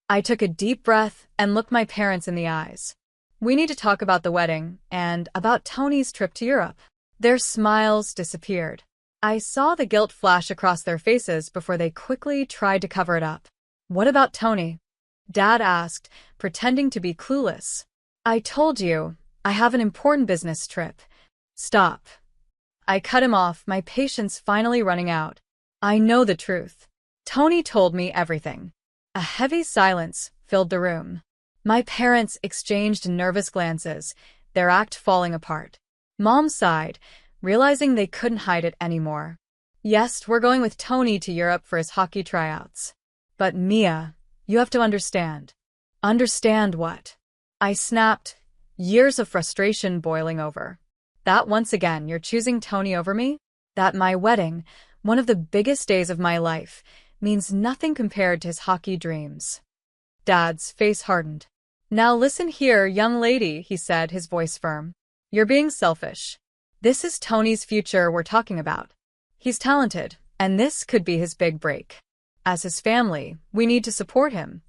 I took a deep breath and looked my parents in the eyes. We need to talk about the wedding and about Tony's trip to Europe. Their smiles disappeared. I saw the guilt flash across their faces before they quickly tried to cover it up. What about Tony? Dad asked, pretending to be clueless. I told you, I have an important business trip. Stop. I cut him off, my patience finally running out. I know the truth. Tony told me everything. A heavy silence filled the room. My parents exchanged nervous glances, their act falling apart. Mom sighed, realizing they couldn't hide it anymore. Yes, we're going with Tony to Europe for his hockey tryouts. But Mia, you have to understand. Understand what? I snapped, years of frustration boiling over. That once again you're choosing Tony over me? that my wedding, one of the biggest days of my life, means nothing compared to his hockey dreams. Dad's face hardened. "Now listen here, young lady," he said, his voice firm. "You're being selfish. This is Tony's future we're talking about. He's talented, and this could be his big break. As his family, we need to support him."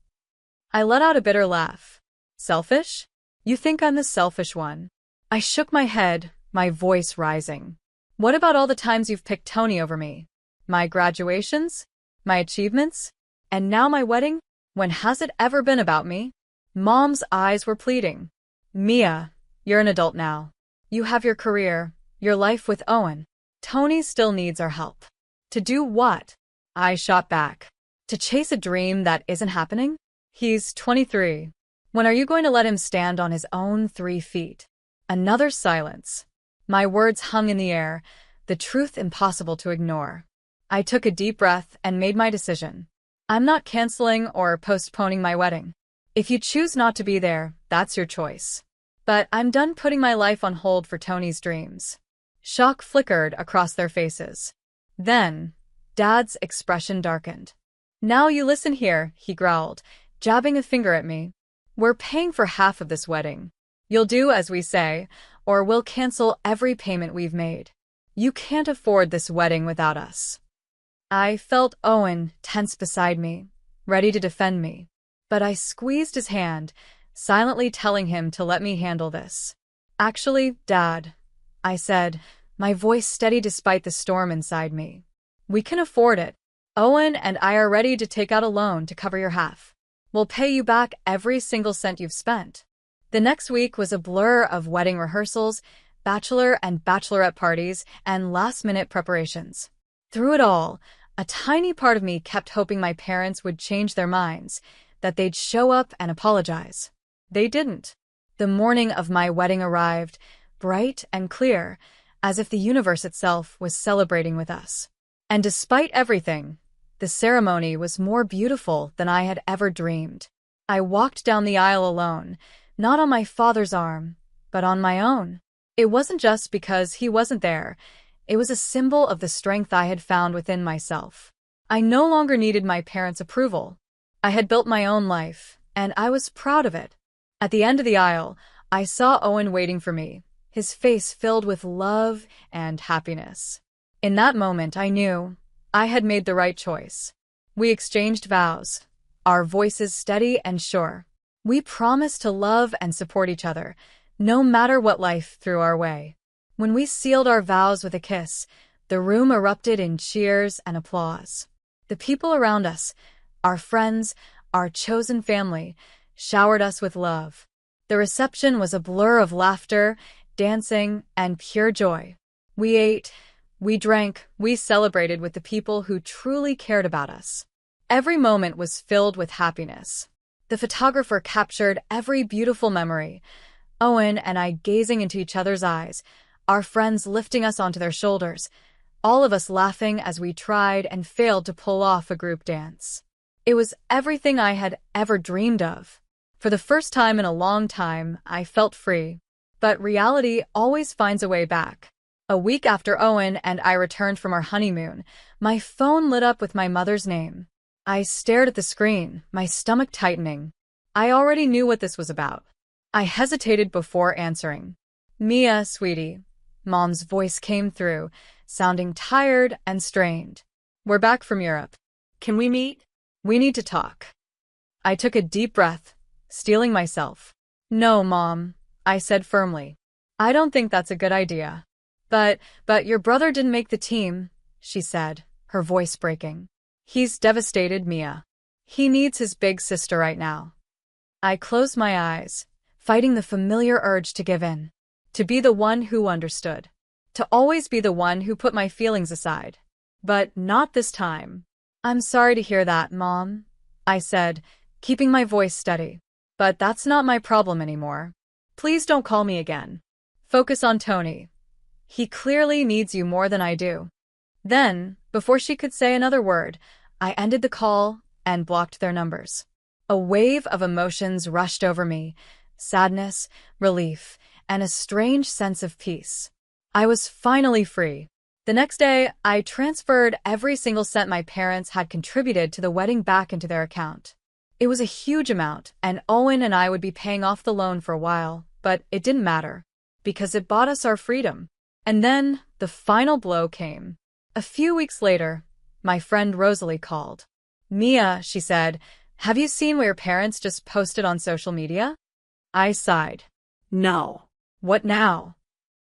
I let out a bitter laugh. "Selfish? You think I'm the selfish one?" I shook my head, my voice rising. "What about all the times you've picked Tony over me? My graduations? My achievements? And now my wedding? When has it ever been about me?" Mom's eyes were pleading. "Mia, you're an adult now. You have your career, your life with Owen. Tony still needs our help." "To do what?" I shot back. "To chase a dream that isn't happening? He's 23. When are you going to let him stand on his own 3 feet?" Another silence. My words hung in the air, the truth impossible to ignore. I took a deep breath and made my decision. I'm not canceling or postponing my wedding. If you choose not to be there, that's your choice. But I'm done putting my life on hold for Tony's dreams. Shock flickered across their faces. Then, Dad's expression darkened. "Now you listen here," he growled, jabbing a finger at me. "We're paying for half of this wedding. You'll do as we say, or we'll cancel every payment we've made. You can't afford this wedding without us." I felt Owen tense beside me, ready to defend me. But I squeezed his hand, silently telling him to let me handle this. "Actually, Dad," I said, my voice steady despite the storm inside me. "We can afford it. Owen and I are ready to take out a loan to cover your half. We'll pay you back every single cent you've spent." The next week was a blur of wedding rehearsals, bachelor and bachelorette parties, and last-minute preparations. Through it all, a tiny part of me kept hoping my parents would change their minds, that they'd show up and apologize. They didn't. The morning of my wedding arrived, bright and clear, as if the universe itself was celebrating with us. And despite everything, the ceremony was more beautiful than I had ever dreamed. I walked down the aisle alone, not on my father's arm, but on my own. It wasn't just because he wasn't there. It was a symbol of the strength I had found within myself. I no longer needed my parents' approval. I had built my own life, and I was proud of it. At the end of the aisle, I saw Owen waiting for me, his face filled with love and happiness. In that moment, I knew I had made the right choice. We exchanged vows, our voices steady and sure. We promised to love and support each other, no matter what life threw our way. When we sealed our vows with a kiss, the room erupted in cheers and applause. The people around us, our friends, our chosen family, showered us with love. The reception was a blur of laughter, dancing, and pure joy. We ate, we drank, we celebrated with the people who truly cared about us. Every moment was filled with happiness. The photographer captured every beautiful memory, Owen and I gazing into each other's eyes, our friends lifting us onto their shoulders, all of us laughing as we tried and failed to pull off a group dance. It was everything I had ever dreamed of. For the first time in a long time, I felt free. But reality always finds a way back. A week after Owen and I returned from our honeymoon, my phone lit up with my mother's name. I stared at the screen, my stomach tightening. I already knew what this was about. I hesitated before answering. "Mia, sweetie." Mom's voice came through, sounding tired and strained. "We're back from Europe. Can we meet? We need to talk." I took a deep breath, steeling myself. "No, Mom," I said firmly. "I don't think that's a good idea." But your brother didn't make the team," she said, her voice breaking. "He's devastated, Mia. He needs his big sister right now." I closed my eyes, fighting the familiar urge to give in, to be the one who understood, to always be the one who put my feelings aside. But not this time. "I'm sorry to hear that, Mom," I said, keeping my voice steady. "But that's not my problem anymore. Please don't call me again. Focus on Tony. He clearly needs you more than I do." Then, before she could say another word, I ended the call and blocked their numbers. A wave of emotions rushed over me, sadness, relief, and a strange sense of peace. I was finally free. The next day, I transferred every single cent my parents had contributed to the wedding back into their account. It was a huge amount, and Owen and I would be paying off the loan for a while, but it didn't matter, because it bought us our freedom. And then, the final blow came. A few weeks later, my friend Rosalie called. "Mia," she said, "have you seen what your parents just posted on social media?" I sighed. "No." "What now?"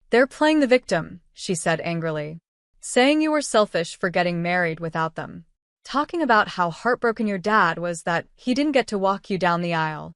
"They're playing the victim," she said angrily. "Saying you were selfish for getting married without them. Talking about how heartbroken your dad was that he didn't get to walk you down the aisle."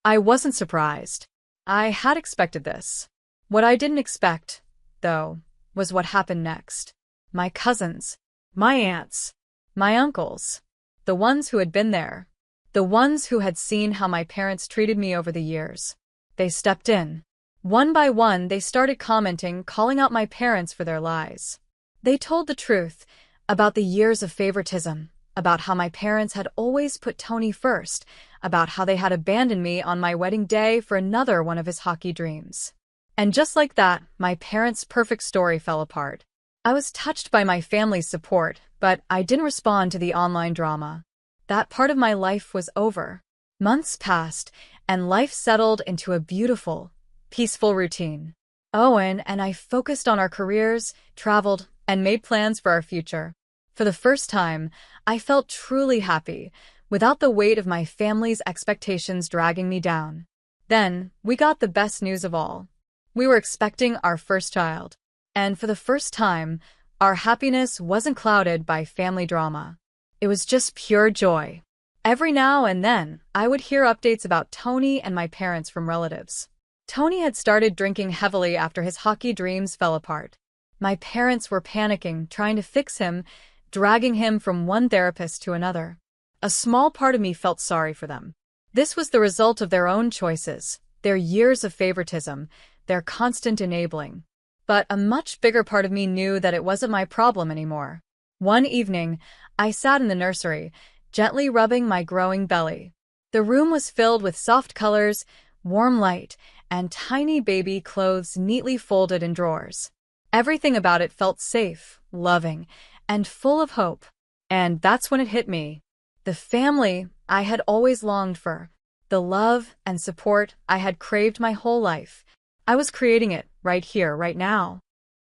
I wasn't surprised. I had expected this. What I didn't expect, though, was what happened next. My cousins, my aunts, my uncles, the ones who had been there, the ones who had seen how my parents treated me over the years. They stepped in. One by one, they started commenting, calling out my parents for their lies. They told the truth about the years of favoritism, about how my parents had always put Tony first, about how they had abandoned me on my wedding day for another one of his hockey dreams. And just like that, my parents' perfect story fell apart. I was touched by my family's support, but I didn't respond to the online drama. That part of my life was over. Months passed, and life settled into a beautiful, peaceful routine. Owen and I focused on our careers, traveled, and made plans for our future. For the first time, I felt truly happy, without the weight of my family's expectations dragging me down. Then, we got the best news of all. We were expecting our first child. And for the first time, our happiness wasn't clouded by family drama. It was just pure joy. Every now and then, I would hear updates about Tony and my parents from relatives. Tony had started drinking heavily after his hockey dreams fell apart. My parents were panicking, trying to fix him, dragging him from one therapist to another. A small part of me felt sorry for them. This was the result of their own choices, their years of favoritism, their constant enabling. But a much bigger part of me knew that it wasn't my problem anymore. One evening, I sat in the nursery, gently rubbing my growing belly. The room was filled with soft colors, warm light, and tiny baby clothes neatly folded in drawers. Everything about it felt safe, loving, and full of hope. And that's when it hit me. The family I had always longed for. The love and support I had craved my whole life. I was creating it right here, right now.